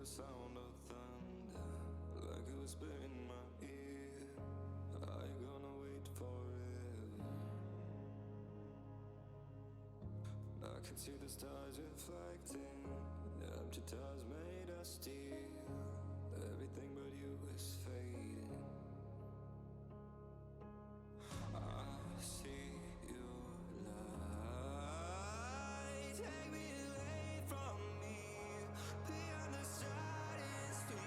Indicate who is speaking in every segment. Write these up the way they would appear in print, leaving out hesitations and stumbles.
Speaker 1: sound of thunder, like it whisper in my ear. Are you gonna wait forever? I can see the stars reflecting, the empty tires made of steel. Everything but you is fading. I see your light, take me away from me, beyond the stratosphere.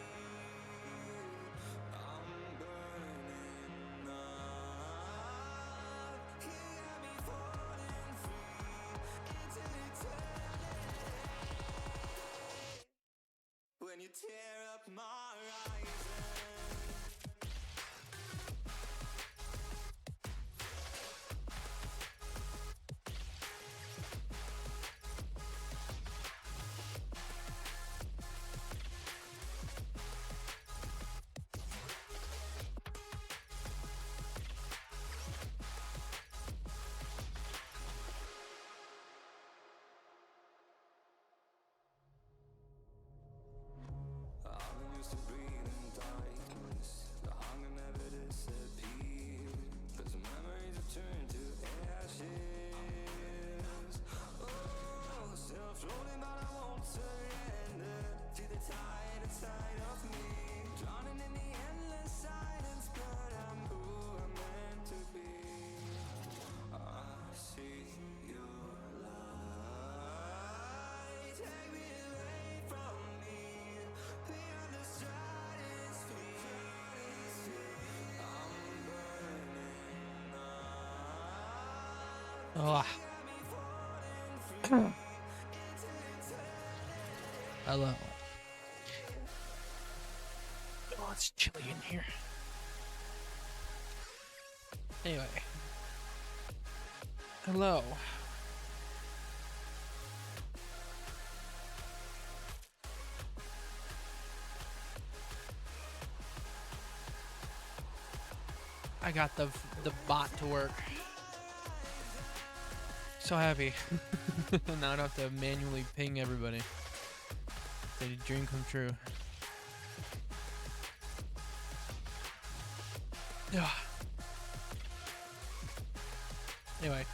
Speaker 1: I'm burning up, you got me falling free into eternity. When you tear up my horizon. I've been used to breathing darkness, the hunger never disappeared, 'cause the memories have turned to ashes. Oh, still I'm floating but I won't surrender to the tide inside of me, drowning in the endless silence, but I'm who I'm meant to be. I see your light, take me away from me, beyond the stratosphere. I'm burning up,
Speaker 2: Oh,
Speaker 1: got me falling free into eternity.
Speaker 2: hello. Oh, it's chilly in here. Anyway, hello. I got the bot to work. So happy. Now I don't have to manually ping everybody. Did a dream come true? Yeah. Anyway,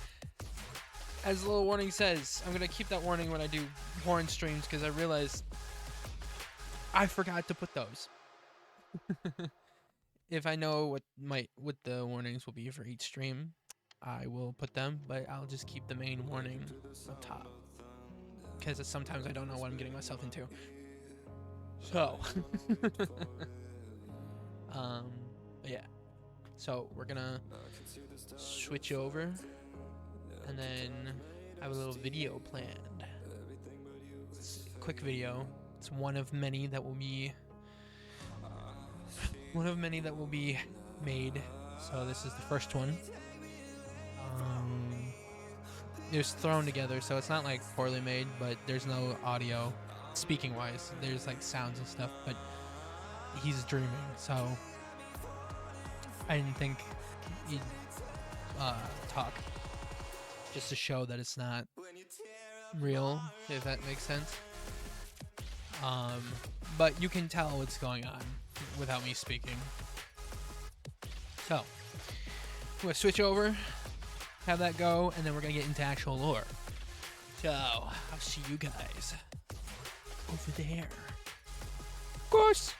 Speaker 2: as the little warning says, I'm gonna keep that warning when I do porn streams because I realized I forgot to put those. If I know what the warnings will be for each stream, I will put them, but I'll just keep the main warning up top because sometimes I don't know what I'm getting myself into. So, but yeah. So we're gonna switch over, and then I have a little video planned. It's a quick video. It's one of many that will be made. So this is the first one. It was thrown together, so it's not like poorly made, but there's no audio, speaking wise. There's like sounds and stuff, but he's dreaming, so I didn't think he'd talk, just to show that it's not real, if that makes sense. But you can tell what's going on without me speaking. So, we're gonna switch over, have that go, and then we're gonna get into actual lore. So, I'll see you guys over there. Of course!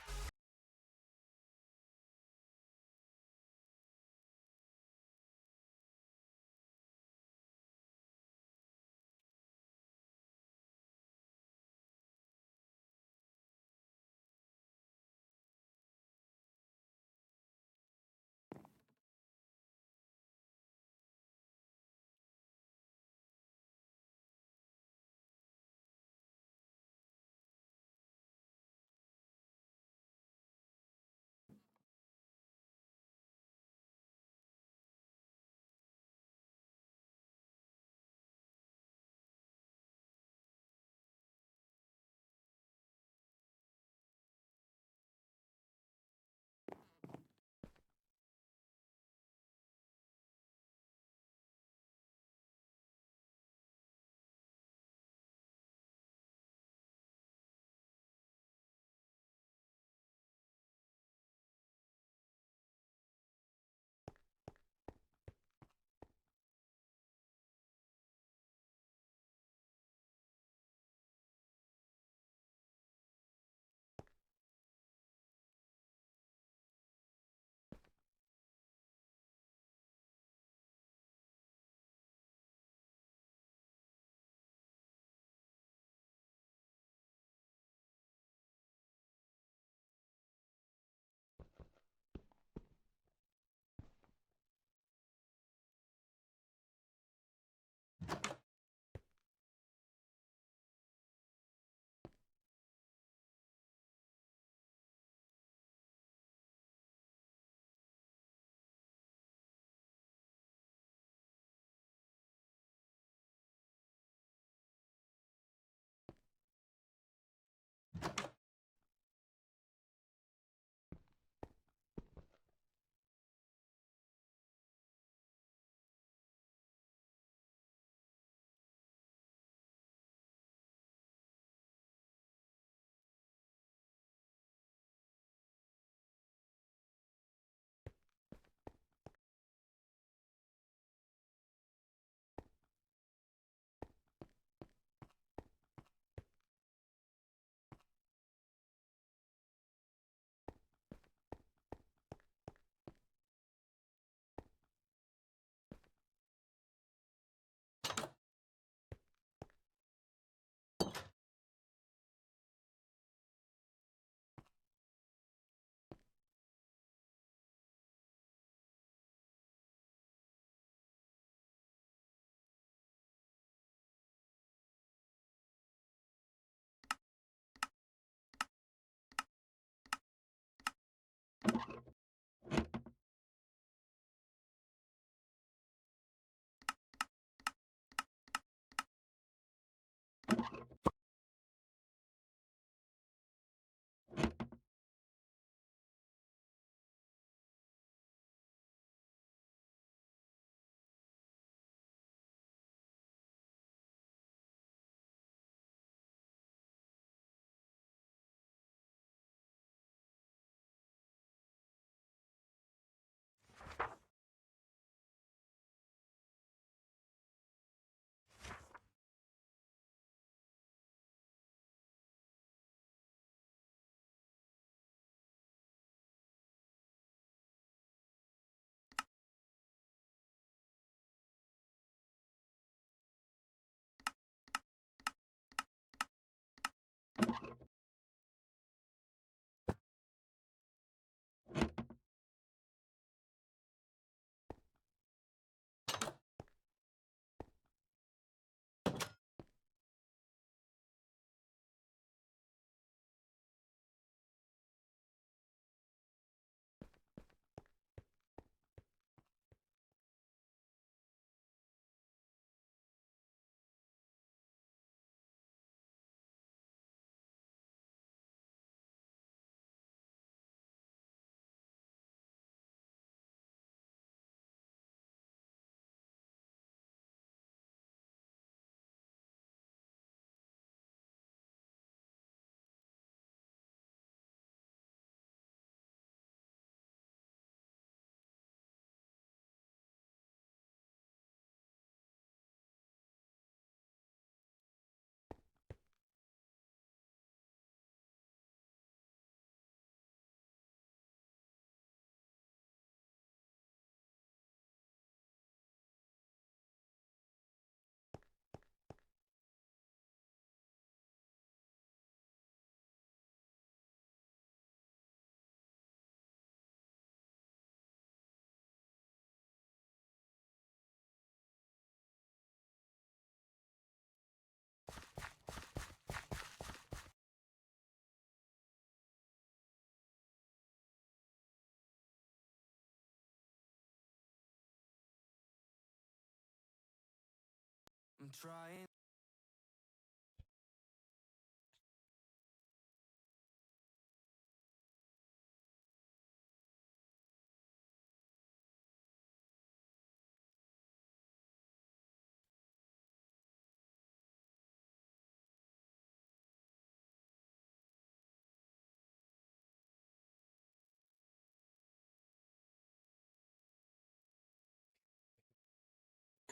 Speaker 1: trying.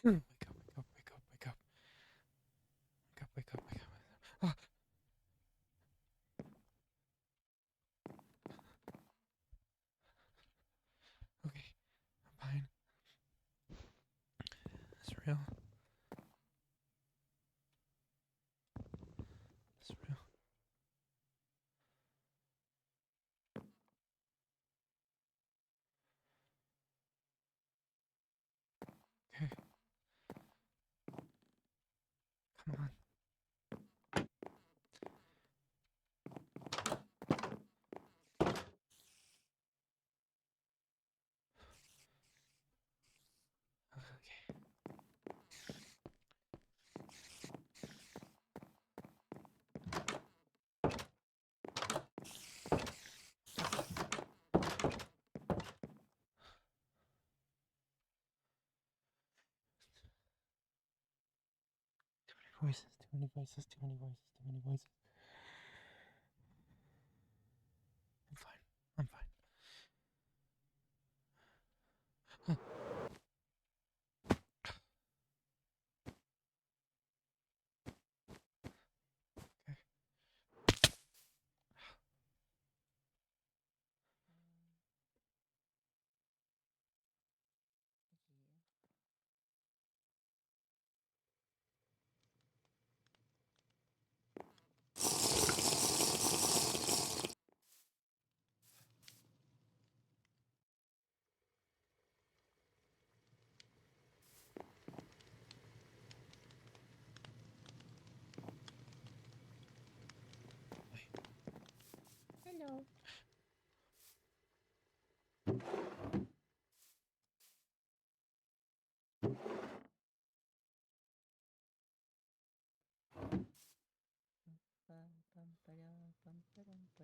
Speaker 2: Wake up, wake up, wake up, wake up. Wake up, wake up, wake up. Ah. Okay, I'm fine. It's real. It's real. Okay. Come on. Okay. Voices, too many voices, too many voices, too many voices. I'm fine. I'm fine. Huh. Okay.
Speaker 3: Hello.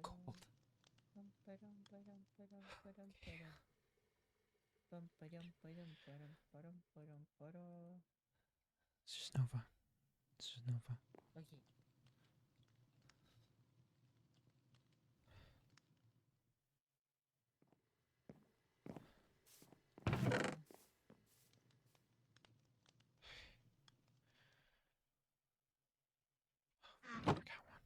Speaker 2: Cold. It's just Nova. It's just Nova.
Speaker 3: Okay.
Speaker 2: I got one.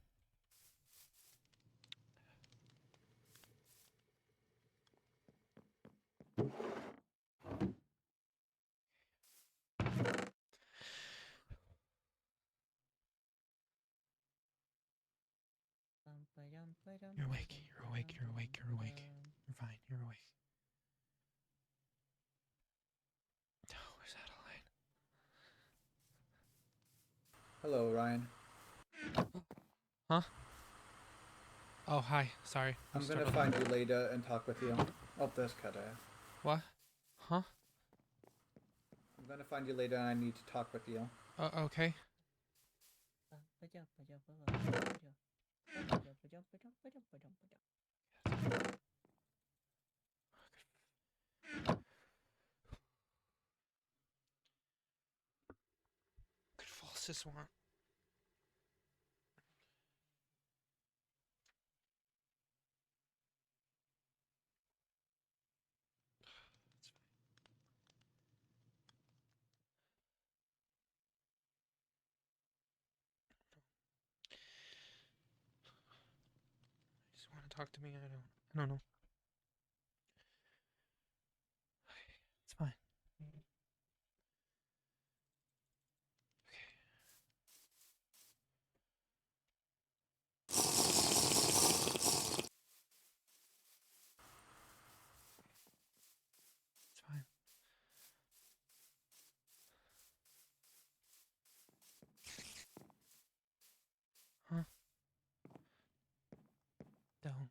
Speaker 2: You're awake. You're awake. You're awake. You're awake. You're fine. You're awake. Oh, where's Adeline?
Speaker 4: Hello, Ryan.
Speaker 2: Huh? Oh, hi. Sorry.
Speaker 4: I'm gonna find you later and talk with you. Oh, this cut off.
Speaker 2: What? Huh?
Speaker 4: I'm gonna find you later and I need to talk with you.
Speaker 2: Okay. Could false this one. Just want to talk to me. I don't know. It's fine. It's fine. Huh? Don't.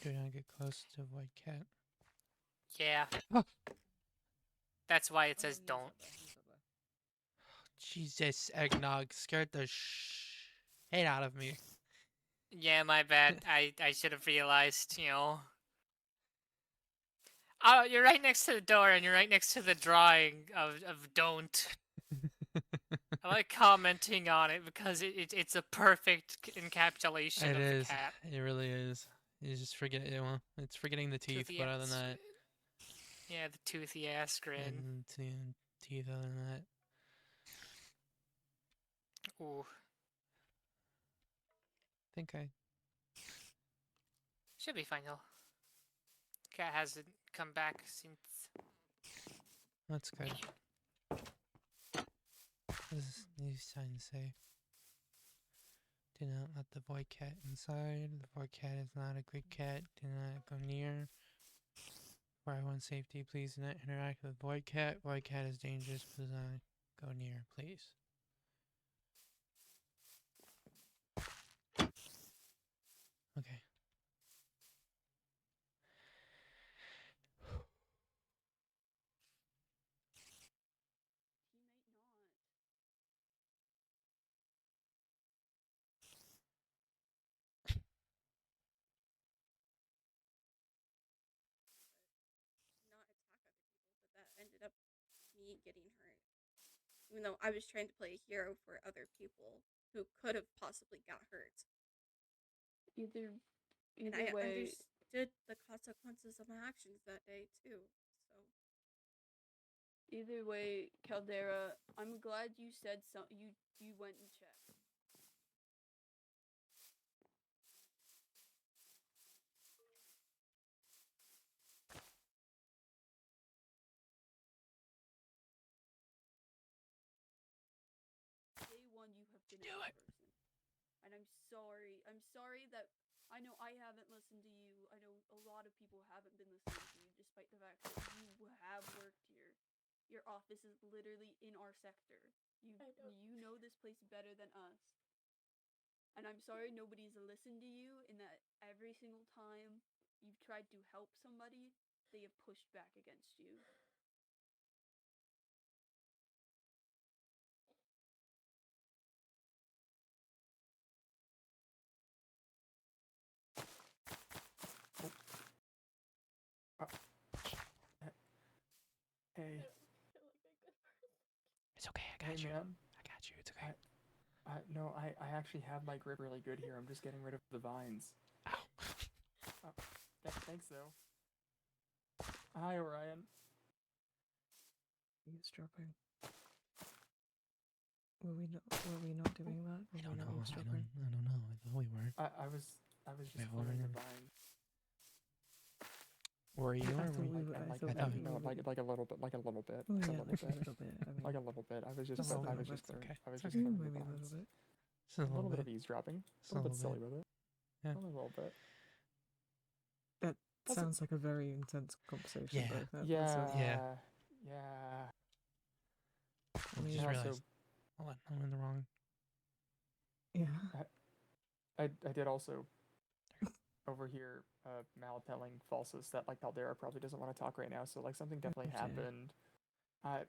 Speaker 2: Do not get close to White Cat.
Speaker 3: Yeah.
Speaker 2: Ah.
Speaker 3: That's why it says don't.
Speaker 2: Jesus, eggnog scared the hate out of me.
Speaker 3: Yeah, my bad. I should have realized, you're right next to the door, and you're right next to the drawing of don't. I like commenting on it because it's a perfect encapsulation
Speaker 2: It
Speaker 3: of the
Speaker 2: is.
Speaker 3: cat.
Speaker 2: It really is. You just forget. Well, it's forgetting the teeth,
Speaker 3: Toothy
Speaker 2: but other than
Speaker 3: ass-
Speaker 2: that,
Speaker 3: Yeah, the toothy ass grin.
Speaker 2: and teeth. Other than that,
Speaker 3: Ooh,
Speaker 2: I think I.
Speaker 3: should be fine though. Cat hasn't come back since.
Speaker 2: That's good. These signs say, "Do not let the void cat inside. The void cat is not a good cat. Do not go near. For everyone's safety, please do not interact with void cat. Void cat is dangerous. Please do not go near, please." Okay.
Speaker 5: not attack other people, but that ended up me getting hurt. Even though I was trying to play a hero for other people who could have possibly got hurt.
Speaker 6: Either
Speaker 5: And I
Speaker 6: way,
Speaker 5: understood the consequences of my actions that day too. So
Speaker 6: either way, Caldera, I'm glad you said you went and checked. Day one, you have been a good person, and I'm sorry. I'm sorry that I know I haven't listened to you. I know a lot of people haven't been listening to you, despite the fact that you have worked here. Your office is literally in our sector. You know this place better than us. And I'm sorry nobody's listened to you in that every single time you've tried to help somebody, they have pushed back against you.
Speaker 7: Hey,
Speaker 2: It's okay. I
Speaker 7: hey
Speaker 2: got you.
Speaker 7: man.
Speaker 2: I got you. It's okay.
Speaker 7: No, I actually have my grip really good here. I'm just getting rid of the vines.
Speaker 2: Ow.
Speaker 7: Thanks though. Hi, Orion.
Speaker 8: Eavesdropping. Were we not doing that?
Speaker 2: I
Speaker 8: Were
Speaker 2: don't
Speaker 8: we not
Speaker 2: know.
Speaker 8: eavesdropping?
Speaker 2: I don't know. I thought we were.
Speaker 7: I was just
Speaker 2: Wait,
Speaker 7: clearing the
Speaker 2: Orion.
Speaker 7: vines.
Speaker 2: Were you?
Speaker 8: I
Speaker 2: or
Speaker 8: thought
Speaker 2: were
Speaker 8: we
Speaker 2: you?
Speaker 8: were. I
Speaker 7: Like,
Speaker 8: thought
Speaker 2: thought
Speaker 8: we
Speaker 2: we-
Speaker 8: were.
Speaker 7: like a little bit,
Speaker 8: Oh
Speaker 7: like a
Speaker 8: yeah,
Speaker 7: little bit.
Speaker 8: like a little bit. I mean,
Speaker 7: Like a little bit. I was just
Speaker 8: Just a little bit.
Speaker 7: clearing.
Speaker 2: Okay.
Speaker 7: I was
Speaker 2: It's
Speaker 7: just
Speaker 2: okay.
Speaker 7: clearing the
Speaker 8: maybe a little
Speaker 7: vines.
Speaker 8: bit.
Speaker 2: Just a
Speaker 7: A little bit
Speaker 2: bit.
Speaker 7: of eavesdropping.
Speaker 2: Just
Speaker 7: A little bit silly with it.
Speaker 2: Yeah.
Speaker 7: Only a little bit.
Speaker 8: That
Speaker 7: That's
Speaker 8: sounds like a very intense conversation.
Speaker 2: Yeah.
Speaker 8: Though.
Speaker 7: Yeah.
Speaker 2: Yeah.
Speaker 7: Yeah.
Speaker 8: I
Speaker 2: I
Speaker 8: mean,
Speaker 2: just
Speaker 7: And
Speaker 2: realized.
Speaker 7: also,
Speaker 2: Hold on. I'm in the wrong.
Speaker 8: yeah.
Speaker 7: I did also overhear Mal telling Falsus that like Caldera probably doesn't want to talk right now, so like something definitely
Speaker 8: Okay.
Speaker 7: happened. I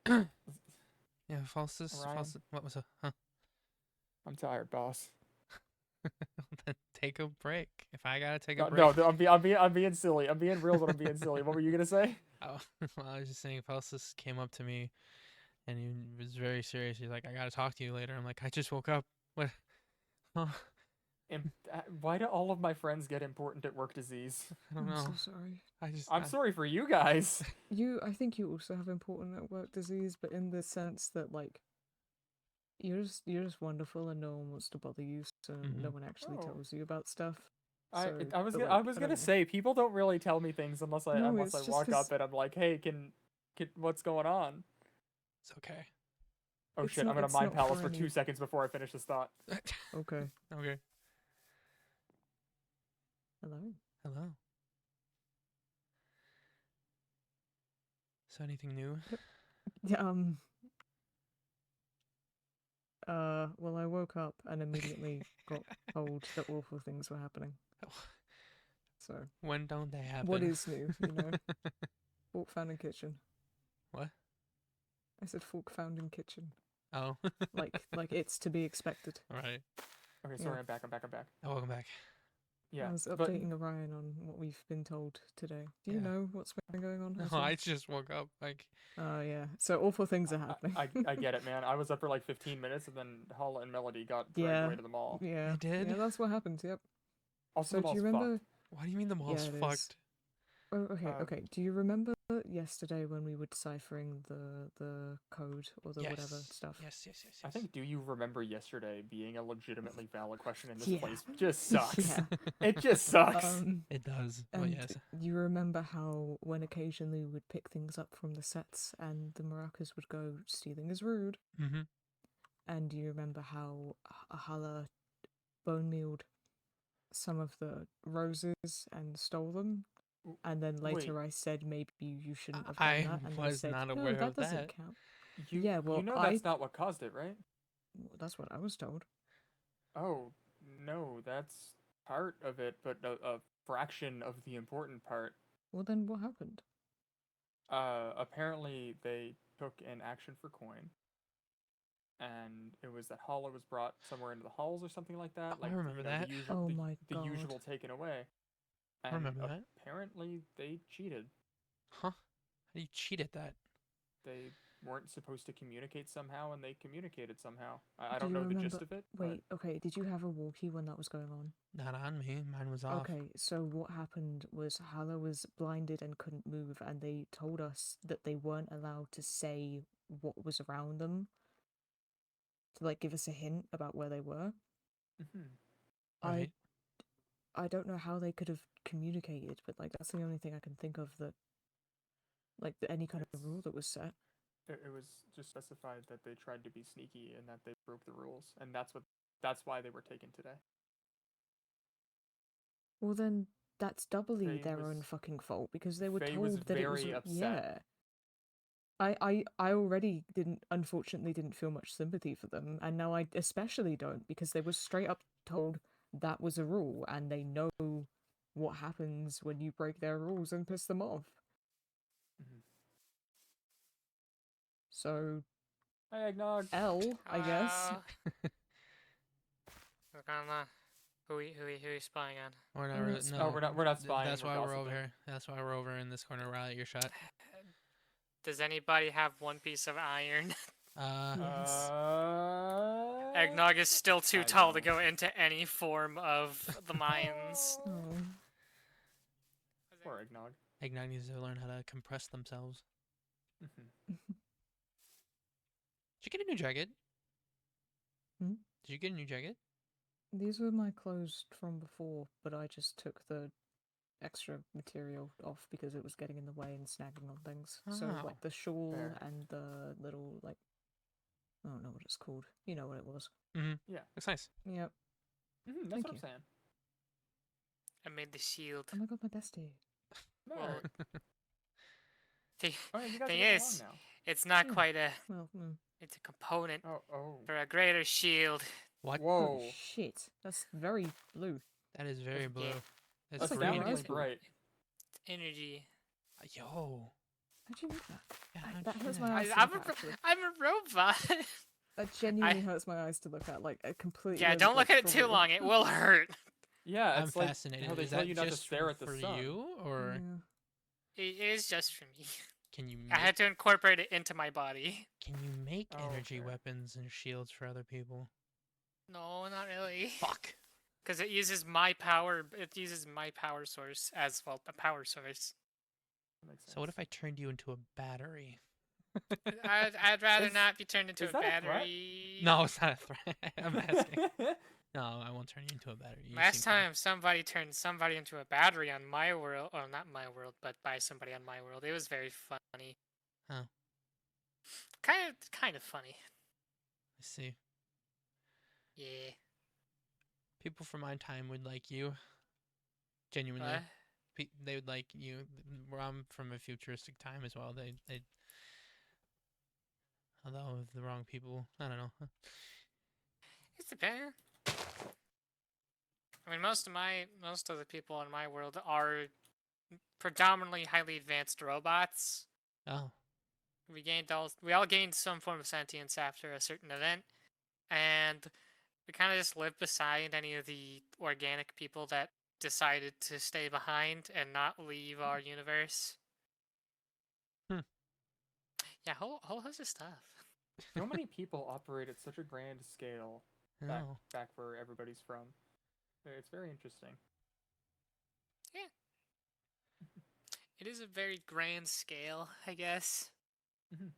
Speaker 2: Yeah. Falsus.
Speaker 7: Orion?
Speaker 2: Falsus. What was it? Huh?
Speaker 7: I'm tired, boss.
Speaker 2: Then take a break. If I gotta take a
Speaker 7: No,
Speaker 2: break.
Speaker 7: no, I'm being silly. I'm being real, but I'm being silly. What were you gonna say?
Speaker 2: Oh, well, I was just saying, Falsus came up to me, and he was very serious. He's like, "I gotta talk to you later." I'm like, "I just woke up. What? Huh?
Speaker 7: Why do all of my friends get important at work disease?
Speaker 2: I don't
Speaker 8: I'm
Speaker 2: know.
Speaker 8: so sorry.
Speaker 7: I'm sorry for you guys.
Speaker 8: I think you also have important network disease, but in the sense that like you're just wonderful and no one wants to bother you, so no
Speaker 2: Mhm.
Speaker 8: one actually
Speaker 7: Oh.
Speaker 8: tells you about stuff.
Speaker 7: I
Speaker 8: So,
Speaker 7: was
Speaker 8: but,
Speaker 7: gonna,
Speaker 8: like,
Speaker 7: I was
Speaker 8: I
Speaker 7: gonna
Speaker 8: don't know.
Speaker 7: say people don't really tell me things unless I
Speaker 8: No, it's just
Speaker 7: walk
Speaker 8: 'cause-
Speaker 7: up and I'm like, hey, can what's going on?
Speaker 2: It's okay.
Speaker 7: Oh
Speaker 8: It's
Speaker 7: shit!
Speaker 8: not-
Speaker 7: I'm gonna
Speaker 8: it's
Speaker 7: mind
Speaker 8: not
Speaker 7: palace
Speaker 8: for
Speaker 7: for
Speaker 8: any-
Speaker 7: 2 seconds before I finish this thought.
Speaker 8: Okay.
Speaker 2: Okay.
Speaker 8: Hello.
Speaker 2: Hello. So anything new?
Speaker 8: Yeah. Well, I woke up and immediately got told that awful things were happening. So,
Speaker 2: When don't they happen?
Speaker 8: what is new? You know, fork found in kitchen.
Speaker 2: What?
Speaker 8: I said fork found in kitchen.
Speaker 2: Oh.
Speaker 8: like it's to be expected.
Speaker 2: Right.
Speaker 7: Okay,
Speaker 8: Yeah.
Speaker 7: sorry, I'm back.
Speaker 2: Oh, welcome back.
Speaker 7: Yeah,
Speaker 8: I was
Speaker 7: but
Speaker 8: updating Orion on what we've been told today. Do you
Speaker 2: Yeah.
Speaker 8: know what's been going on? as
Speaker 2: No,
Speaker 8: well?
Speaker 2: I just woke up. Like,
Speaker 8: Oh yeah. So awful things are happening.
Speaker 7: I get it, man. I was up for like 15 minutes, and then Hala and Melody got dragged
Speaker 8: Yeah.
Speaker 7: away to the mall.
Speaker 8: Yeah.
Speaker 2: They did?
Speaker 8: Yeah, that's what happened. Yep.
Speaker 7: Also,
Speaker 8: So
Speaker 7: the
Speaker 8: do
Speaker 7: mall's
Speaker 8: you remember?
Speaker 2: why do you mean the mall's
Speaker 8: Yeah, it is.
Speaker 2: fucked?
Speaker 8: Oh, okay,
Speaker 7: Uh,
Speaker 8: okay. Do you remember yesterday when we were deciphering the code or the whatever stuff?
Speaker 2: Yes.
Speaker 7: I think, do you remember yesterday being a legitimately valid question in this
Speaker 8: Yeah.
Speaker 7: place? Just sucks.
Speaker 8: Yeah.
Speaker 7: It just sucks.
Speaker 2: It does. Oh,
Speaker 8: And
Speaker 2: yes.
Speaker 8: you remember how when occasionally we would pick things up from the sets and the maracas would go, stealing is rude.
Speaker 2: Mm-hmm.
Speaker 8: And you remember how Ahala bone mealed some of the roses and stole them? And then later
Speaker 7: Wait.
Speaker 8: I said maybe you shouldn't have done
Speaker 2: I
Speaker 8: that. And they
Speaker 2: was
Speaker 8: said,
Speaker 2: not
Speaker 8: no,
Speaker 2: aware
Speaker 8: that
Speaker 2: of
Speaker 8: doesn't
Speaker 2: that.
Speaker 8: count.
Speaker 7: You,
Speaker 8: Yeah, well,
Speaker 7: you know
Speaker 8: I-
Speaker 7: that's not what caused it, right?
Speaker 8: Well, that's what I was told.
Speaker 7: Oh, no, that's part of it, but a fraction of the important part.
Speaker 8: Well, then what happened?
Speaker 7: Apparently they took an action for coin, and it was that Hala was brought somewhere into the halls or something like that.
Speaker 2: Oh, I
Speaker 7: Like,
Speaker 2: remember that.
Speaker 7: The usual,
Speaker 8: Oh
Speaker 7: the,
Speaker 8: my
Speaker 7: the
Speaker 8: God.
Speaker 7: usual taken away.
Speaker 2: I
Speaker 7: And
Speaker 2: remember that.
Speaker 7: apparently they cheated.
Speaker 2: Huh? How do you cheat at that?
Speaker 7: They weren't supposed to communicate somehow, and they communicated somehow. I
Speaker 8: Do
Speaker 7: don't
Speaker 8: you
Speaker 7: know the
Speaker 8: remember?
Speaker 7: gist of it.
Speaker 8: Wait, okay, did you have a walkie when that was going on?
Speaker 2: Not on me. Mine was off.
Speaker 8: Okay, so what happened was Hala was blinded and couldn't move, and they told us that they weren't allowed to say what was around them to like give us a hint about where they were.
Speaker 7: Mm-hmm.
Speaker 2: Right.
Speaker 8: I don't know how they could have communicated, but like that's the only thing I can think of that like any kind of rule that was set.
Speaker 7: It was just specified that they tried to be sneaky and that they broke the rules, and that's why they were taken today.
Speaker 8: Well, then that's doubly
Speaker 7: Faye
Speaker 8: their own
Speaker 7: was-
Speaker 8: fucking fault because they were
Speaker 7: Faye was
Speaker 8: told that it was
Speaker 7: very upset.
Speaker 8: yeah. I already unfortunately didn't feel much sympathy for them, and now I especially don't because they were straight up told that was a rule, and they know what happens when you break their rules and piss them off.
Speaker 7: Mhm.
Speaker 8: So
Speaker 7: Hey, eggnog.
Speaker 8: L, I guess.
Speaker 3: We're gonna who we spying on?
Speaker 2: We're not.
Speaker 8: Let's-
Speaker 2: No,
Speaker 7: we're not spying.
Speaker 2: That's
Speaker 7: we're
Speaker 2: why we're over
Speaker 7: gossiping.
Speaker 2: here. That's why we're over in this corner. We're out at your shot.
Speaker 3: Does anybody have one piece of iron?
Speaker 8: Yes.
Speaker 3: Eggnog is still too
Speaker 7: I
Speaker 3: tall to
Speaker 7: don't.
Speaker 3: go into any form of the mines.
Speaker 8: Oh.
Speaker 7: Poor eggnog.
Speaker 2: Eggnog needs to learn how to compress themselves.
Speaker 7: Mhm.
Speaker 2: Did you get a new jacket?
Speaker 8: Hmm?
Speaker 2: Did you get a new jacket?
Speaker 8: These were my clothes from before, but I just took the extra material off because it was getting in the way and snagging on things. So
Speaker 2: Oh,
Speaker 8: like the shawl
Speaker 7: fair.
Speaker 8: and the little like I don't know what it's called. You know what it was.
Speaker 2: Mm-hmm.
Speaker 7: Yeah.
Speaker 2: Looks nice.
Speaker 8: Yep.
Speaker 7: That's
Speaker 8: Thank
Speaker 7: what
Speaker 8: you.
Speaker 7: I'm saying.
Speaker 3: I made the shield.
Speaker 8: Oh my god, my bestie.
Speaker 3: Well,
Speaker 7: Alright.
Speaker 3: the
Speaker 7: Oh, yeah, you guys
Speaker 3: thing
Speaker 7: are getting
Speaker 3: is,
Speaker 7: along
Speaker 3: it's not
Speaker 8: Yeah.
Speaker 3: quite a.
Speaker 8: Well,
Speaker 3: It's a component
Speaker 7: now. Oh.
Speaker 3: for a greater shield.
Speaker 2: What?
Speaker 7: Whoa.
Speaker 8: holy shit. That's very blue.
Speaker 2: That is very
Speaker 7: Yeah.
Speaker 2: blue. It's
Speaker 8: That's like
Speaker 2: green.
Speaker 8: your eyes
Speaker 7: Astoundingly
Speaker 8: blue.
Speaker 7: bright.
Speaker 3: It's energy.
Speaker 2: Yo.
Speaker 8: How'd you make that?
Speaker 2: Yeah, how'd
Speaker 8: That
Speaker 2: you
Speaker 8: hurts
Speaker 2: do
Speaker 8: my
Speaker 2: that?
Speaker 8: eyes to
Speaker 3: I'm
Speaker 8: look at, actually.
Speaker 3: I'm a robot.
Speaker 8: That genuinely hurts my eyes to look at. Like a completely.
Speaker 3: Yeah, don't look at it too
Speaker 8: probably-
Speaker 3: long. It will hurt.
Speaker 7: Yeah,
Speaker 2: I'm
Speaker 7: it's like
Speaker 2: fascinated.
Speaker 7: how they
Speaker 2: Is
Speaker 7: tell
Speaker 2: that
Speaker 7: you not to
Speaker 2: just
Speaker 7: stare at the
Speaker 2: for
Speaker 7: sun.
Speaker 2: you, or
Speaker 8: Yeah.
Speaker 3: It is just for me.
Speaker 2: can you
Speaker 3: I
Speaker 2: make,
Speaker 3: had to incorporate it into my body.
Speaker 2: can you make
Speaker 7: Oh,
Speaker 2: energy
Speaker 7: fair.
Speaker 2: weapons and shields for other people?
Speaker 3: No, not really.
Speaker 2: Fuck.
Speaker 3: Because it uses my power. It uses my power source as well. A power source.
Speaker 7: That makes sense.
Speaker 2: So what if I turned you into a battery?
Speaker 3: I'd rather
Speaker 7: Is-
Speaker 3: not be turned into
Speaker 7: is
Speaker 3: a
Speaker 7: that a threat?
Speaker 3: battery.
Speaker 2: No, it's not a threat. I'm asking. No, I won't turn you into a battery. You
Speaker 3: Last
Speaker 2: seem fine.
Speaker 3: time somebody turned somebody into a battery on my world, or not my world, but by somebody on my world, it was very funny.
Speaker 2: Huh.
Speaker 3: Kind of funny.
Speaker 2: I see.
Speaker 3: Yeah.
Speaker 2: People from my time would like you. Genuinely.
Speaker 3: What?
Speaker 2: They would like you. Where I'm from a futuristic time as well. They although the wrong people, I don't know.
Speaker 3: It's dependent. I mean, most of the people in my world are predominantly highly advanced robots.
Speaker 2: Oh,
Speaker 3: we all gained some form of sentience after a certain event, and we kind of just lived beside any of the organic people that decided to stay behind and not leave our universe.
Speaker 2: Hmm.
Speaker 3: Yeah, whole host of stuff.
Speaker 7: So many people operate at such a grand scale back
Speaker 2: Oh.
Speaker 7: back where everybody's from. It's very interesting.
Speaker 3: It is a very grand scale, I guess.
Speaker 7: Mhm.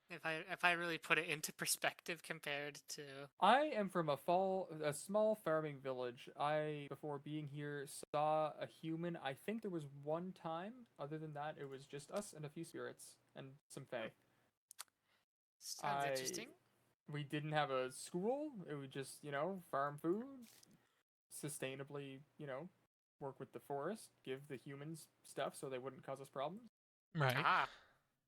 Speaker 3: If I really put it into perspective compared to
Speaker 7: I am from a small farming village. I, before being here, saw a human. I think there was one time. Other than that, it was just us and a few spirits and some fae.
Speaker 3: sounds interesting.
Speaker 7: We didn't have a school. It would just, farm food, sustainably, work with the forest, give the humans stuff so they wouldn't cause us problems.
Speaker 2: Right.
Speaker 3: Ah,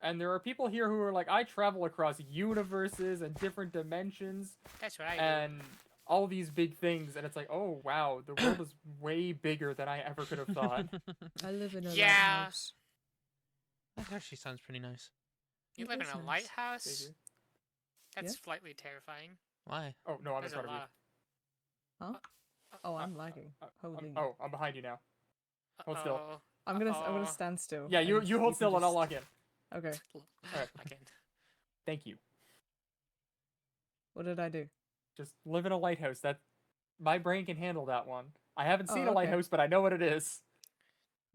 Speaker 7: And there are people here who are like, I travel across universes and different dimensions
Speaker 3: that's what I
Speaker 7: and all these big things, and it's like, oh wow, the world is way bigger than I ever could have thought.
Speaker 8: I live in a
Speaker 3: Yeah.
Speaker 8: lighthouse.
Speaker 2: That actually sounds pretty nice.
Speaker 3: do. You
Speaker 8: It
Speaker 3: live in
Speaker 8: is
Speaker 3: a
Speaker 8: nice.
Speaker 3: lighthouse?
Speaker 7: Savior.
Speaker 3: That's
Speaker 8: Yeah.
Speaker 3: slightly terrifying.
Speaker 2: Why?
Speaker 7: Oh no, I'm in
Speaker 3: There's a
Speaker 7: front of you.
Speaker 3: lot.
Speaker 8: Huh? Oh, I'm lagging. Holy.
Speaker 7: I'm behind you now. Hold still.
Speaker 3: Uh-oh.
Speaker 8: I'm gonna
Speaker 3: Uh-oh.
Speaker 8: stand still.
Speaker 7: Yeah, you
Speaker 8: and
Speaker 7: hold
Speaker 8: can
Speaker 7: still and I'll
Speaker 8: just-
Speaker 7: lock in.
Speaker 8: Okay.
Speaker 7: Alright.
Speaker 3: Okay.
Speaker 7: Thank you.
Speaker 8: What did I do?
Speaker 7: Just live in a lighthouse. That my brain can handle that one. I haven't seen
Speaker 8: Oh,
Speaker 7: a
Speaker 8: okay.
Speaker 7: lighthouse, but I know what it is.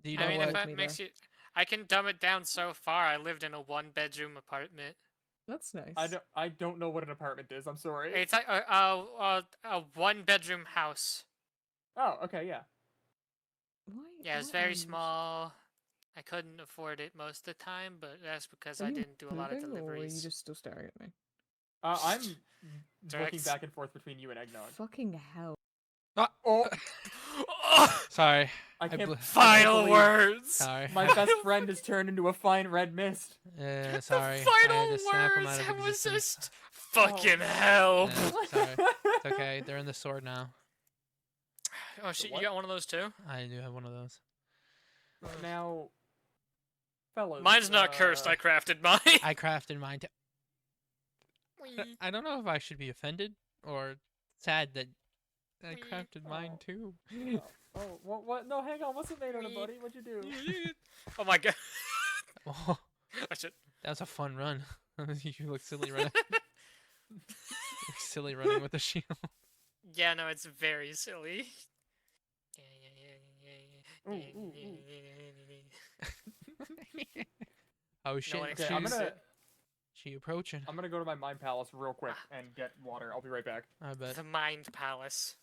Speaker 2: Do you know
Speaker 3: I mean,
Speaker 2: what?
Speaker 3: if
Speaker 8: With
Speaker 3: that
Speaker 8: me
Speaker 3: makes
Speaker 8: there.
Speaker 3: you, I can dumb it down so far. I lived in a one-bedroom apartment.
Speaker 8: That's nice.
Speaker 7: I don't know what an apartment is. I'm sorry.
Speaker 3: It's like a one-bedroom house.
Speaker 7: Oh, okay, yeah.
Speaker 8: Why?
Speaker 3: Yeah, it's
Speaker 8: why are
Speaker 3: very
Speaker 8: you-
Speaker 3: small. I couldn't afford it most of the time, but that's because
Speaker 8: Are
Speaker 3: I
Speaker 8: you
Speaker 3: didn't do a lot of
Speaker 8: moving, or are you
Speaker 3: deliveries.
Speaker 8: just still staring at me?
Speaker 7: I'm looking
Speaker 3: Direct.
Speaker 7: back and forth between you and Eggnog.
Speaker 8: Fucking hell.
Speaker 7: Oh,
Speaker 2: Sorry.
Speaker 7: I can't.
Speaker 2: bl-
Speaker 7: I can't
Speaker 3: Final
Speaker 7: believe
Speaker 3: words.
Speaker 2: Sorry.
Speaker 7: My best friend has turned into a fine red mist.
Speaker 2: Sorry.
Speaker 3: The final
Speaker 2: I had to snap 'em
Speaker 3: words.
Speaker 2: out of
Speaker 3: That was
Speaker 2: existence.
Speaker 3: just fucking hell.
Speaker 2: Sorry. It's okay. They're in the sword now.
Speaker 3: Oh shit! You
Speaker 7: what?
Speaker 3: got one of those too?
Speaker 2: I do have one of those.
Speaker 7: Now, fellas.
Speaker 3: Mine's not cursed. I crafted mine.
Speaker 2: I crafted mine.
Speaker 3: Wee.
Speaker 2: I don't know if I should be offended or sad that I
Speaker 3: Wee.
Speaker 2: crafted mine
Speaker 7: Oh.
Speaker 2: too.
Speaker 7: Oh, what? No, hang on. What's it made out of,
Speaker 3: Wee.
Speaker 7: buddy? What'd you do?
Speaker 3: Oh my god!
Speaker 2: Oh,
Speaker 3: Oh shit!
Speaker 2: that was a fun run. You look silly running. You look silly running with the shield.
Speaker 3: Yeah, no, it's very silly.
Speaker 7: Ooh, ooh, ooh.
Speaker 2: Oh
Speaker 3: No
Speaker 2: shit!
Speaker 3: one
Speaker 7: Okay, I'm
Speaker 3: Choose
Speaker 7: gonna
Speaker 3: it.
Speaker 2: She approaching.
Speaker 7: go to my mind palace real quick and get water. I'll be right back.
Speaker 2: I bet.
Speaker 3: The Mind Palace.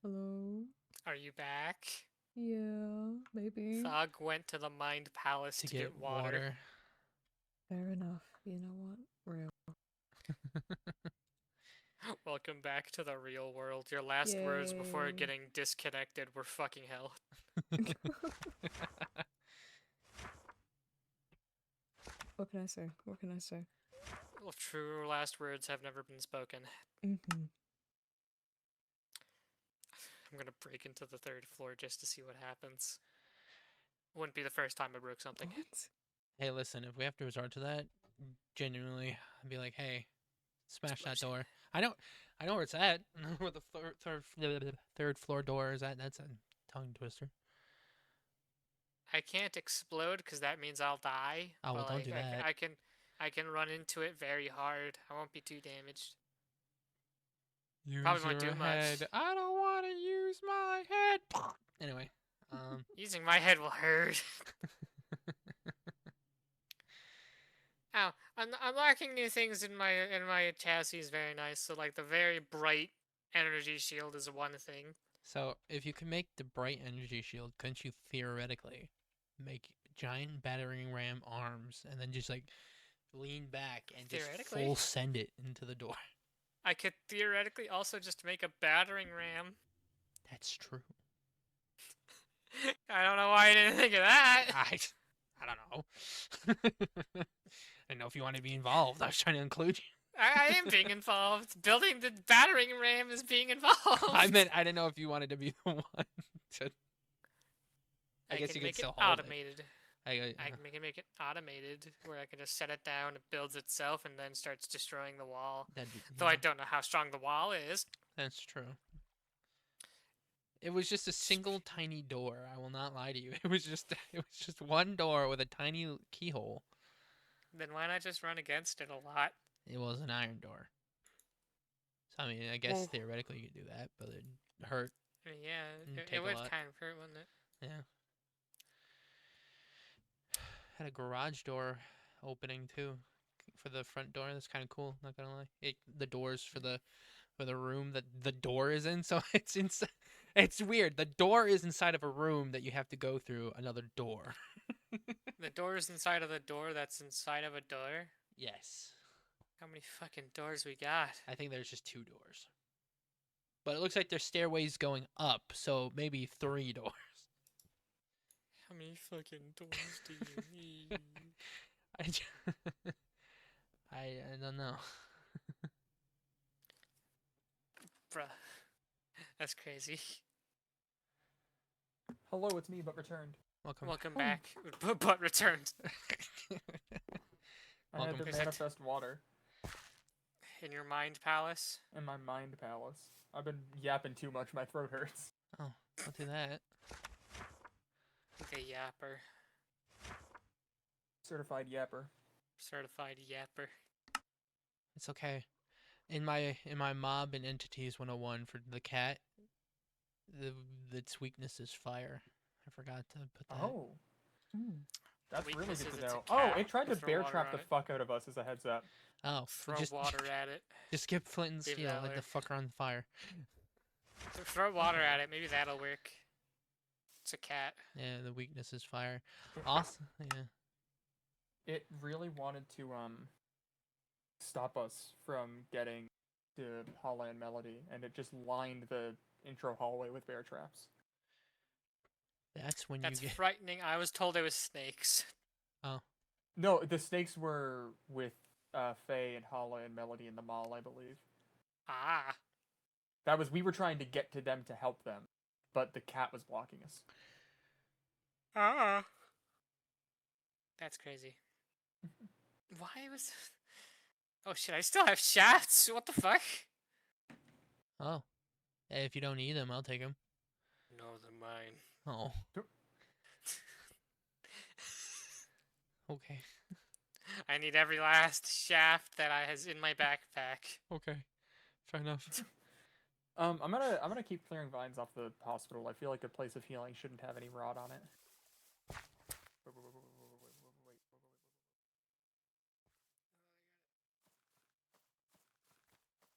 Speaker 8: Hello?
Speaker 3: Are you back?
Speaker 8: Yeah, maybe.
Speaker 3: Thog went to the Mind Palace
Speaker 2: To
Speaker 3: to get water.
Speaker 8: Fair enough. You know what? Real.
Speaker 3: Welcome back to the real world. Your last words before
Speaker 8: Yay.
Speaker 3: getting disconnected were fucking hell.
Speaker 8: What can I say? What can I say?
Speaker 3: Well, true last words have never been spoken.
Speaker 8: Mm-hmm.
Speaker 3: I'm gonna break into the third floor just to see what happens. Wouldn't be the first time I broke something.
Speaker 8: What?
Speaker 2: Hey, listen. If we have to resort to that, genuinely, I'd be like, hey, smash that door. I know where it's at. Where the third floor door is at. That's a tongue twister.
Speaker 3: I can't explode because that means I'll die.
Speaker 2: Oh, well,
Speaker 3: but,
Speaker 2: don't do that.
Speaker 3: I can run into it very hard. I won't be too damaged.
Speaker 2: Use
Speaker 3: Probably won't
Speaker 2: your
Speaker 3: do much.
Speaker 2: head. I don't want to use my head. Anyway,
Speaker 3: Using my head will hurt. Ow! Unlocking new things in my chassis is very nice. So like the very bright energy shield is one thing.
Speaker 2: so if you can make the bright energy shield, couldn't you theoretically make giant battering ram arms and then just like lean back and just
Speaker 3: Theoretically?
Speaker 2: full send it into the door?
Speaker 3: I could theoretically also just make a battering ram.
Speaker 2: That's true.
Speaker 3: I don't know why I didn't think of that.
Speaker 2: I don't know. I didn't know if you wanted to be involved. I was trying to include you.
Speaker 3: I am being involved. Building the battering ram is being involved.
Speaker 2: I meant I didn't know if you wanted to be the one to I guess
Speaker 3: can
Speaker 2: you could
Speaker 3: make
Speaker 2: still
Speaker 3: it
Speaker 2: hold it.
Speaker 3: automated.
Speaker 2: I
Speaker 3: I can make it automated, where I can just set it down, it builds itself, and then starts destroying the wall.
Speaker 2: that'd be,
Speaker 3: Though I
Speaker 2: yeah,
Speaker 3: don't know how strong the wall is.
Speaker 2: that's true. It was just a single tiny door. I will not lie to you. It was just one door with a tiny keyhole.
Speaker 3: Then why not just run against it a lot?
Speaker 2: It was an iron door. So I mean, I guess
Speaker 3: Well-
Speaker 2: theoretically you could do that, but it'd hurt.
Speaker 3: I mean, yeah,
Speaker 2: Take
Speaker 3: it
Speaker 2: a
Speaker 3: would
Speaker 2: lot.
Speaker 3: kind of hurt, wouldn't it?
Speaker 2: Yeah. Had a garage door opening too for the front door. That's kind of cool. Not gonna lie. The doors for the room that the door is in. So it's inside. It's weird. The door is inside of a room that you have to go through another door.
Speaker 3: The door is inside of the door that's inside of a door?
Speaker 2: Yes.
Speaker 3: How many fucking doors we got?
Speaker 2: I think there's just 2 doors. But it looks like there's stairways going up, so maybe 3 doors.
Speaker 3: How many fucking doors do you need?
Speaker 2: I don't know.
Speaker 3: Bruh. That's crazy.
Speaker 7: Hello, it's me, but returned.
Speaker 3: Welcome back. But returned.
Speaker 7: I had
Speaker 2: Welcome.
Speaker 7: to
Speaker 3: Is it-
Speaker 7: manifest water
Speaker 3: In your mind palace?
Speaker 7: in my mind palace. I've been yapping too much. My throat hurts.
Speaker 2: Oh, don't do that.
Speaker 3: Okay, yapper.
Speaker 7: Certified yapper.
Speaker 3: Certified yapper.
Speaker 2: It's okay. In my mob and entities 101 for the cat, its weakness is fire. I forgot to put that.
Speaker 7: Oh, that's really
Speaker 3: Weakness
Speaker 7: good
Speaker 3: is
Speaker 7: to
Speaker 3: it's a
Speaker 7: know. Oh,
Speaker 3: cat.
Speaker 7: it tried to
Speaker 3: Throw
Speaker 7: bear
Speaker 3: water
Speaker 7: trap
Speaker 3: on
Speaker 7: the
Speaker 3: it.
Speaker 7: fuck out of us as a heads up.
Speaker 2: Oh,
Speaker 3: Throw
Speaker 2: just
Speaker 3: water at it.
Speaker 2: just get flint and
Speaker 3: Leave
Speaker 2: steel,
Speaker 3: that
Speaker 2: light the
Speaker 3: there.
Speaker 2: fucker on fire.
Speaker 3: Throw water at it. Maybe that'll work. It's a cat.
Speaker 2: Yeah, the weakness is fire. Awesome. Yeah.
Speaker 7: It really wanted to stop us from getting to Hala and Melody, and it just lined the intro hallway with bear traps.
Speaker 2: That's when
Speaker 3: That's
Speaker 2: you get.
Speaker 3: frightening. I was told it was snakes.
Speaker 7: No, the snakes were with Faye and Hala and Melody in the mall, I believe.
Speaker 3: Ah.
Speaker 7: We were trying to get to them to help them, but the cat was blocking us.
Speaker 3: Ah. That's crazy. Why was... Oh shit, I still have shafts! What the fuck?
Speaker 2: Oh. Hey, if you don't need them, I'll take them.
Speaker 3: No, they're mine.
Speaker 2: Oh. Okay.
Speaker 3: I need every last shaft that I has in my backpack.
Speaker 2: Okay. Fair enough.
Speaker 7: I'm gonna keep clearing vines off the hospital. I feel like a place of healing shouldn't have any rot on it.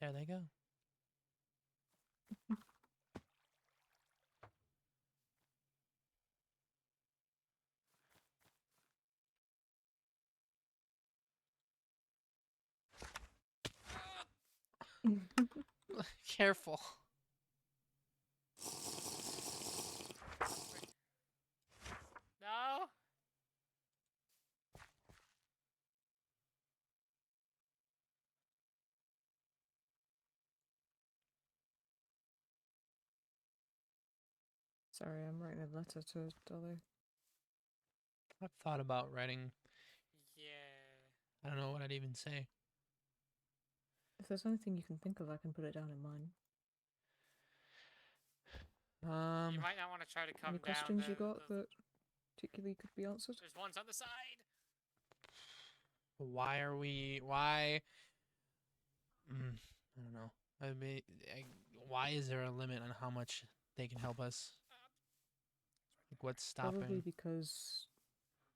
Speaker 2: There they go. Careful.
Speaker 3: No?
Speaker 8: Sorry, I'm writing a letter to Dolly.
Speaker 2: I've thought about writing.
Speaker 3: Yeah.
Speaker 2: I don't know what I'd even say.
Speaker 8: If there's anything you can think of, I can put it down in mine.
Speaker 3: You might not want to try to come
Speaker 8: Any
Speaker 3: down.
Speaker 8: questions you
Speaker 3: the-
Speaker 8: got
Speaker 3: the-
Speaker 8: that particularly could be answered?
Speaker 3: There's ones on the side.
Speaker 2: Why are we? Why? I don't know. I mean, why is there a limit on how much they can help us? Like, what's stopping?
Speaker 8: Probably because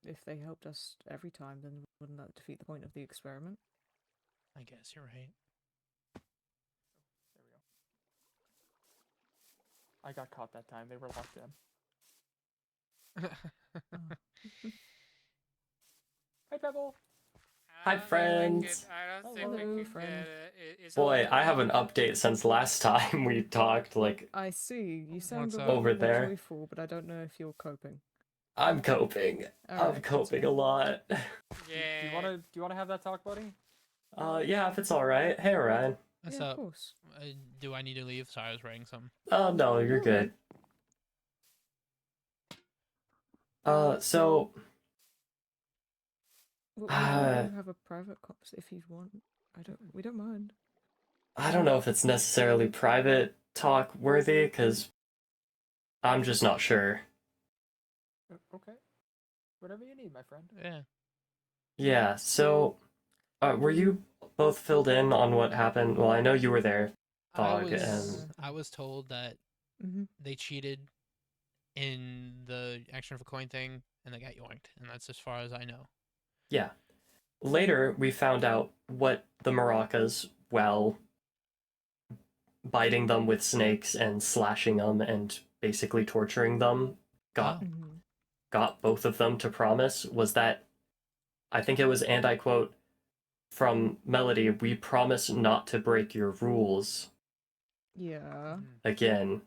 Speaker 8: if they helped us every time, then wouldn't that defeat the point of the experiment?
Speaker 2: I guess you're right.
Speaker 7: There we go. I got caught that time. They were locked in. Hi, Pebble.
Speaker 3: I
Speaker 9: Hi,
Speaker 3: don't think we
Speaker 9: friends.
Speaker 3: could- I don't think we
Speaker 8: Hello,
Speaker 3: could
Speaker 8: friend.
Speaker 3: is
Speaker 9: Boy,
Speaker 3: it-
Speaker 9: I have an update since last time we talked. Like,
Speaker 8: I see. You sound
Speaker 2: What's
Speaker 8: a
Speaker 2: up?
Speaker 8: little
Speaker 9: Over
Speaker 8: more
Speaker 9: there.
Speaker 8: joyful, but I don't know if you're coping.
Speaker 9: I'm coping. I'm
Speaker 8: Alright,
Speaker 9: coping a lot.
Speaker 7: Do
Speaker 3: Yeah.
Speaker 7: you wanna have that talk, buddy?
Speaker 9: Yeah, if it's all right. Hey, Ryan.
Speaker 2: What's
Speaker 8: yeah,
Speaker 2: up?
Speaker 8: of course.
Speaker 2: Do I need to leave? Sorry, I was writing something.
Speaker 9: Oh no, you're good. So
Speaker 8: We can have a private conversation if you want. We don't mind.
Speaker 9: I don't know if it's necessarily private talk worthy, because I'm just not sure.
Speaker 7: Okay. Whatever you need, my friend.
Speaker 2: Yeah.
Speaker 9: Yeah, so were you both filled in on what happened? Well, I know you were there, Fog, and
Speaker 2: I was told that
Speaker 8: Mm-hmm.
Speaker 2: they cheated in the action for coin thing and they got yoinked, and that's as far as I know.
Speaker 9: yeah. Later, we found out what the maracas, well, biting them with snakes and slashing them and basically torturing them, got
Speaker 8: Mm-hmm.
Speaker 9: got both of them to promise was that, I think it was, and I quote from Melody, "We promise not to break your rules
Speaker 8: Yeah.
Speaker 9: again."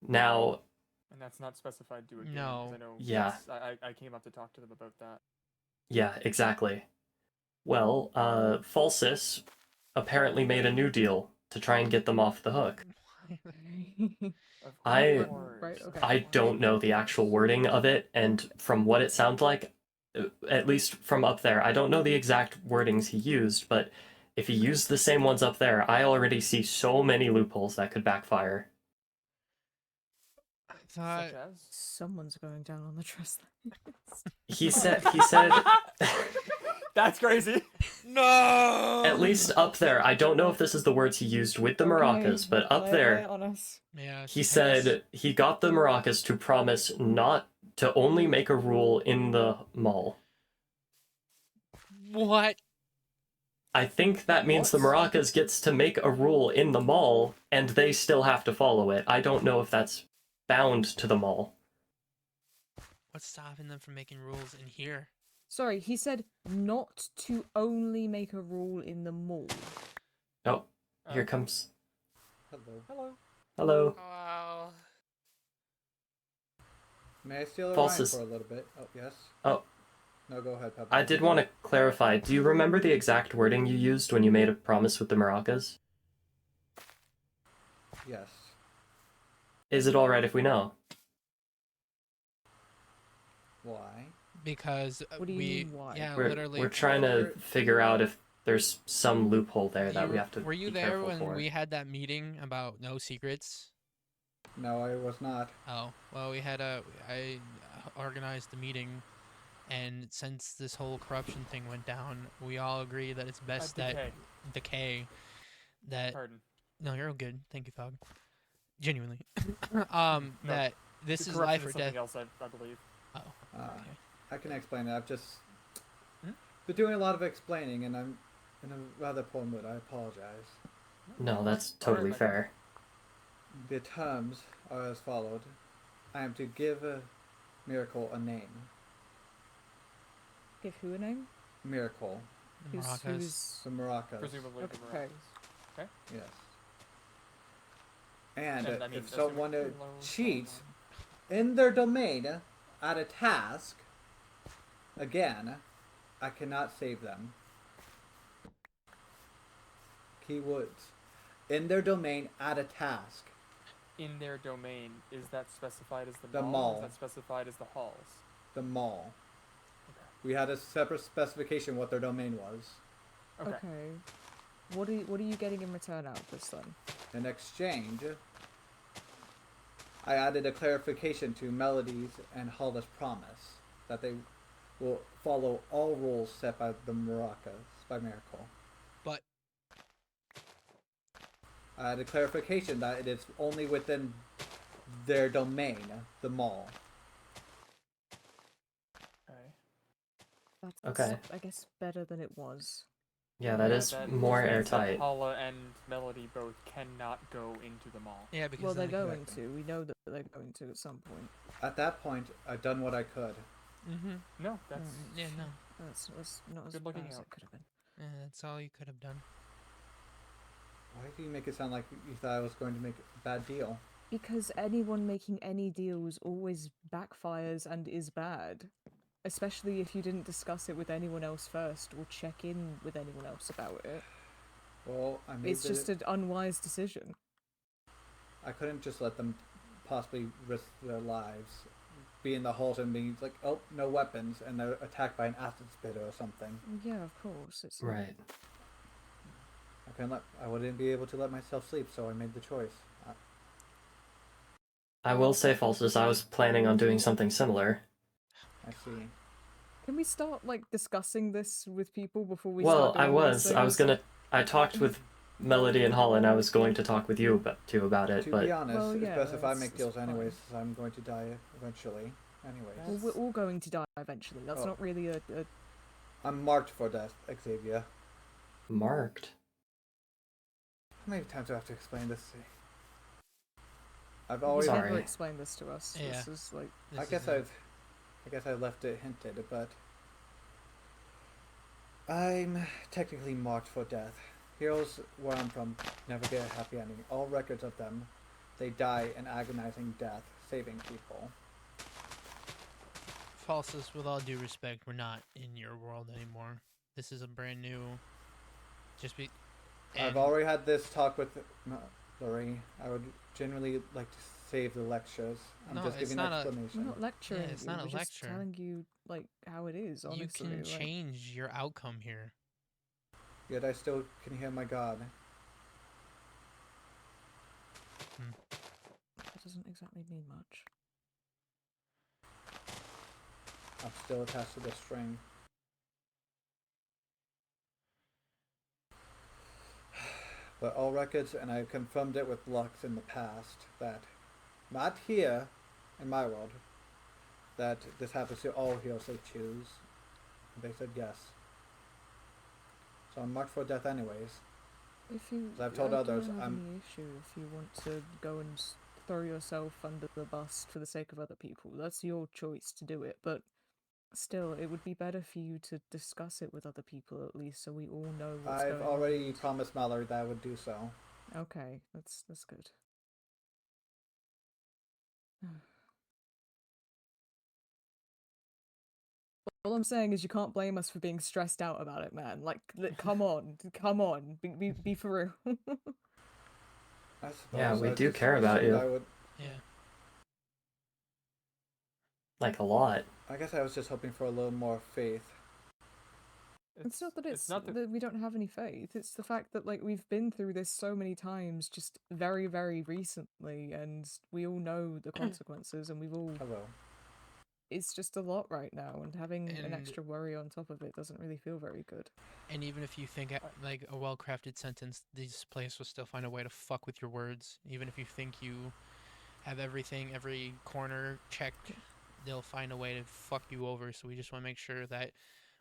Speaker 9: Now,
Speaker 7: And that's not specified to a game. 'Cause
Speaker 2: No.
Speaker 7: I know.
Speaker 9: Yeah.
Speaker 7: I came up to talk to them about that.
Speaker 9: yeah, exactly. Well, Falsis apparently made a new deal to try and get them off the hook.
Speaker 7: Of
Speaker 9: I-
Speaker 7: course,
Speaker 8: Right,
Speaker 7: of
Speaker 8: okay.
Speaker 9: I don't know the actual wording of it, and from what it sounds like, at least from up there, I don't know the exact wordings he used, but if he used the same ones up there, I already see so many loopholes that could backfire.
Speaker 2: I thought
Speaker 7: Such as.
Speaker 8: Someone's going down on the trust list.
Speaker 9: He said
Speaker 7: That's crazy.
Speaker 2: no.
Speaker 9: at least up there, I don't know if this is the words he used with the maracas, but up
Speaker 8: Lay
Speaker 9: there,
Speaker 8: it on us.
Speaker 2: Yeah.
Speaker 9: he said he got the maracas to promise not to only make a rule in the mall.
Speaker 2: What?
Speaker 9: I think that means the maracas gets to make a rule in the mall, and they still have to follow it. I don't know if that's bound to the mall.
Speaker 2: What's stopping them from making rules in here?
Speaker 8: Sorry, he said not to only make a rule in the mall.
Speaker 9: Oh, here comes.
Speaker 4: Hello.
Speaker 7: Hello.
Speaker 9: Hello.
Speaker 3: Wow.
Speaker 4: May I steal a
Speaker 9: Falsus.
Speaker 4: rhyme for a little bit? Oh, yes.
Speaker 9: Oh,
Speaker 4: No, go ahead, Pepper.
Speaker 9: I did want to clarify. Do you remember the exact wording you used when you made a promise with the maracas?
Speaker 4: Yes.
Speaker 9: Is it alright if we know?
Speaker 4: Why?
Speaker 2: Because
Speaker 8: What do you mean, why?
Speaker 2: yeah,
Speaker 9: We're,
Speaker 2: literally.
Speaker 9: we're trying to figure out if there's some loophole there that we have to
Speaker 2: Were you
Speaker 9: be
Speaker 2: there
Speaker 9: careful
Speaker 2: when
Speaker 9: for.
Speaker 2: we had that meeting about no secrets?
Speaker 4: No, I was not.
Speaker 2: Oh, well, I organized the meeting, and since this whole corruption thing went down, we all agree that it's best that
Speaker 7: Decay.
Speaker 2: that
Speaker 7: Pardon.
Speaker 2: no, you're all good. Thank you, Fog. Genuinely,
Speaker 7: No,
Speaker 2: that this
Speaker 7: the
Speaker 2: is
Speaker 7: corruption
Speaker 2: life or
Speaker 7: something
Speaker 2: death.
Speaker 7: else, I believe.
Speaker 2: Oh, okay.
Speaker 4: I can explain that. I've just been doing a lot of explaining, and I'm in a rather poor mood. I apologize.
Speaker 9: No, that's totally fair.
Speaker 4: The terms are as followed. I am to give a miracle a name.
Speaker 8: Give who a name?
Speaker 4: Miracle.
Speaker 2: The maracas.
Speaker 8: Who's...
Speaker 4: The maracas.
Speaker 7: Presumably the
Speaker 8: Okay.
Speaker 7: maracas. Okay.
Speaker 4: Yes. And
Speaker 7: And, I mean,
Speaker 4: if someone
Speaker 7: assuming-
Speaker 4: cheats in their domain at a task, again, I cannot save them. Keywords. In their domain at a task.
Speaker 7: In their domain, is that specified as the,
Speaker 4: The
Speaker 7: mall?
Speaker 4: mall.
Speaker 7: Or is that specified as the halls?
Speaker 4: The mall.
Speaker 7: Okay.
Speaker 4: We had a separate specification what their domain was.
Speaker 7: Okay.
Speaker 8: What are you getting in return out of this then?
Speaker 4: In exchange, I added a clarification to Melody's and Hulda's promise that they will follow all rules set by the maracas by Miracle.
Speaker 2: But
Speaker 4: I added clarification that it is only within their domain, the mall.
Speaker 7: Okay.
Speaker 8: That's,
Speaker 9: Okay.
Speaker 8: I guess, better than it was.
Speaker 9: Yeah, that is more
Speaker 7: means that
Speaker 9: airtight.
Speaker 7: Paula and Melody both cannot go into the mall.
Speaker 2: yeah, because
Speaker 8: Well, they're
Speaker 2: then
Speaker 8: going to. We know that they're going to at some point.
Speaker 4: At that point, I'd done what I could.
Speaker 7: No, that's
Speaker 2: yeah, no,
Speaker 8: That's not as
Speaker 7: Good looking
Speaker 8: bad as
Speaker 7: out.
Speaker 8: it could have been.
Speaker 2: yeah, that's all you could have done.
Speaker 4: Why do you make it sound like you thought I was going to make a bad deal?
Speaker 8: Because anyone making any deals always backfires and is bad. Especially if you didn't discuss it with anyone else first or check in with anyone else about it.
Speaker 4: Well, I made
Speaker 8: It's just an unwise decision.
Speaker 4: I couldn't just let them possibly risk their lives be in the halls and being like, oh, no weapons, and they're attacked by an acid spitter or something.
Speaker 8: Yeah, of course. It's
Speaker 9: Right.
Speaker 4: I wouldn't be able to let myself sleep, so I made the choice.
Speaker 9: I will say, Falsus, I was planning on doing something similar.
Speaker 4: I see.
Speaker 8: Can we start like discussing this with people before we
Speaker 9: Well,
Speaker 8: start
Speaker 9: I
Speaker 8: doing these
Speaker 9: was
Speaker 8: things?
Speaker 9: I talked with Melody and Holland. I was going to talk with you about it,
Speaker 4: To
Speaker 9: but
Speaker 4: be honest,
Speaker 8: Well,
Speaker 4: it's
Speaker 8: yeah,
Speaker 4: best if I
Speaker 8: that's-
Speaker 4: make
Speaker 8: that's
Speaker 4: deals anyways,
Speaker 8: fine.
Speaker 4: since I'm going to die eventually. Anyways.
Speaker 8: Well, we're all going to die eventually. That's
Speaker 4: Oh.
Speaker 8: not really a
Speaker 4: I'm marked for death, Xavier.
Speaker 9: marked.
Speaker 4: How many times do I have to explain this? I've
Speaker 8: You've
Speaker 4: always.
Speaker 9: Sorry.
Speaker 8: never explained this to us.
Speaker 2: Yeah.
Speaker 8: This is like
Speaker 2: This
Speaker 4: I
Speaker 2: is
Speaker 4: guess
Speaker 2: it.
Speaker 4: I left it hinted, but I'm technically marked for death. Heroes where I'm from never get a happy ending. All records of them, they die an agonizing death, saving people.
Speaker 2: Falsus, with all due respect, we're not in your world anymore. This is a brand new. Just be.
Speaker 4: I've already had this talk with Lori. I would genuinely like to save the lectures. I'm
Speaker 2: No,
Speaker 4: just
Speaker 2: it's
Speaker 4: giving
Speaker 2: not a-
Speaker 8: we're
Speaker 4: explanation.
Speaker 8: not lecturing
Speaker 2: it's
Speaker 8: you.
Speaker 2: not a
Speaker 8: We're just
Speaker 2: lecture.
Speaker 8: telling you like how it is. Honestly,
Speaker 2: You can
Speaker 8: like,
Speaker 2: change your outcome here.
Speaker 4: Yet I still can hear my God.
Speaker 8: that doesn't exactly mean much.
Speaker 4: I'm still attached to the string. But all records, and I confirmed it with Lux in the past, that not here, in my world, that this happens to all heroes they choose. And they said yes. So I'm marked for death anyways.
Speaker 8: If you,
Speaker 4: I've told
Speaker 8: I
Speaker 4: others,
Speaker 8: don't have
Speaker 4: I'm-
Speaker 8: any issue if you want to go and throw yourself under the bus for the sake of other people. That's your choice to do it, but still, it would be better for you to discuss it with other people at least, so we all know what's
Speaker 4: I've
Speaker 8: going
Speaker 4: already
Speaker 8: on.
Speaker 4: promised Mallory that I would do so.
Speaker 8: Okay, that's good. All I'm saying is you can't blame us for being stressed out about it, man. Like, come on, be for real.
Speaker 4: I suppose.
Speaker 9: Yeah, we
Speaker 4: I
Speaker 9: do
Speaker 4: just
Speaker 9: care about
Speaker 4: assumed
Speaker 9: you.
Speaker 4: I would.
Speaker 2: Yeah.
Speaker 9: Like a lot.
Speaker 4: I guess I was just hoping for a little more faith.
Speaker 8: It's not that it's
Speaker 7: not the
Speaker 8: that we don't have any faith. It's the fact that like we've been through this so many times, just very, very recently, and we all know the consequences, and we've all.
Speaker 4: Hello.
Speaker 8: It's just a lot right now, and having an
Speaker 2: And-
Speaker 8: extra worry on top of it doesn't really feel very good.
Speaker 2: And even if you think like a well-crafted sentence, this place will still find a way to fuck with your words. Even if you think you have everything, every corner checked, they'll find a way to fuck you over. So we just want to make sure that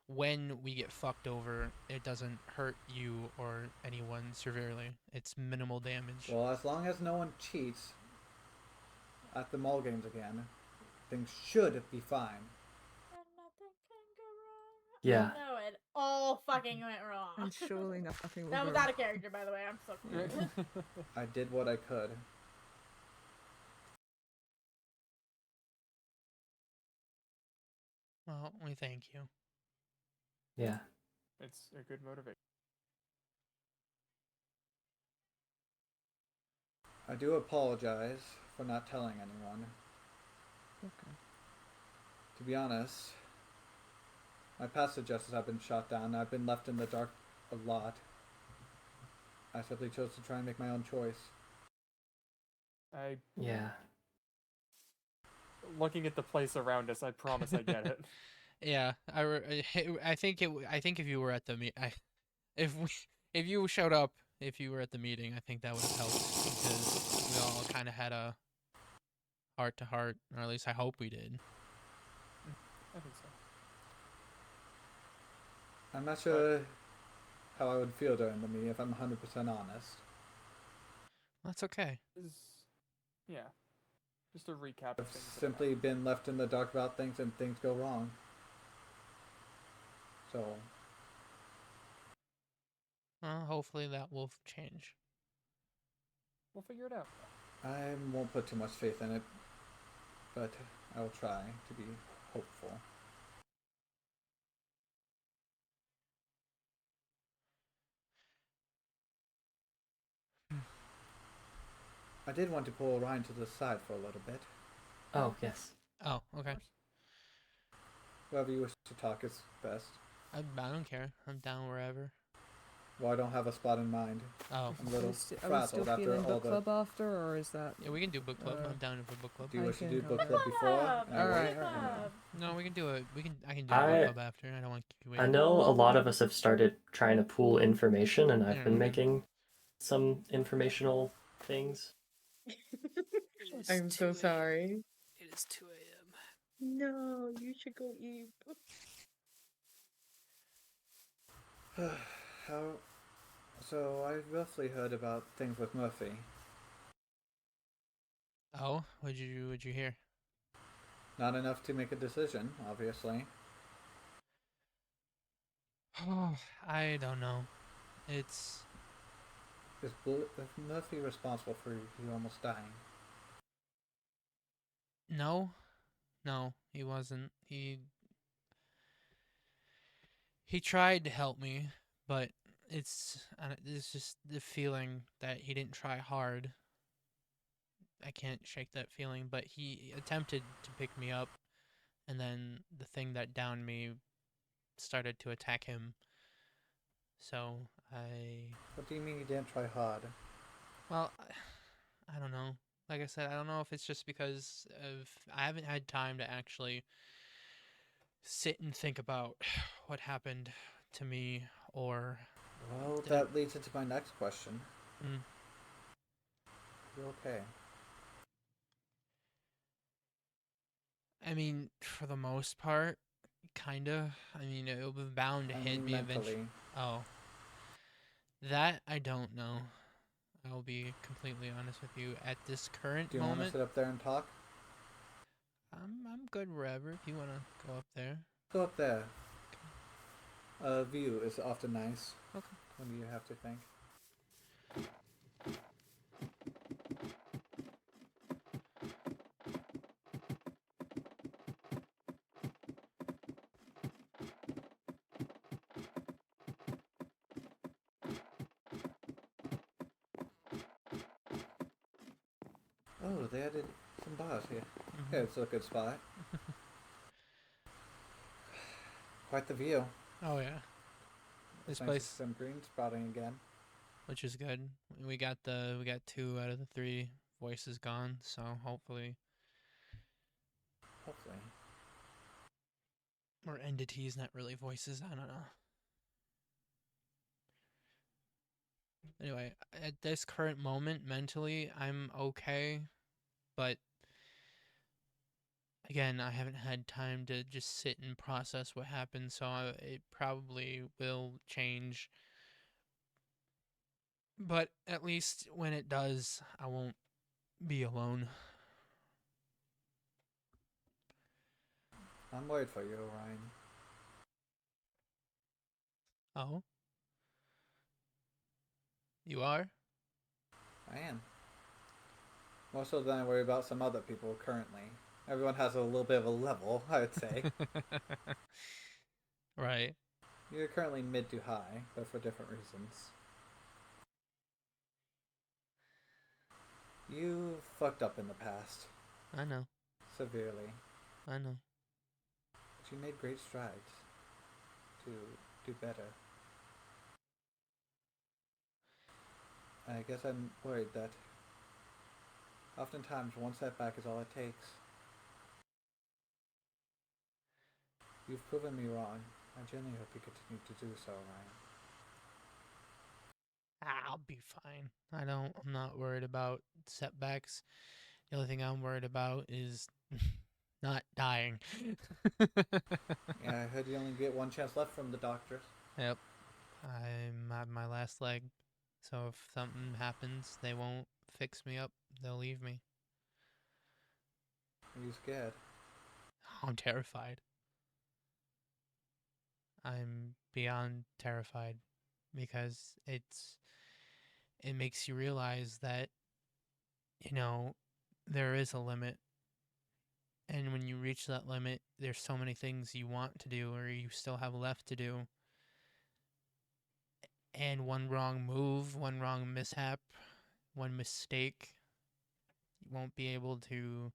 Speaker 2: when we get fucked over, it doesn't hurt you or anyone severely. It's minimal damage.
Speaker 4: Well, as long as no one cheats at the mall games again, things should be fine.
Speaker 10: And nothing can go wrong.
Speaker 9: Yeah.
Speaker 10: No, it all fucking went wrong.
Speaker 8: And surely nothing will
Speaker 10: That was
Speaker 8: go
Speaker 10: out of character, by the way. I'm so confused.
Speaker 4: I did what I could.
Speaker 2: Well, we thank you.
Speaker 9: Yeah.
Speaker 7: It's a good motivation.
Speaker 4: I do apologize for not telling anyone.
Speaker 8: Okay.
Speaker 4: To be honest, my past suggestions have been shot down. I've been left in the dark a lot. I simply chose to try and make my own choice.
Speaker 9: Yeah.
Speaker 7: Looking at the place around us, I promise I get it.
Speaker 2: Yeah, I think if you were at the if you showed up, if you were at the meeting, I think that would have helped because we all kind of had a heart to heart, or at least I hope we did.
Speaker 7: I think so.
Speaker 4: I'm not sure how I would feel during the meeting if I'm 100% honest.
Speaker 2: That's okay.
Speaker 7: Yeah. Just a recap of
Speaker 4: I've
Speaker 7: things. that
Speaker 4: simply
Speaker 7: happened.
Speaker 4: been left in the dark about things and things go wrong. So,
Speaker 2: Hopefully that will change.
Speaker 7: We'll figure it out.
Speaker 4: I won't put too much faith in it, but I will try to be hopeful. I did want to pull Orion to the side for a little bit.
Speaker 9: Oh, yes.
Speaker 2: Oh, okay.
Speaker 7: course.
Speaker 4: Whoever you wish to talk is best.
Speaker 2: I don't care. I'm down wherever.
Speaker 4: Well, I don't have a spot in mind.
Speaker 2: Oh,
Speaker 4: I'm a little
Speaker 8: Are we still
Speaker 4: frazzled after
Speaker 8: feeling
Speaker 4: all
Speaker 8: book
Speaker 4: the.
Speaker 8: club after, or is that?
Speaker 2: yeah, we can do book club.
Speaker 8: Uh,
Speaker 2: I'm down for book club.
Speaker 4: Do you
Speaker 8: I
Speaker 4: wish to
Speaker 8: can
Speaker 4: do book
Speaker 8: cover
Speaker 4: club
Speaker 8: it.
Speaker 4: before?
Speaker 10: Club!
Speaker 4: And I
Speaker 8: Alright,
Speaker 4: won't-
Speaker 10: Club!
Speaker 2: No, we can do it. I can do book
Speaker 9: I
Speaker 2: club after. I don't want to keep you
Speaker 9: I
Speaker 2: waiting.
Speaker 9: know a lot of us have started trying to pool information, and I've been
Speaker 2: Yeah.
Speaker 9: making some informational things.
Speaker 8: I'm so sorry.
Speaker 3: It is 2 a.m.
Speaker 8: No, you should go eat.
Speaker 4: How? So I roughly heard about things with Murphy.
Speaker 2: Oh, what'd you hear?
Speaker 4: Not enough to make a decision, obviously.
Speaker 2: Oh, I don't know. It's
Speaker 4: Is Murphy responsible for you almost dying?
Speaker 2: no, he wasn't. He tried to help me, but it's just the feeling that he didn't try hard. I can't shake that feeling, but he attempted to pick me up, and then the thing that downed me started to attack him. So
Speaker 4: What do you mean you didn't try hard?
Speaker 2: well, I don't know. Like I said, I don't know if it's just because of I haven't had time to actually sit and think about what happened to me or
Speaker 4: Well,
Speaker 2: the-
Speaker 4: that leads into my next question.
Speaker 2: Mm.
Speaker 4: You okay?
Speaker 2: I mean, for the most part, kinda. I mean, it was bound to
Speaker 4: I
Speaker 2: hit
Speaker 4: mean
Speaker 2: me eventually.
Speaker 4: mentally.
Speaker 2: Oh, that I don't know. I'll be completely honest with you. At this current
Speaker 4: Do you want to
Speaker 2: moment,
Speaker 4: sit up there and talk?
Speaker 2: I'm good wherever. If you wanna go up there,
Speaker 4: Go up there. View is often nice.
Speaker 2: Okay.
Speaker 4: When you have to think. Oh, they added some bars here. Okay, it's a good spot. Quite the view.
Speaker 2: Oh yeah,
Speaker 4: It's
Speaker 2: this
Speaker 4: nice to see
Speaker 2: place,
Speaker 4: some green sprouting again.
Speaker 2: which is good. We got 2 out of the 3 voices gone, so hopefully,
Speaker 4: Hopefully.
Speaker 2: or entities, not really voices. I don't know. Anyway, at this current moment, mentally, I'm okay, but again, I haven't had time to just sit and process what happened, so it probably will change. But at least when it does, I won't be alone.
Speaker 4: I'm worried for you, Orion.
Speaker 2: Oh? You are?
Speaker 4: I am. More so than I worry about some other people currently. Everyone has a little bit of a level, I would say.
Speaker 2: Right.
Speaker 4: You're currently mid to high, but for different reasons. You fucked up in the past.
Speaker 2: I know.
Speaker 4: Severely.
Speaker 2: I know.
Speaker 4: But you made great strides to do better. I guess I'm worried that oftentimes one setback is all it takes. You've proven me wrong. I genuinely hope you continue to do so, Ryan.
Speaker 2: I'll be fine. I'm not worried about setbacks. The only thing I'm worried about is not dying.
Speaker 4: Yeah, I heard you only get one chance left from the doctors.
Speaker 2: Yep. I'm at my last leg. So if something happens, they won't fix me up. They'll leave me.
Speaker 4: Are you scared?
Speaker 2: I'm terrified. I'm beyond terrified because it makes you realize that, there is a limit. And when you reach that limit, there's so many things you want to do or you still have left to do. And one wrong move, one wrong mishap, one mistake, you won't be able to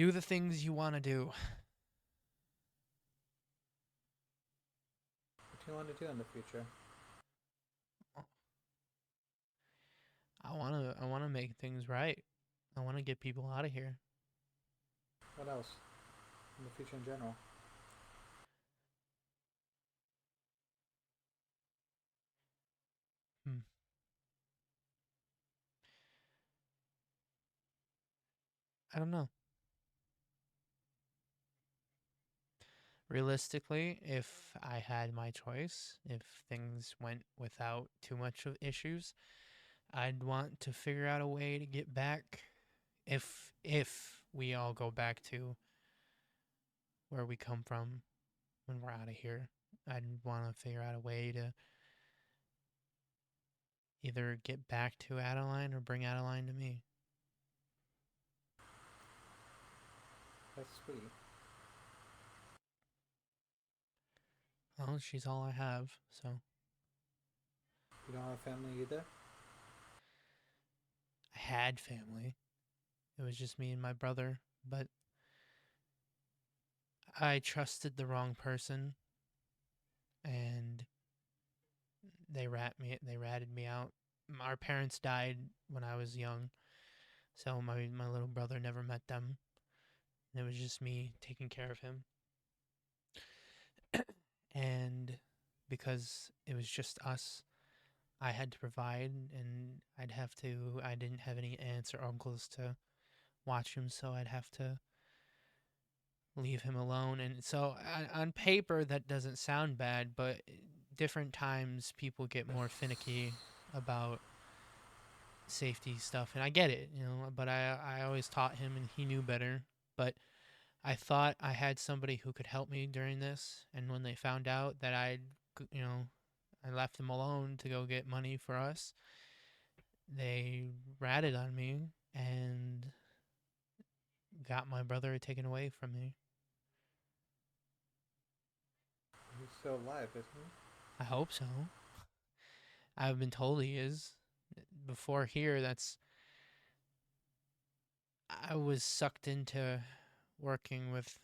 Speaker 2: Do the things you want to do.
Speaker 4: What do you want to do in the future?
Speaker 2: I wanna make things right. I wanna get people out of here.
Speaker 4: What else? In the future in general?
Speaker 2: Hmm. I don't know. Realistically, if I had my choice, if things went without too much of issues, I'd want to figure out a way to get back. If we all go back to where we come from when we're out of here, I'd want to figure out a way to either get back to Adeline or bring Adeline to me.
Speaker 4: That's sweet.
Speaker 2: Well, she's all I have, so
Speaker 4: You don't have family either?
Speaker 2: I had family. It was just me and my brother, but I trusted the wrong person and they ratted me out. Our parents died when I was young, so my little brother never met them. And it was just me taking care of him. And because it was just us, I had to provide, and I didn't have any aunts or uncles to watch him, so I'd have to leave him alone. And so on paper, that doesn't sound bad, but different times people get more finicky about safety stuff, and I get it, but I always taught him, and he knew better. But I thought I had somebody who could help me during this, and when they found out that I left them alone to go get money for us, they ratted on me and got my brother taken away from me.
Speaker 4: He's still alive, isn't he?
Speaker 2: I hope so. I've been told he is. Before here, I was sucked into working with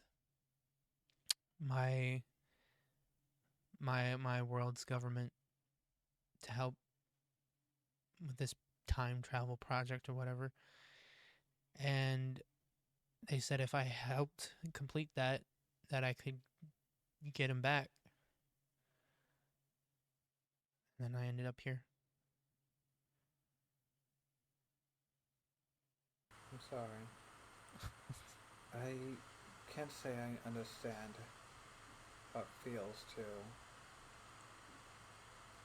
Speaker 2: my world's government to help with this time travel project or whatever. And they said if I helped complete that I could get him back. And then I ended up here.
Speaker 4: I'm sorry. I can't say I understand how it feels to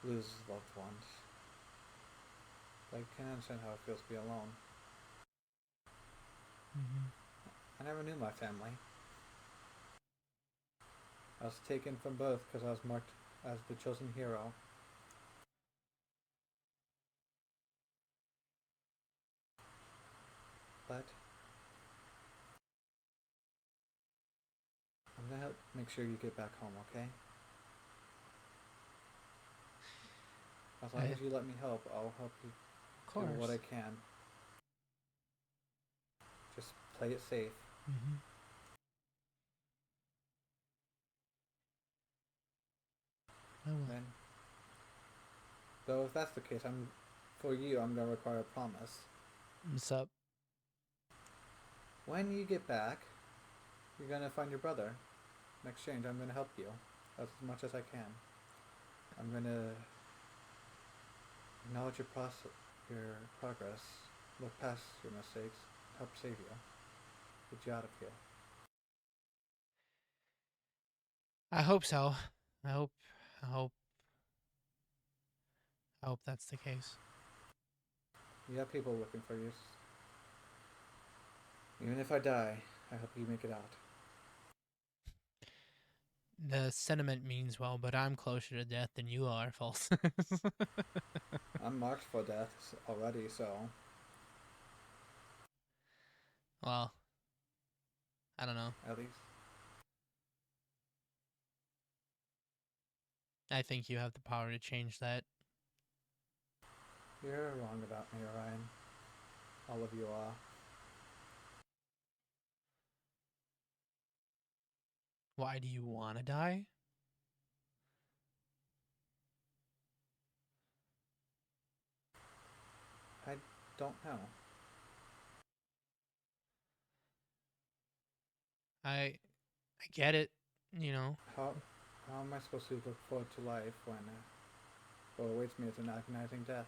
Speaker 4: lose loved ones. I can understand how it feels to be alone.
Speaker 2: Mm-hmm.
Speaker 4: I never knew my family. I was taken from birth because I was marked as the chosen hero. But I'm gonna help make sure you get back home, okay? As long as you let me help, I'll help you do what I can. Just play it safe.
Speaker 2: Mm-hmm. I will.
Speaker 4: Then, though, if that's the case, for you, I'm gonna require a promise.
Speaker 2: What's up?
Speaker 4: When you get back, you're gonna find your brother. In exchange, I'm gonna help you as much as I can. I'm gonna acknowledge your progress, look past your mistakes, help save you, get you out of here.
Speaker 2: I hope so. I hope that's the case.
Speaker 4: You have people looking for you. Even if I die, I hope you make it out.
Speaker 2: The sentiment means well, but I'm closer to death than you are, False.
Speaker 4: I'm marked for death already, so
Speaker 2: Well, I don't know.
Speaker 4: at least
Speaker 2: I think you have the power to change that.
Speaker 4: you're wrong about me, Orion. All of you are.
Speaker 2: Why do you want to die?
Speaker 4: I don't know.
Speaker 2: I get it, you know.
Speaker 4: How am I supposed to look forward to life when what awaits me is an agonizing death?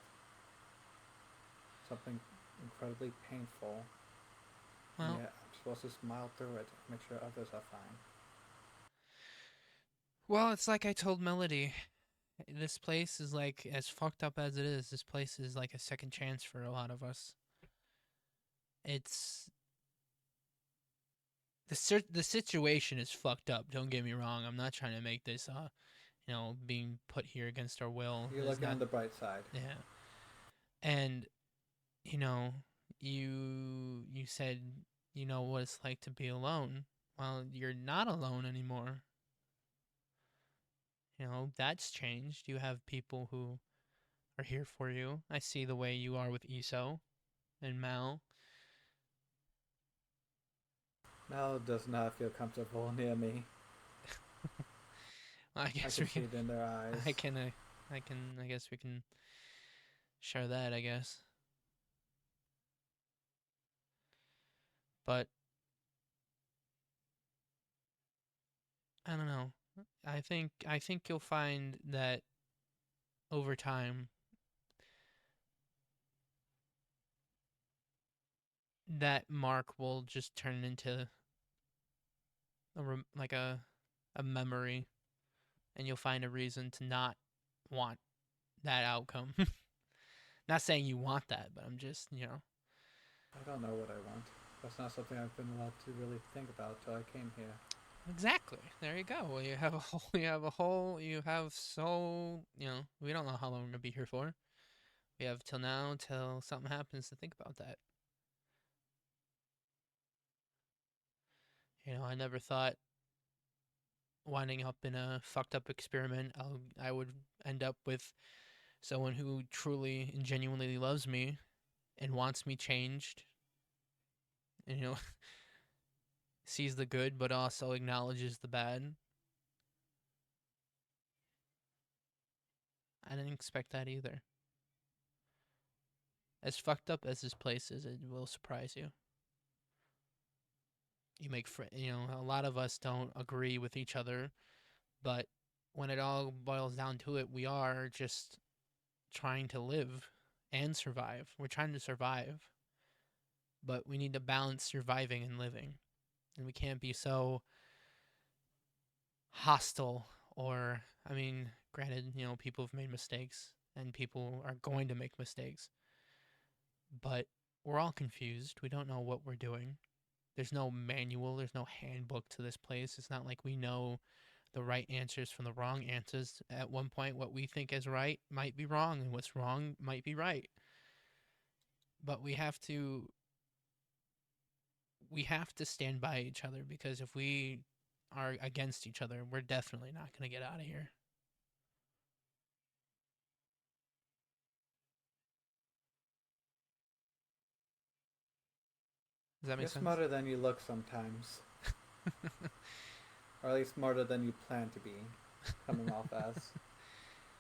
Speaker 4: Something incredibly painful.
Speaker 2: Well,
Speaker 4: And yet I'm supposed to smile through it and make sure others are fine.
Speaker 2: well, it's like I told Melody. This place is like, as fucked up as it is, this place is like a second chance for a lot of us. It's the situation is fucked up. Don't get me wrong. I'm not trying to make this being put here against our will.
Speaker 4: You're
Speaker 2: is
Speaker 4: looking
Speaker 2: not,
Speaker 4: on the bright side.
Speaker 2: Yeah. And you know, you said you know what it's like to be alone. Well, you're not alone anymore. You know, that's changed. You have people who are here for you. I see the way you are with Iso and Mal.
Speaker 4: Mel does not feel comfortable near me.
Speaker 2: I
Speaker 4: I
Speaker 2: guess
Speaker 4: can
Speaker 2: we
Speaker 4: see
Speaker 2: can.
Speaker 4: it in their eyes.
Speaker 2: I guess we can share that. I guess. But I don't know. I think you'll find that over time that mark will just turn into like a memory, and you'll find a reason to not want that outcome. Not saying you want that, but I'm just,
Speaker 4: I don't know what I want. That's not something I've been allowed to really think about till I came here.
Speaker 2: Exactly. There you go. Well, you have so, we don't know how long we're going to be here for. We have till now, till something happens to think about that. I never thought winding up in a fucked up experiment, I would end up with someone who truly and genuinely loves me and wants me changed. And, sees the good, but also acknowledges the bad. I didn't expect that either. As fucked up as this place is, it will surprise you. You make a lot of us don't agree with each other, but when it all boils down to it, we are just trying to live and survive. We're trying to survive, but we need to balance surviving and living. And we can't be so hostile or, granted, people have made mistakes and people are going to make mistakes, but we're all confused. We don't know what we're doing. There's no manual, there's no handbook to this place. It's not like we know the right answers from the wrong answers. At one point, what we think is right might be wrong, and what's wrong might be right. But we have to stand by each other, because if we are against each other, we're definitely not going to get out of here. Does that make
Speaker 4: You're
Speaker 2: sense?
Speaker 4: smarter than you look sometimes. Or at least smarter than you plan to be, coming off as.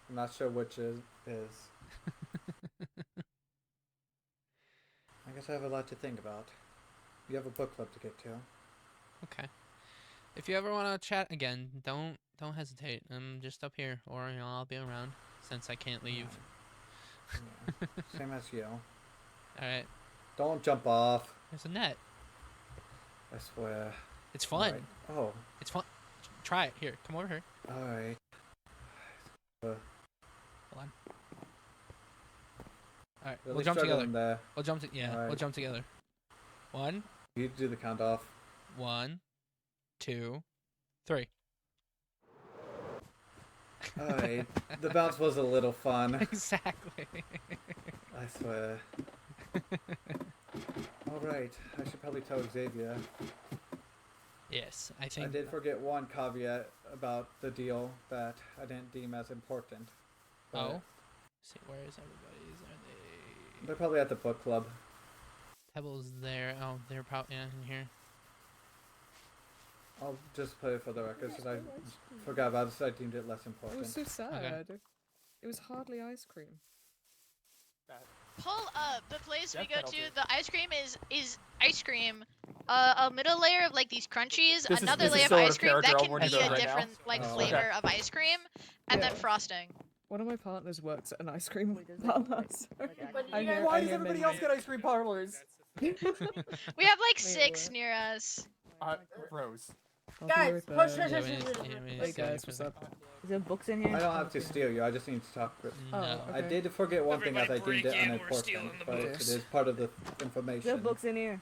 Speaker 4: I'm not sure which is. I guess I have a lot to think about. You have a book club to get to.
Speaker 2: Okay. If you ever want to chat again, don't hesitate. I'm just up here, or I'll be around since I can't leave.
Speaker 4: Yeah. Same as you.
Speaker 2: All right.
Speaker 4: Don't jump off.
Speaker 2: There's a net.
Speaker 4: I swear.
Speaker 2: It's fun.
Speaker 4: Right. Oh.
Speaker 2: It's fun. Try it. Here, come over here.
Speaker 4: Alright.
Speaker 2: Hold on. All right,
Speaker 4: Really
Speaker 2: we'll jump together.
Speaker 4: there.
Speaker 2: We'll jump.
Speaker 4: Alright.
Speaker 2: We'll jump together. 1,
Speaker 4: You do the count off.
Speaker 2: 1, 2, 3.
Speaker 4: Alright. The bounce was a little fun.
Speaker 2: Exactly.
Speaker 4: I swear. Alright. I should probably tell Xavier.
Speaker 2: Yes, I think.
Speaker 4: I did forget one caveat about the deal that I didn't deem as important. But
Speaker 2: Oh. See, where is everybody? Are they?
Speaker 4: they're probably at the book club.
Speaker 2: Pebble's there. Oh, they're probably in here.
Speaker 4: I'll just play it for the record because I forgot about it, so I deemed it less
Speaker 8: It
Speaker 4: important.
Speaker 8: was so sad. It was hardly ice cream.
Speaker 11: Pull up the place we
Speaker 7: Death
Speaker 11: go
Speaker 7: penalty.
Speaker 11: to. The ice cream is ice cream. A middle layer of like these crunchies,
Speaker 7: This is-
Speaker 11: another
Speaker 7: this is
Speaker 11: layer of
Speaker 7: sort
Speaker 11: ice
Speaker 7: of
Speaker 11: cream that
Speaker 7: character
Speaker 11: can
Speaker 7: I wanna
Speaker 11: be
Speaker 7: go
Speaker 11: a
Speaker 7: right now.
Speaker 11: different like
Speaker 4: Oh.
Speaker 11: flavor
Speaker 7: Okay.
Speaker 11: of ice cream, and then
Speaker 8: Yeah.
Speaker 11: frosting.
Speaker 8: One of my partners works at an ice cream parlor. So
Speaker 10: But
Speaker 8: I
Speaker 10: you
Speaker 8: hear-
Speaker 10: guys-
Speaker 8: I
Speaker 7: Why does
Speaker 8: hear
Speaker 7: everybody
Speaker 8: many-
Speaker 7: else get ice cream parlors?
Speaker 11: We have like
Speaker 8: Wait,
Speaker 11: 6
Speaker 8: what?
Speaker 11: near us.
Speaker 7: Rose.
Speaker 8: I'll be
Speaker 10: Guys,
Speaker 8: right
Speaker 10: push,
Speaker 8: back.
Speaker 10: push,
Speaker 2: Yeah,
Speaker 10: push,
Speaker 2: we
Speaker 10: push,
Speaker 2: need-
Speaker 10: push,
Speaker 2: yeah,
Speaker 10: push.
Speaker 2: we need
Speaker 8: Hey
Speaker 2: to steal you
Speaker 8: guys,
Speaker 2: for
Speaker 8: what's
Speaker 2: that.
Speaker 8: up?
Speaker 12: Is there books in here?
Speaker 4: I don't have to steal you. I just need to talk.
Speaker 8: Oh,
Speaker 2: No.
Speaker 4: I
Speaker 8: okay.
Speaker 4: did forget one thing as I
Speaker 3: Everybody
Speaker 4: deemed it
Speaker 3: break in, we're
Speaker 4: unimportant,
Speaker 3: stealing the
Speaker 4: but it
Speaker 8: books.
Speaker 4: is part of the
Speaker 12: Is there
Speaker 4: information.
Speaker 12: books in here?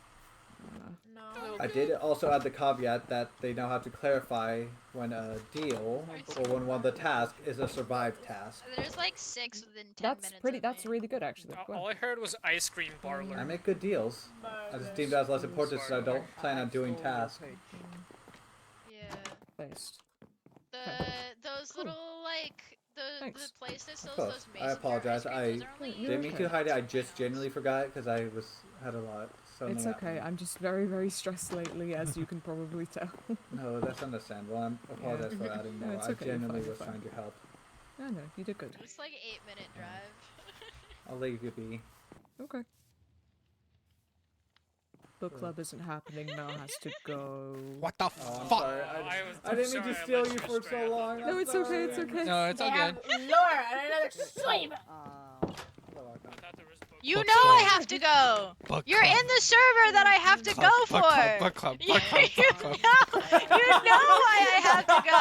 Speaker 10: No.
Speaker 4: I did also add the caveat that they now have to clarify when a deal or when one of the tasks is a survive task.
Speaker 11: There's like 6 within 10
Speaker 8: That's
Speaker 11: minutes.
Speaker 8: pretty.
Speaker 11: of
Speaker 8: That's
Speaker 11: me.
Speaker 8: really good actually. Go
Speaker 3: All
Speaker 8: on.
Speaker 3: I heard was ice cream parlor.
Speaker 4: I make good deals. I just deemed that as less important, so I don't plan on doing tasks.
Speaker 11: Yeah.
Speaker 8: Based.
Speaker 11: Those
Speaker 8: Cool.
Speaker 11: little like the
Speaker 8: Thanks.
Speaker 11: place that sells
Speaker 4: course.
Speaker 11: those
Speaker 4: I
Speaker 11: mason jar
Speaker 4: apologize.
Speaker 11: ice
Speaker 4: I
Speaker 11: creams, those are only
Speaker 8: You're
Speaker 4: didn't mean
Speaker 8: okay.
Speaker 4: to hide it. I just genuinely forgot because I had a lot. So
Speaker 8: It's
Speaker 4: no,
Speaker 8: okay. I'm just very, very stressed lately, as you can probably tell.
Speaker 4: No, that's understandable. I apologize for adding
Speaker 8: No,
Speaker 4: more.
Speaker 8: it's
Speaker 4: I
Speaker 8: okay, you're
Speaker 4: genuinely
Speaker 8: fine,
Speaker 4: was
Speaker 8: you're fine.
Speaker 4: trying to help.
Speaker 8: No, no, you did good.
Speaker 11: It's like 8-minute drive.
Speaker 4: I'll leave you be.
Speaker 8: Okay. Book club isn't happening. Mel has to go.
Speaker 2: What the
Speaker 4: Oh, I'm
Speaker 2: fuck?
Speaker 4: sorry. I didn't mean to
Speaker 3: sorry, I
Speaker 4: steal
Speaker 3: let
Speaker 4: you
Speaker 3: you
Speaker 4: for
Speaker 3: astray.
Speaker 4: so long.
Speaker 8: No, it's okay. It's okay.
Speaker 2: No, it's
Speaker 10: They
Speaker 2: all
Speaker 10: have
Speaker 2: good.
Speaker 10: Laura and another sleep.
Speaker 11: You
Speaker 2: Book
Speaker 11: know I
Speaker 2: club.
Speaker 11: have to go.
Speaker 2: Book
Speaker 11: You're
Speaker 2: club.
Speaker 11: in the server that I have to
Speaker 2: Club,
Speaker 11: go for.
Speaker 2: book club, book club,
Speaker 11: You
Speaker 2: book club, book club.
Speaker 11: you know why I have to go.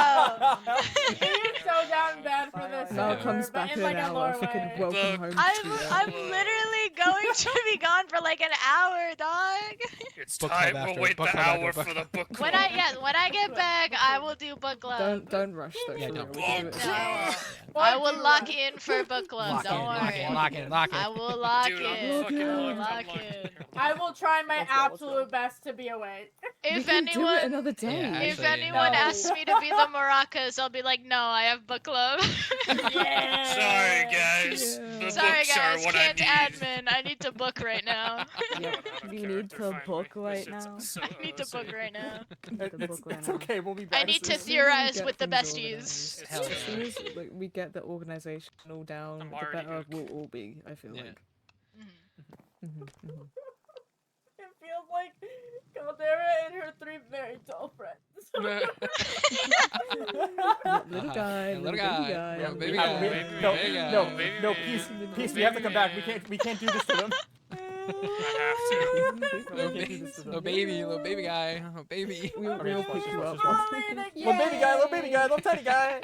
Speaker 10: You're so down bad for this.
Speaker 8: Mel
Speaker 10: server,
Speaker 8: comes
Speaker 10: but
Speaker 8: back
Speaker 10: in
Speaker 8: in
Speaker 10: like
Speaker 8: an
Speaker 10: a
Speaker 8: hour.
Speaker 10: lore
Speaker 8: If we can
Speaker 10: way.
Speaker 8: welcome
Speaker 3: Book.
Speaker 8: home
Speaker 11: I'm
Speaker 8: to
Speaker 11: I'm literally going to be gone for like an hour, dog.
Speaker 3: It's
Speaker 2: Book club
Speaker 3: time.
Speaker 2: after,
Speaker 3: We'll wait
Speaker 2: book
Speaker 3: the
Speaker 2: club after,
Speaker 3: hour
Speaker 2: book
Speaker 3: for the
Speaker 2: club.
Speaker 3: book club.
Speaker 11: When I get back, I will do book club.
Speaker 8: Don't rush though.
Speaker 2: Yeah,
Speaker 8: for
Speaker 2: don't
Speaker 8: real. We can do it
Speaker 3: rush.
Speaker 8: as well.
Speaker 11: No, I will lock in for book club.
Speaker 2: Lock in,
Speaker 11: Don't
Speaker 2: lock
Speaker 11: worry.
Speaker 2: in, lock in, lock
Speaker 11: I
Speaker 2: in.
Speaker 11: will lock
Speaker 3: Dude, I'm
Speaker 11: in.
Speaker 3: fucking
Speaker 8: in.
Speaker 3: locked. I'm
Speaker 11: Lock
Speaker 3: locked.
Speaker 11: in.
Speaker 10: I will try my
Speaker 7: Let's go, let's go.
Speaker 10: absolute best to be awake.
Speaker 8: We
Speaker 11: If
Speaker 8: can do it
Speaker 11: anyone
Speaker 8: another day.
Speaker 2: Yeah,
Speaker 11: if
Speaker 2: actually,
Speaker 11: anyone
Speaker 10: No.
Speaker 11: asks me to be the maracas, I'll be like, no, I have book club.
Speaker 10: Yeah.
Speaker 3: Sorry, guys.
Speaker 8: Yeah.
Speaker 3: The
Speaker 11: Sorry
Speaker 3: books
Speaker 11: guys,
Speaker 3: are what
Speaker 11: can't
Speaker 3: I need.
Speaker 11: admin. I need to book right now.
Speaker 12: Yep. You need to book right now.
Speaker 11: I need to book right now.
Speaker 7: It's okay. We'll be back.
Speaker 11: I need to
Speaker 8: As soon as we
Speaker 11: theorize
Speaker 8: get
Speaker 11: with the
Speaker 8: things
Speaker 11: besties.
Speaker 8: organised,
Speaker 2: Hell
Speaker 8: as soon
Speaker 2: yeah.
Speaker 8: as like, we get the organization all down,
Speaker 3: I'm
Speaker 8: the
Speaker 3: already
Speaker 8: better
Speaker 3: hooked.
Speaker 8: we'll all be. I feel
Speaker 2: Yeah.
Speaker 8: like.
Speaker 11: Mhm.
Speaker 10: It feels like Caldera and her 3 very tall friends.
Speaker 8: Little guy,
Speaker 2: Little
Speaker 8: little
Speaker 2: guy,
Speaker 8: baby guy.
Speaker 2: little
Speaker 7: We
Speaker 2: baby
Speaker 7: have-
Speaker 2: guy,
Speaker 7: we-
Speaker 2: baby
Speaker 7: no,
Speaker 2: guy.
Speaker 7: no,
Speaker 3: baby
Speaker 7: no,
Speaker 3: man.
Speaker 7: peace,
Speaker 3: Baby
Speaker 7: we have to come back.
Speaker 3: man.
Speaker 7: We can't do this to them.
Speaker 3: I have to.
Speaker 2: Little,
Speaker 7: We can't do
Speaker 2: ba-
Speaker 7: this to them.
Speaker 2: little baby guy, little baby.
Speaker 8: We'll
Speaker 7: Okay,
Speaker 8: pick you up.
Speaker 7: Little baby guy, little tiny guy.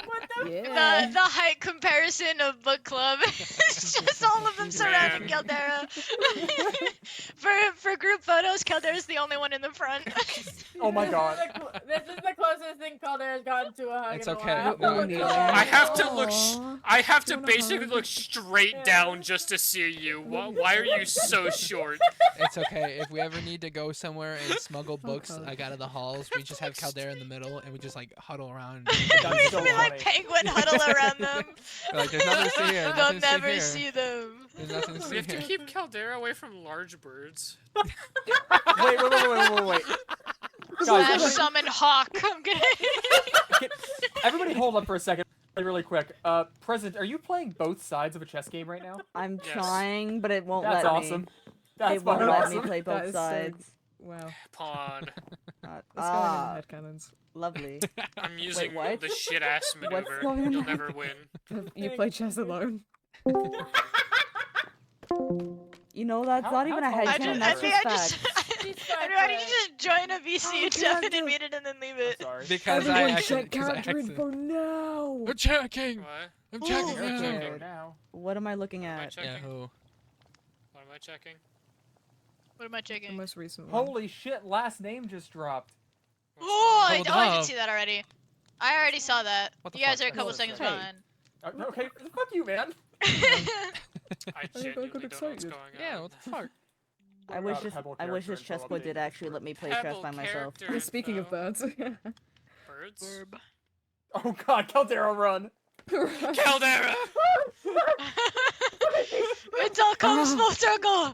Speaker 12: Yeah.
Speaker 11: The height comparison of book club is just all of them surrounding
Speaker 3: Man.
Speaker 11: Caldera. for group photos, Caldera's the only one in the front.
Speaker 7: Oh my god.
Speaker 10: This is the closest thing Caldera's gotten to a hug
Speaker 2: It's
Speaker 10: in a
Speaker 2: okay.
Speaker 10: while.
Speaker 2: No,
Speaker 8: Oh,
Speaker 2: it's
Speaker 8: no.
Speaker 2: okay.
Speaker 3: I have to look.
Speaker 8: Aw.
Speaker 3: I have to
Speaker 8: You wanna
Speaker 3: basically
Speaker 8: hug?
Speaker 3: look straight down just to see you. Why are you so short?
Speaker 2: It's okay. If we ever need to go somewhere and smuggle books
Speaker 8: hug.
Speaker 2: like out of the halls, we just have Caldera in the middle and we just like huddle around.
Speaker 7: That's
Speaker 11: We
Speaker 7: so
Speaker 11: be like
Speaker 7: funny.
Speaker 11: penguin huddle around them.
Speaker 2: We're like, there's nothing to see here.
Speaker 11: They'll
Speaker 2: nothing to see
Speaker 11: never
Speaker 2: here.
Speaker 11: see them.
Speaker 2: There's nothing to
Speaker 3: We
Speaker 2: see
Speaker 3: have to
Speaker 2: here.
Speaker 3: keep Caldera away from large birds.
Speaker 7: Wait.
Speaker 11: Slash
Speaker 7: Guys,
Speaker 11: summon hawk. I'm kidding.
Speaker 7: everybody hold up for a second, really quick. President, are you playing both sides of a chess game right now?
Speaker 12: I'm
Speaker 3: Yes.
Speaker 12: trying, but it won't
Speaker 7: That's
Speaker 12: let
Speaker 7: awesome.
Speaker 12: me.
Speaker 7: That's
Speaker 12: It won't
Speaker 7: fucking
Speaker 12: let
Speaker 7: awesome.
Speaker 12: me play
Speaker 8: That
Speaker 12: both
Speaker 8: is so-
Speaker 12: sides.
Speaker 8: Wow.
Speaker 3: Pawn.
Speaker 12: Let's
Speaker 8: Let's go ahead and headcanons.
Speaker 12: lovely.
Speaker 3: I'm using
Speaker 12: what?
Speaker 3: the shit ass
Speaker 12: What's
Speaker 3: maneuver.
Speaker 12: going
Speaker 3: You'll
Speaker 12: on?
Speaker 3: never win.
Speaker 8: You play chess alone.
Speaker 12: You know, that's
Speaker 7: How-
Speaker 12: not even a
Speaker 7: how tall is
Speaker 12: headcanon,
Speaker 7: that?
Speaker 12: that's
Speaker 11: think
Speaker 12: just
Speaker 11: I
Speaker 12: facts.
Speaker 11: Why did you just join a VC
Speaker 12: Oh,
Speaker 11: indefinite
Speaker 12: God,
Speaker 11: meet it and then leave it?
Speaker 7: Sorry.
Speaker 2: Because I
Speaker 8: Everyone
Speaker 2: actually.
Speaker 8: check
Speaker 2: Because I
Speaker 8: character
Speaker 2: accident-
Speaker 8: info now.
Speaker 2: I'm checking.
Speaker 3: What?
Speaker 2: I'm checking.
Speaker 12: Oh,
Speaker 2: now.
Speaker 12: okay.
Speaker 7: Now.
Speaker 12: What am I looking
Speaker 3: What am I
Speaker 12: at?
Speaker 3: checking?
Speaker 2: Yeah, who?
Speaker 3: What am I checking?
Speaker 11: What am I
Speaker 8: The
Speaker 11: checking?
Speaker 8: most recent one.
Speaker 7: Holy shit! Last name just dropped.
Speaker 11: Oh,
Speaker 2: Hold
Speaker 11: I
Speaker 2: up.
Speaker 11: did see that already. I already saw that.
Speaker 2: What the
Speaker 11: You guys
Speaker 2: fuck?
Speaker 11: are a couple
Speaker 7: Hey.
Speaker 11: seconds behind.
Speaker 7: Okay, fuck you, man.
Speaker 3: I
Speaker 8: I
Speaker 3: genuinely
Speaker 8: got
Speaker 3: don't know what's
Speaker 8: excited.
Speaker 3: going on.
Speaker 2: Yeah, what the fuck?
Speaker 12: I wish this
Speaker 7: Pebble
Speaker 12: I wish this
Speaker 7: character info
Speaker 12: chessboard did
Speaker 7: update.
Speaker 12: actually let me play chess
Speaker 3: Pebble
Speaker 12: by myself.
Speaker 3: character
Speaker 8: Speaking of
Speaker 3: info.
Speaker 8: birds.
Speaker 3: Birds?
Speaker 7: Oh god, Caldera run.
Speaker 3: Caldera!
Speaker 11: It all comes full circle.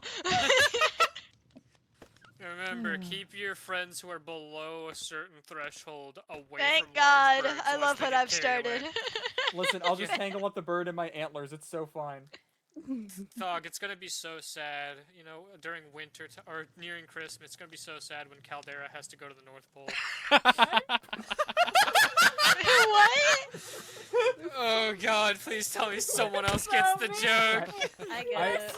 Speaker 3: Remember, keep your friends who are below a certain threshold away
Speaker 11: Thank
Speaker 3: from
Speaker 11: God.
Speaker 3: large birds
Speaker 11: I
Speaker 3: lest
Speaker 11: love
Speaker 3: they
Speaker 11: what
Speaker 3: get
Speaker 11: I've
Speaker 3: carried away.
Speaker 11: started.
Speaker 7: Listen, I'll just tangle up the bird in my antlers. It's so fine.
Speaker 3: Thog, it's gonna be so sad, you know, during winter or nearing Christmas. It's gonna be so sad when Caldera has to go to the North Pole.
Speaker 11: What?
Speaker 3: Oh God! Please tell me someone else gets the joke.
Speaker 11: I get it.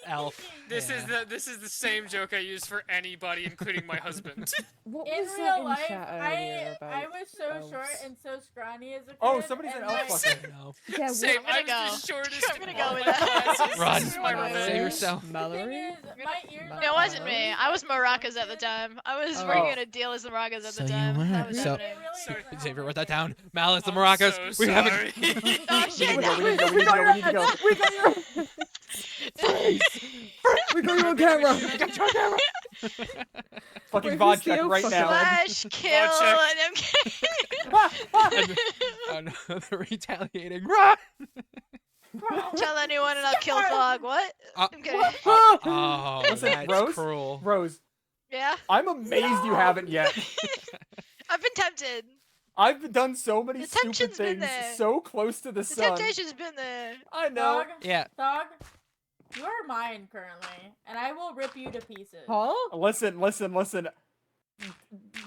Speaker 2: Elf.
Speaker 3: This
Speaker 2: Yeah.
Speaker 3: is the same joke I use for anybody, including my husband.
Speaker 8: What
Speaker 10: In
Speaker 8: was that
Speaker 10: real
Speaker 8: in
Speaker 10: life,
Speaker 8: chat earlier about
Speaker 10: I was so short
Speaker 8: elves?
Speaker 10: and so scrawny as a kid.
Speaker 7: Oh, somebody's an
Speaker 10: and,
Speaker 7: elf
Speaker 10: like,
Speaker 7: fucker.
Speaker 2: No.
Speaker 8: Yeah,
Speaker 3: Same.
Speaker 11: I'm gonna
Speaker 3: I was
Speaker 11: go.
Speaker 3: the shortest
Speaker 11: I'm gonna
Speaker 3: in
Speaker 11: go
Speaker 3: all
Speaker 11: with
Speaker 3: my
Speaker 11: that.
Speaker 3: classes.
Speaker 2: Run.
Speaker 3: This is my
Speaker 8: Mallory.
Speaker 2: Save
Speaker 3: revenge.
Speaker 2: yourself.
Speaker 10: The thing
Speaker 8: Mallory?
Speaker 10: is, my ears
Speaker 8: No,
Speaker 10: are
Speaker 11: No, it wasn't
Speaker 10: really
Speaker 11: me. I was maracas at the time. I was
Speaker 8: Oh.
Speaker 11: working at a deal as maracas at
Speaker 2: So
Speaker 11: the
Speaker 2: you
Speaker 11: time.
Speaker 2: were.
Speaker 11: That was
Speaker 2: So-
Speaker 11: happening.
Speaker 10: It really
Speaker 3: Sorry.
Speaker 10: doesn't
Speaker 2: Xavier,
Speaker 10: help
Speaker 2: write that
Speaker 10: anything.
Speaker 2: down. Malice the
Speaker 3: I'm
Speaker 2: maracas.
Speaker 3: so
Speaker 2: We haven't.
Speaker 3: sorry.
Speaker 11: Oh shit!
Speaker 7: We
Speaker 11: No.
Speaker 7: need to go. We need to go. We need to go.
Speaker 8: We got you on camera.
Speaker 2: I got you on camera.
Speaker 7: Fucking
Speaker 8: Wait,
Speaker 7: VOD
Speaker 8: who's the
Speaker 7: check
Speaker 8: elf
Speaker 7: right
Speaker 8: fucker?
Speaker 7: now.
Speaker 11: Slash kill.
Speaker 3: check.
Speaker 11: And I'm kidding.
Speaker 2: And the retaliating. Run!
Speaker 11: Tell anyone and I'll kill Thog. What?
Speaker 2: Uh,
Speaker 11: I'm kidding.
Speaker 2: Oh,
Speaker 7: Listen,
Speaker 2: that's
Speaker 7: Rose?
Speaker 2: cruel.
Speaker 7: Rose,
Speaker 11: Yeah.
Speaker 7: I'm amazed you haven't yet.
Speaker 11: I've been tempted.
Speaker 7: I've done so many
Speaker 11: The
Speaker 7: stupid
Speaker 11: temptation's been
Speaker 7: things
Speaker 11: there.
Speaker 7: so close to the
Speaker 11: The
Speaker 7: sun.
Speaker 11: temptation's been there.
Speaker 7: I know.
Speaker 10: Dog,
Speaker 2: Yeah.
Speaker 10: dog, you are mine currently, and I will rip you to pieces.
Speaker 8: Huh?
Speaker 7: Listen.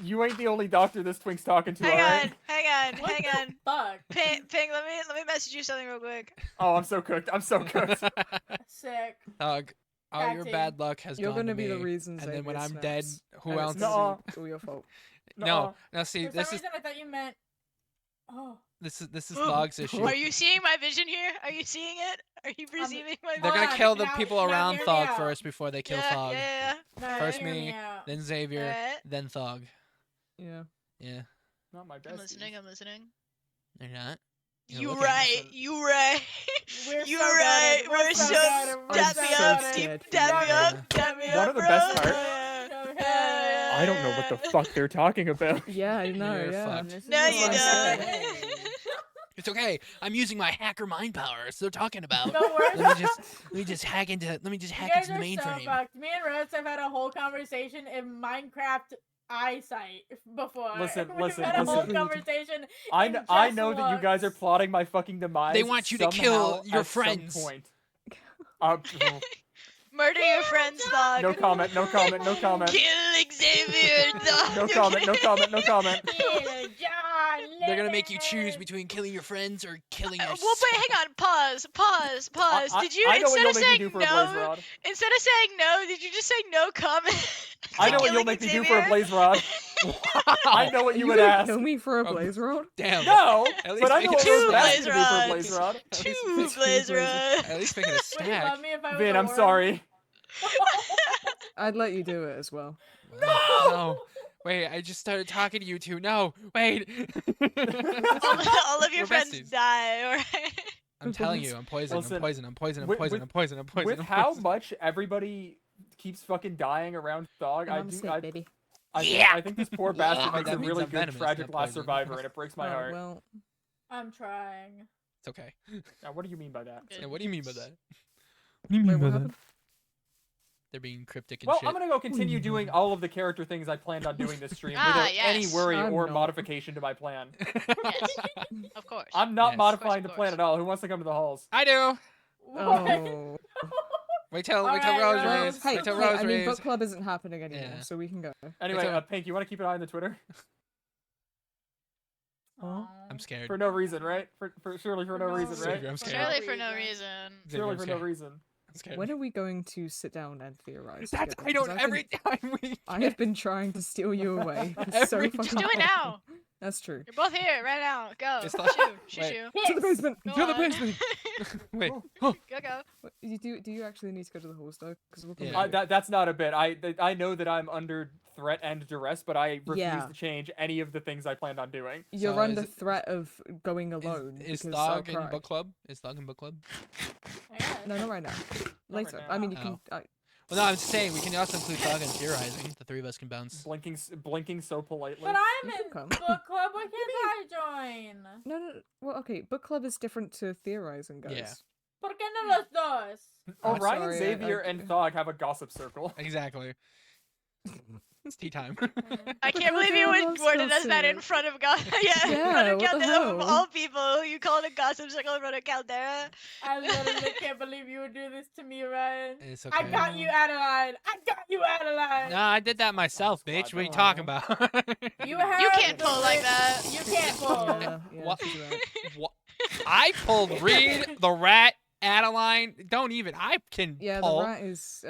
Speaker 7: You ain't the only doctor this twink's talking to, alright?
Speaker 11: Hang on.
Speaker 10: What the fuck?
Speaker 11: Ping, let me message you something real quick.
Speaker 7: Oh, I'm so cooked.
Speaker 10: Sick.
Speaker 2: Dog, all your
Speaker 10: Catty.
Speaker 2: bad luck has
Speaker 8: You're
Speaker 2: gone
Speaker 8: gonna
Speaker 2: to
Speaker 8: be the
Speaker 2: me,
Speaker 8: reason
Speaker 2: and then when
Speaker 8: Xavier
Speaker 2: I'm dead,
Speaker 8: snaps.
Speaker 2: who
Speaker 8: And
Speaker 2: else?
Speaker 8: it's gonna
Speaker 7: Nuh-uh.
Speaker 8: be all your fault.
Speaker 2: No, see,
Speaker 10: For
Speaker 2: this
Speaker 10: some
Speaker 2: is
Speaker 10: reason, I thought you meant. Oh.
Speaker 2: this is Thog's issue.
Speaker 11: Are you seeing my vision here? Are you seeing it? Are you perceiving my
Speaker 2: They're
Speaker 11: vision?
Speaker 2: gonna
Speaker 10: Hold
Speaker 2: kill
Speaker 10: on,
Speaker 2: the
Speaker 10: now-
Speaker 2: people
Speaker 10: now
Speaker 2: around
Speaker 10: hear me
Speaker 2: Thog
Speaker 10: out.
Speaker 2: first before they kill
Speaker 11: Yeah,
Speaker 2: Thog.
Speaker 11: yeah.
Speaker 10: No,
Speaker 2: First
Speaker 10: hear
Speaker 2: me,
Speaker 10: out.
Speaker 2: then Xavier,
Speaker 11: Alright.
Speaker 2: then Thog.
Speaker 8: Yeah.
Speaker 2: Yeah,
Speaker 7: Not my best.
Speaker 11: I'm listening.
Speaker 2: they're not.
Speaker 11: You
Speaker 2: looking.
Speaker 11: right.
Speaker 10: We're
Speaker 11: You
Speaker 10: so
Speaker 11: right.
Speaker 10: good.
Speaker 11: We're so
Speaker 10: good. We're
Speaker 11: dap
Speaker 10: so
Speaker 11: me
Speaker 8: so
Speaker 11: up,
Speaker 10: good.
Speaker 8: scared for
Speaker 11: dap me
Speaker 8: you.
Speaker 11: up, dap me
Speaker 7: One
Speaker 11: up,
Speaker 7: of the
Speaker 11: bro.
Speaker 7: best parts-
Speaker 11: Yeah.
Speaker 7: I don't know what the fuck they're talking about.
Speaker 8: Yeah, I know.
Speaker 2: You're
Speaker 8: Yeah.
Speaker 2: fucked.
Speaker 8: This is
Speaker 11: No,
Speaker 8: what
Speaker 11: you
Speaker 8: I'm
Speaker 11: don't.
Speaker 8: saying.
Speaker 2: It's okay. I'm using my hacker mind power. So they're talking about.
Speaker 10: The worst.
Speaker 2: Let me just hack into. Let me just
Speaker 10: You
Speaker 2: hack
Speaker 10: guys
Speaker 2: into the
Speaker 10: are so
Speaker 2: mainframe.
Speaker 10: fucked. Me and Rose have had a whole conversation in Minecraft eyesight before.
Speaker 7: Listen,
Speaker 10: We've had a whole
Speaker 8: listen.
Speaker 10: conversation.
Speaker 7: I
Speaker 10: in
Speaker 7: know
Speaker 10: just
Speaker 7: that you guys are
Speaker 10: looks.
Speaker 7: plotting my fucking demise.
Speaker 2: They want you to kill
Speaker 7: somehow
Speaker 2: your
Speaker 7: at some
Speaker 2: friends.
Speaker 7: point.
Speaker 11: Murder your friends, Thog.
Speaker 7: No comment.
Speaker 11: Kill Xavier, Thog.
Speaker 7: No comment.
Speaker 2: They're gonna make you choose between killing your friends or killing your.
Speaker 11: Well, wait, hang on. Pause. Did you
Speaker 7: I know what
Speaker 11: instead
Speaker 7: you'll
Speaker 11: of
Speaker 7: make me
Speaker 11: saying
Speaker 7: do for a blaze
Speaker 11: no,
Speaker 7: rod.
Speaker 11: instead of saying no, did you just say no comment?
Speaker 7: I know what you'll
Speaker 11: Killing
Speaker 7: make me do for a
Speaker 11: Xavier?
Speaker 7: blaze rod. I know what
Speaker 8: Are
Speaker 7: you
Speaker 8: you
Speaker 7: would
Speaker 8: gonna
Speaker 7: ask.
Speaker 8: kill me for a blaze rod?
Speaker 2: Damn.
Speaker 7: No,
Speaker 2: At least
Speaker 7: but I
Speaker 2: make
Speaker 7: know
Speaker 2: it
Speaker 7: what
Speaker 11: two
Speaker 7: Rose asked
Speaker 11: blaze
Speaker 7: me to do for a
Speaker 11: rods.
Speaker 7: blaze rod.
Speaker 11: Two blaze rods.
Speaker 2: At least make it a
Speaker 10: Would you
Speaker 2: stack.
Speaker 10: love me if I was
Speaker 7: Vin,
Speaker 10: a
Speaker 7: I'm
Speaker 10: worm?
Speaker 7: sorry.
Speaker 8: I'd let you do it as well.
Speaker 2: No. Wait, I just started talking to you two. No, wait.
Speaker 11: All of your
Speaker 2: We're
Speaker 11: friends
Speaker 2: besties.
Speaker 11: die, alright?
Speaker 2: I'm telling you, I'm poisoned.
Speaker 7: Listen,
Speaker 2: I'm poisoned. I'm poisoned. I'm
Speaker 7: with-
Speaker 2: poisoned. I'm poisoned. I'm poisoned.
Speaker 7: With
Speaker 2: I'm
Speaker 7: how
Speaker 2: poisoned.
Speaker 7: much everybody keeps fucking dying around Thog,
Speaker 8: I'm sick, baby.
Speaker 7: I think this poor bastard
Speaker 2: Yeah.
Speaker 7: makes
Speaker 2: That
Speaker 7: a
Speaker 2: means
Speaker 7: really
Speaker 2: I'm
Speaker 7: good
Speaker 2: venomous,
Speaker 7: tragic
Speaker 2: not
Speaker 7: last
Speaker 2: poison.
Speaker 7: survivor, and it breaks my
Speaker 8: Oh,
Speaker 7: heart.
Speaker 8: well,
Speaker 10: I'm trying.
Speaker 2: It's okay.
Speaker 7: Now, what do you mean by that?
Speaker 2: Yeah, what do you mean by that? What do you
Speaker 8: wait, what happened?
Speaker 2: They're being cryptic and
Speaker 7: Well,
Speaker 2: shit.
Speaker 7: I'm gonna go continue doing all of the character things I planned on doing this stream
Speaker 11: Ah,
Speaker 7: without any
Speaker 11: yes.
Speaker 7: worry
Speaker 8: I'm
Speaker 7: or
Speaker 8: not.
Speaker 7: modification to my plan.
Speaker 11: Yes, of course.
Speaker 7: I'm not
Speaker 2: Yes.
Speaker 7: modifying
Speaker 11: Of
Speaker 7: the
Speaker 11: course.
Speaker 7: plan at all. Who wants to come to the halls?
Speaker 2: I do.
Speaker 8: Oh.
Speaker 2: Wait till
Speaker 10: Alright,
Speaker 2: Rose
Speaker 10: Rose.
Speaker 2: raise.
Speaker 8: Hey,
Speaker 2: Wait till
Speaker 8: hey,
Speaker 2: Rose
Speaker 8: I mean,
Speaker 2: raise.
Speaker 8: book club isn't happening anymore,
Speaker 2: Yeah.
Speaker 8: so we can go.
Speaker 7: Anyway,
Speaker 2: It's a-
Speaker 7: Pink, you want to keep an eye on the Twitter?
Speaker 8: Oh.
Speaker 2: I'm scared.
Speaker 7: For no reason, right? Surely for no reason, right?
Speaker 2: Xavier, I'm scared.
Speaker 11: Surely for no reason.
Speaker 2: Xavier,
Speaker 7: Surely
Speaker 2: I'm
Speaker 7: for no
Speaker 2: scared.
Speaker 7: reason.
Speaker 2: I'm scared.
Speaker 8: When are we going to sit down and theorize?
Speaker 2: That's
Speaker 8: together?
Speaker 2: I
Speaker 8: 'Cause
Speaker 2: don't
Speaker 8: I've
Speaker 2: every
Speaker 8: been-
Speaker 2: time we.
Speaker 8: I have been trying to steal you away. for so
Speaker 2: Every
Speaker 8: fucking
Speaker 11: Just do it
Speaker 8: long.
Speaker 11: now.
Speaker 8: That's true.
Speaker 11: You're both here right now. Go.
Speaker 2: It's not-
Speaker 11: Shoot.
Speaker 2: wait.
Speaker 8: To the basement.
Speaker 11: Go
Speaker 2: To the
Speaker 11: on.
Speaker 2: basement. Wait. Oh.
Speaker 11: Go.
Speaker 8: What, do you actually need to go to the halls though? Because we'll come
Speaker 2: Yeah.
Speaker 8: back.
Speaker 7: That's not a bit. I know that I'm under threat and duress, but I refuse
Speaker 8: Yeah.
Speaker 7: to change any of the things I planned on doing.
Speaker 8: You're
Speaker 2: So
Speaker 8: under
Speaker 2: is it-
Speaker 8: threat of going alone.
Speaker 2: Is
Speaker 8: because I'll
Speaker 2: Thog in
Speaker 8: cry.
Speaker 2: book club? Is Thog in book club?
Speaker 8: No, not right now. Later. I mean, you can.
Speaker 2: Well, no, I'm just saying we can also include Thog in theorizing. The three of us can bounce.
Speaker 7: Blinking so politely.
Speaker 10: But I'm
Speaker 8: You can
Speaker 10: in
Speaker 8: come.
Speaker 10: book club. Why can't I join?
Speaker 8: No. Well, okay. Book club is different to theorizing, guys.
Speaker 2: Yeah.
Speaker 10: ¿Por qué no los dos?
Speaker 8: I'm
Speaker 7: Orion,
Speaker 8: sorry,
Speaker 7: Xavier, and Thog have a gossip circle.
Speaker 2: Exactly. It's tea time.
Speaker 11: I
Speaker 8: The
Speaker 11: can't believe you
Speaker 8: goddamn
Speaker 11: would
Speaker 8: loves
Speaker 11: word it as that in
Speaker 8: gossip.
Speaker 11: front of God. Yeah, in
Speaker 8: Yeah,
Speaker 11: front of
Speaker 8: what the
Speaker 11: Caldera of
Speaker 8: hell?
Speaker 11: all people. You call it a gossip circle in front of Caldera.
Speaker 10: I literally can't believe you would do this to me, Ryan.
Speaker 2: It's
Speaker 10: I
Speaker 2: okay.
Speaker 10: got you out of line. I got you out of line.
Speaker 2: Nah, I did that myself,
Speaker 7: glad
Speaker 2: bitch. What are you
Speaker 7: that-
Speaker 2: talking about?
Speaker 10: You have
Speaker 11: You can't
Speaker 10: the
Speaker 11: pull like
Speaker 10: wit-
Speaker 11: that.
Speaker 10: You can't pull.
Speaker 8: Yeah,
Speaker 2: What?
Speaker 8: she's right.
Speaker 2: What? I pulled Reed, the rat, Adeline. Don't even. I can
Speaker 8: Yeah,
Speaker 2: pull.
Speaker 8: the rat is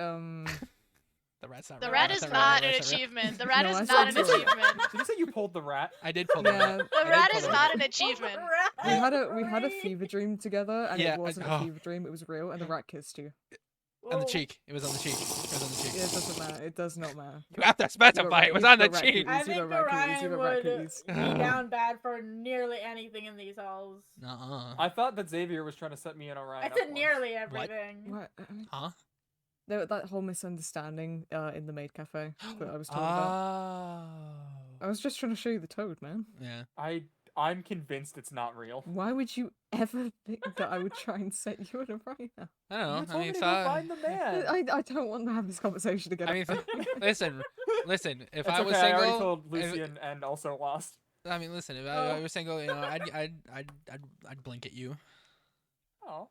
Speaker 2: The rat's not
Speaker 11: The
Speaker 2: real.
Speaker 11: rat
Speaker 2: That's
Speaker 11: is
Speaker 2: real.
Speaker 11: not an
Speaker 2: That's not real.
Speaker 11: achievement. The rat
Speaker 8: No,
Speaker 11: is
Speaker 8: I
Speaker 11: not
Speaker 8: said
Speaker 11: an
Speaker 8: pull.
Speaker 11: achievement.
Speaker 7: Did you say you pulled the rat?
Speaker 2: I did pull the
Speaker 8: Yeah.
Speaker 2: rat.
Speaker 11: The
Speaker 2: I did
Speaker 11: rat
Speaker 2: pull
Speaker 11: is
Speaker 2: the
Speaker 11: not
Speaker 2: rat.
Speaker 11: an achievement.
Speaker 8: we had a fever dream together, and
Speaker 2: Yeah,
Speaker 8: it wasn't
Speaker 2: oh.
Speaker 8: a fever dream; it was real, and the rat kissed you.
Speaker 2: On the
Speaker 10: Whoa.
Speaker 2: cheek. It was on the cheek. It was on the cheek.
Speaker 8: Yeah, it doesn't matter. It does not matter.
Speaker 2: You have to specify. It was on the cheek.
Speaker 10: I
Speaker 8: You
Speaker 10: think
Speaker 8: got rat cooties. You
Speaker 10: Orion
Speaker 8: got rat
Speaker 10: would
Speaker 8: cooties.
Speaker 10: be down bad for nearly anything in these halls.
Speaker 2: Nuh-uh.
Speaker 7: I thought that Xavier was trying to set me and Orion
Speaker 10: I
Speaker 7: up
Speaker 10: said
Speaker 7: once.
Speaker 10: nearly everything.
Speaker 8: What?
Speaker 2: Huh?
Speaker 8: That whole misunderstanding in the maid cafe that I was talking about. I was just trying to show you the toad, man.
Speaker 2: Yeah.
Speaker 7: I'm convinced it's not real.
Speaker 8: Why would you ever think that I would try and set you in a rhino?
Speaker 2: I don't know.
Speaker 7: You told
Speaker 2: I mean,
Speaker 7: me to
Speaker 2: so
Speaker 7: go find the man.
Speaker 8: I don't want to have this conversation again.
Speaker 2: I mean, listen. If
Speaker 7: It's
Speaker 2: I was
Speaker 7: okay, I already
Speaker 2: single,
Speaker 7: told Lucian and also lost.
Speaker 2: I mean, listen. If I was single, you know, I'd blink at you.
Speaker 7: Oh.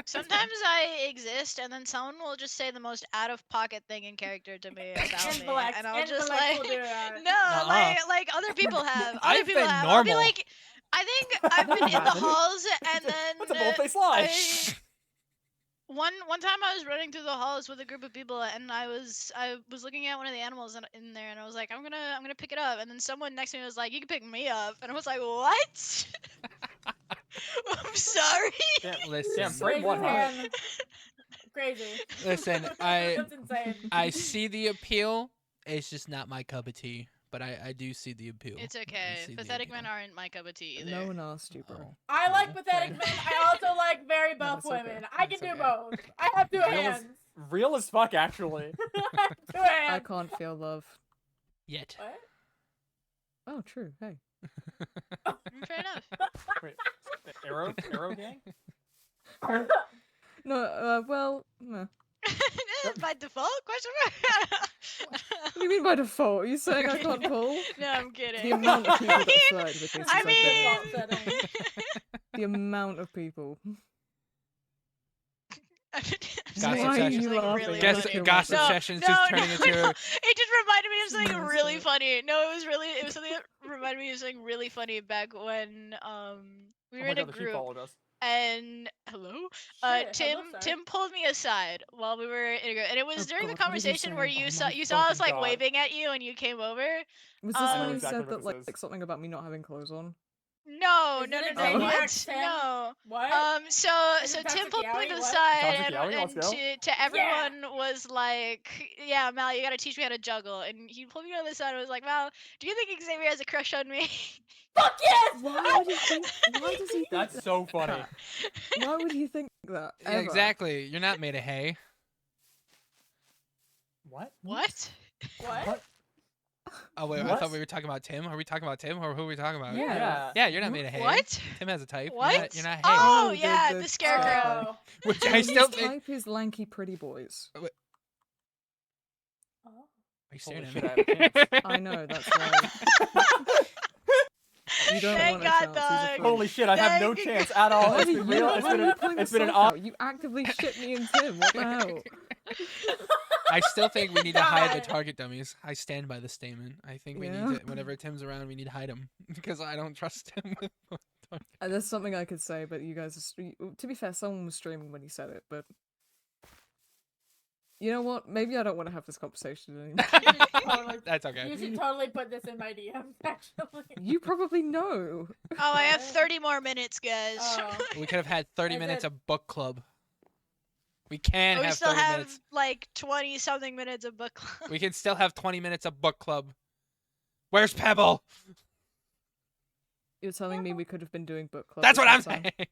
Speaker 11: Sometimes I exist, and then someone will just say the most out-of-pocket thing in character to me about me,
Speaker 10: Intellect-
Speaker 11: and I'll just
Speaker 10: intellect
Speaker 11: like,
Speaker 10: will do that.
Speaker 11: no, like other people have. Other
Speaker 2: I've
Speaker 11: people
Speaker 2: been
Speaker 11: have. I'll be
Speaker 2: normal.
Speaker 11: like, I think I've been in the halls, and then
Speaker 7: That's a bold-faced lie.
Speaker 11: One time I was running through the halls with a group of people, and I was looking at one of the animals in there, and I was like, I'm gonna pick it up, and then someone next to me was like, you can pick me up, and I was like, what? I'm sorry.
Speaker 2: Listen.
Speaker 7: Damn, brave one, huh?
Speaker 10: Man. Crazy.
Speaker 2: Listen,
Speaker 10: That's insane.
Speaker 2: I see the appeal. It's just not my cup of tea. But I do see the appeal.
Speaker 11: It's
Speaker 2: I
Speaker 11: okay.
Speaker 2: see the
Speaker 11: Pathetic
Speaker 2: appeal.
Speaker 11: men aren't my cup of tea either.
Speaker 8: No one asked you, bro.
Speaker 10: I like pathetic men. I also like very buff
Speaker 8: That's okay.
Speaker 10: women. I can
Speaker 8: That's
Speaker 10: do
Speaker 8: okay.
Speaker 10: both. I have two
Speaker 7: Real
Speaker 10: hands.
Speaker 7: as, real as fuck, actually.
Speaker 10: I have two hands.
Speaker 8: I can't feel love.
Speaker 2: Yet.
Speaker 10: What?
Speaker 8: Oh, true. Hey.
Speaker 11: Fair enough.
Speaker 7: Wait, Arrow gang?
Speaker 8: No, well, no.
Speaker 11: By default? Question mark?
Speaker 8: What do you mean by default? Are you saying I can't pull?
Speaker 11: No, I'm kidding.
Speaker 8: The amount of people that flirted with me
Speaker 11: I
Speaker 8: since
Speaker 11: mean,
Speaker 8: I've been here. The amount of people.
Speaker 2: Gossip
Speaker 8: Why are
Speaker 2: sessions.
Speaker 8: you laughing?
Speaker 11: Really
Speaker 2: Gossip,
Speaker 11: funny.
Speaker 2: gossip
Speaker 11: No,
Speaker 2: sessions
Speaker 11: no,
Speaker 2: just turning
Speaker 11: no,
Speaker 2: into.
Speaker 11: no. It just reminded me of something
Speaker 8: No,
Speaker 11: really
Speaker 8: stop.
Speaker 11: funny. No, it was something that reminded me of something really funny back when we
Speaker 7: Oh
Speaker 11: were
Speaker 7: my
Speaker 11: in a
Speaker 7: god, she
Speaker 11: group,
Speaker 7: followed us.
Speaker 11: and hello,
Speaker 10: Shit,
Speaker 11: Tim
Speaker 10: hello, sir.
Speaker 11: Tim pulled me aside while we were in a group, and it was
Speaker 8: Oh
Speaker 11: during the
Speaker 8: God, what did he
Speaker 11: conversation
Speaker 8: say?
Speaker 11: where you
Speaker 7: Oh
Speaker 11: saw
Speaker 7: my
Speaker 11: you saw us
Speaker 7: fucking
Speaker 11: like
Speaker 7: God.
Speaker 11: waving at you and you came over.
Speaker 8: Was this
Speaker 11: I
Speaker 8: when
Speaker 11: know
Speaker 8: you
Speaker 7: exactly
Speaker 8: said
Speaker 7: what
Speaker 8: that
Speaker 7: this is.
Speaker 8: like something about me not having clothes on?
Speaker 11: No,
Speaker 10: Is
Speaker 11: no,
Speaker 10: it
Speaker 11: no,
Speaker 10: a
Speaker 11: no,
Speaker 8: Zodiac
Speaker 11: what?
Speaker 10: Tim?
Speaker 11: No.
Speaker 10: What?
Speaker 11: So
Speaker 10: Is
Speaker 11: so
Speaker 10: it
Speaker 11: Tim
Speaker 10: Toxic
Speaker 11: pulled me
Speaker 10: Yaoi?
Speaker 11: to the
Speaker 10: What?
Speaker 11: side
Speaker 7: Toxic
Speaker 11: and,
Speaker 7: Yaoi, let's go.
Speaker 11: to everyone was like, yeah, Mal, you gotta teach me how to juggle. And he pulled me to the side and was like, Mal, do you think Xavier has a crush on me?
Speaker 10: Fuck yes!
Speaker 8: Why would he think? Why does he think
Speaker 7: That's
Speaker 8: that?
Speaker 7: so funny.
Speaker 8: Why would he think that?
Speaker 2: Yeah,
Speaker 8: Ever?
Speaker 2: exactly. You're not made of hay.
Speaker 7: What?
Speaker 11: What?
Speaker 10: What?
Speaker 2: Oh wait, I
Speaker 7: What?
Speaker 2: thought we were talking about Tim. Are we talking about Tim, or who are we talking about?
Speaker 8: Yeah.
Speaker 2: Yeah, you're not made of hay.
Speaker 11: What?
Speaker 2: Tim has a type.
Speaker 11: What?
Speaker 2: You're not hay.
Speaker 11: Oh
Speaker 8: No,
Speaker 11: yeah,
Speaker 8: the
Speaker 11: the scarecrow.
Speaker 10: Oh.
Speaker 2: Which
Speaker 8: No,
Speaker 2: I still
Speaker 8: his
Speaker 2: think.
Speaker 8: type is lanky, pretty boys.
Speaker 2: Are you staring
Speaker 7: Holy
Speaker 2: at
Speaker 7: shit,
Speaker 2: me?
Speaker 7: I have a chance.
Speaker 8: I know, that's right. You don't
Speaker 11: Thank
Speaker 8: want
Speaker 11: God,
Speaker 8: a chance. He's a
Speaker 11: dog.
Speaker 8: freak.
Speaker 7: Holy shit, I have no
Speaker 11: Thank
Speaker 7: chance at all.
Speaker 8: Why
Speaker 7: It's
Speaker 8: do
Speaker 7: been
Speaker 8: you-
Speaker 7: real.
Speaker 8: why are you pulling
Speaker 7: It's been an
Speaker 8: yourself out? You actively shit me and Tim. What the hell?
Speaker 2: I still think we need to hide the
Speaker 10: God.
Speaker 2: target dummies. I stand by the statement. I think we
Speaker 8: Yeah.
Speaker 2: need to, whenever Tim's around, we need to hide him because I don't trust him.
Speaker 8: There's something I could say, but you guys are to be fair, someone was streaming when you said it, but you know what? Maybe I don't want to have this conversation anymore.
Speaker 10: Totally.
Speaker 2: That's okay.
Speaker 10: You should totally put this in my DMs, actually.
Speaker 8: You probably know.
Speaker 11: Oh, I have 30 more minutes, guys.
Speaker 10: Oh.
Speaker 2: We could have had 30
Speaker 10: Is
Speaker 2: minutes
Speaker 10: it-
Speaker 2: of book club. We can
Speaker 11: we
Speaker 2: have
Speaker 11: still
Speaker 2: 30
Speaker 11: have
Speaker 2: minutes.
Speaker 11: like 20 something minutes of book club.
Speaker 2: We can still have 20 minutes of book club. Where's Pebble?
Speaker 8: You're telling me we could have been doing book club.
Speaker 2: That's
Speaker 8: this
Speaker 2: what I'm
Speaker 8: whole time?
Speaker 2: saying.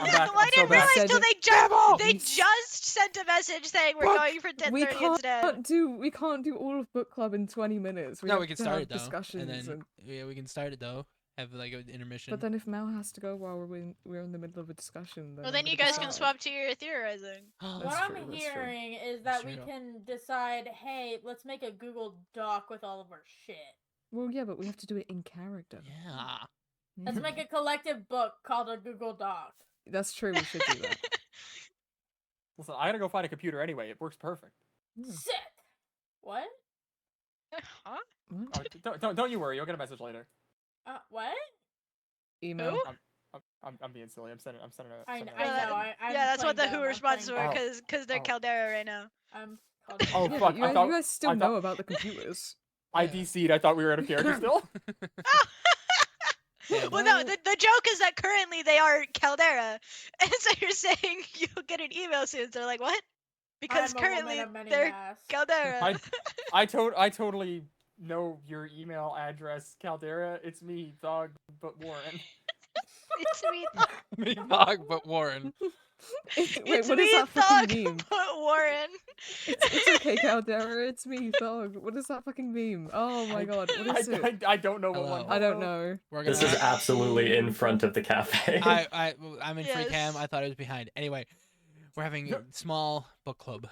Speaker 7: I'm back.
Speaker 11: Well, I
Speaker 7: I'm so
Speaker 11: didn't
Speaker 7: back.
Speaker 11: realize
Speaker 8: Said
Speaker 11: till
Speaker 8: it.
Speaker 11: they
Speaker 8: You
Speaker 11: just sent a message saying we're
Speaker 8: But
Speaker 11: going for
Speaker 8: We
Speaker 11: 10:30 instead.
Speaker 8: can't do all of book club in 20 minutes.
Speaker 2: No,
Speaker 8: have
Speaker 2: we can
Speaker 8: to
Speaker 2: start
Speaker 8: have
Speaker 2: it though.
Speaker 8: discussions
Speaker 2: And then yeah, we can start it though. have like an intermission.
Speaker 8: But then if Mel has to go while we're in the middle of a discussion, then
Speaker 11: Well,
Speaker 8: I'm
Speaker 11: then you
Speaker 8: gonna be
Speaker 11: guys can
Speaker 8: sad.
Speaker 11: swap to your theorizing.
Speaker 10: What
Speaker 8: That's
Speaker 10: I'm
Speaker 8: true, that's true.
Speaker 10: hearing is that we
Speaker 2: true.
Speaker 10: can decide, hey, let's make a Google Doc with all of our shit.
Speaker 8: Well, yeah, but we have to do it in character.
Speaker 2: Yeah.
Speaker 10: Let's make a collective book called a Google Doc.
Speaker 8: That's true. We should do that.
Speaker 7: Listen, I gotta go find a computer anyway. It works perfect.
Speaker 10: Sick. What?
Speaker 11: Huh?
Speaker 7: Oh, don't you worry. You'll get a message later.
Speaker 10: What?
Speaker 8: Email.
Speaker 11: Who?
Speaker 7: I'm being silly. I'm sending.
Speaker 10: I
Speaker 7: sending
Speaker 10: know.
Speaker 11: Yeah, that's what the Who responses were,
Speaker 7: dumb.
Speaker 11: because they're
Speaker 7: Oh.
Speaker 11: Caldera right now.
Speaker 10: I'm
Speaker 7: Oh
Speaker 8: Yeah,
Speaker 7: fuck!
Speaker 8: you,
Speaker 7: I thought
Speaker 8: you guys still
Speaker 7: I
Speaker 8: know
Speaker 7: thought-
Speaker 8: about the computers.
Speaker 7: I DC'd. I thought we were out of character still.
Speaker 11: Well, no, the joke is that currently they are Caldera, and so you're saying you'll get an email soon. So they're like, what? Because
Speaker 10: I'm a woman
Speaker 11: currently
Speaker 10: of many
Speaker 11: they're
Speaker 10: masks.
Speaker 11: Caldera.
Speaker 7: I totally know your email address, Caldera. It's me, Dog, but Warren.
Speaker 11: It's me,
Speaker 2: Me dog, but Warren.
Speaker 8: Wait,
Speaker 11: it's
Speaker 8: what
Speaker 11: me,
Speaker 8: is that
Speaker 11: Thug,
Speaker 8: fucking meme?
Speaker 11: but Warren.
Speaker 8: It's okay, Caldera. It's me, Thug. What is that fucking meme? Oh my god, what is it?
Speaker 7: I don't know what
Speaker 2: Hello.
Speaker 7: one.
Speaker 8: I don't know.
Speaker 2: We're
Speaker 9: This is absolutely in front of the cafe.
Speaker 2: I'm in free cam.
Speaker 11: Yes.
Speaker 2: I thought it was behind. Anyway, we're having a small book club.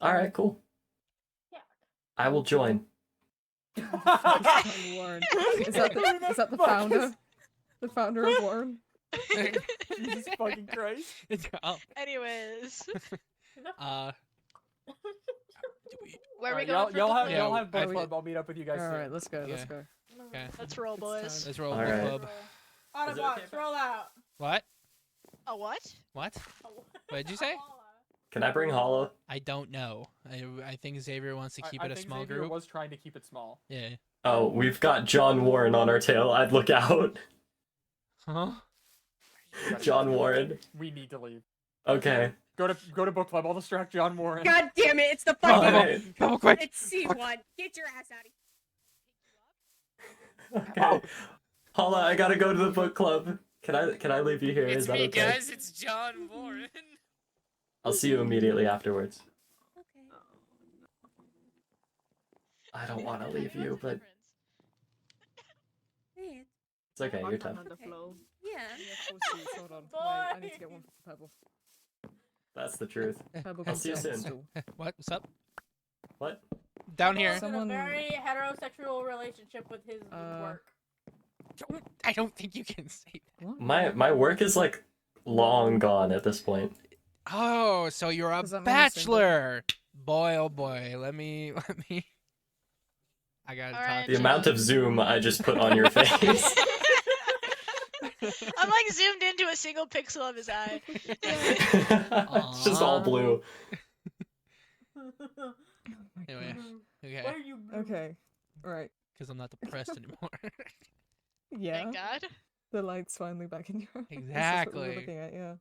Speaker 9: All right, cool.
Speaker 10: Yeah.
Speaker 9: I will join.
Speaker 8: Warren. Is that the founder? The founder of Warren?
Speaker 7: Jesus fucking Christ.
Speaker 11: Anyways,
Speaker 2: Uh,
Speaker 11: where are we
Speaker 7: Alright,
Speaker 11: going for
Speaker 7: y'all
Speaker 11: book
Speaker 7: have
Speaker 11: club?
Speaker 7: y'all have book
Speaker 2: I-
Speaker 7: club. I'll meet up with you guys soon.
Speaker 8: Alright, let's go, let's
Speaker 2: Yeah.
Speaker 8: go.
Speaker 2: okay.
Speaker 11: Let's roll, boys.
Speaker 2: Let's roll
Speaker 9: All
Speaker 2: book
Speaker 9: right.
Speaker 2: club.
Speaker 10: Autobots, roll out.
Speaker 2: What?
Speaker 11: A what?
Speaker 2: What? What did you say?
Speaker 9: Can I bring Hollow?
Speaker 2: I don't know. I think Xavier wants to keep
Speaker 7: I
Speaker 2: it a
Speaker 7: think
Speaker 2: small
Speaker 7: Xavier
Speaker 2: group.
Speaker 7: was trying to keep it small.
Speaker 2: Yeah.
Speaker 9: Oh, we've got John Warren on our tail. I'd look out.
Speaker 2: Huh?
Speaker 9: John Warren.
Speaker 7: We need to leave.
Speaker 9: Okay.
Speaker 7: Go to book club. I'll distract John Warren.
Speaker 13: God damn it! It's the
Speaker 9: All
Speaker 13: fucking.
Speaker 9: right.
Speaker 2: Come on, quick.
Speaker 13: It's C1. Get your ass out of here.
Speaker 9: Okay. Holla, I gotta go to the book club. Can I leave you here?
Speaker 3: It's
Speaker 9: Is that
Speaker 3: me,
Speaker 9: okay?
Speaker 3: guys. It's John Warren.
Speaker 9: I'll see you immediately afterwards.
Speaker 5: Okay.
Speaker 9: I don't want to leave you, but
Speaker 5: Hey,
Speaker 9: it's okay. You're tough.
Speaker 8: On the flow.
Speaker 5: yeah.
Speaker 8: Hold on. Wait, I need to get one for Pebble.
Speaker 9: That's the truth.
Speaker 8: Pebble
Speaker 9: I'll
Speaker 8: can
Speaker 9: see you
Speaker 8: sit on the
Speaker 9: soon.
Speaker 8: stool.
Speaker 2: What? What's up?
Speaker 9: What?
Speaker 2: Down here.
Speaker 10: He's in a
Speaker 8: Someone-
Speaker 10: very heterosexual relationship with his work.
Speaker 2: I don't think you can say that.
Speaker 8: What?
Speaker 9: My work is like long gone at this point.
Speaker 2: Oh, so you're a
Speaker 8: Does that mean the same thing?
Speaker 2: bachelor. Boy, oh boy. Let me. I gotta
Speaker 11: All
Speaker 2: talk.
Speaker 11: right,
Speaker 9: The amount of zoom I just put on your face.
Speaker 11: I'm like zoomed into a single pixel of his eye.
Speaker 9: It's just all blue.
Speaker 2: Anyway, okay.
Speaker 10: Why are you?
Speaker 8: Okay. Alright.
Speaker 2: Because I'm not depressed anymore.
Speaker 8: Yeah.
Speaker 11: Thank God.
Speaker 8: The light's finally back in your eyes. That's what we were
Speaker 2: Exactly.
Speaker 8: looking at, yeah.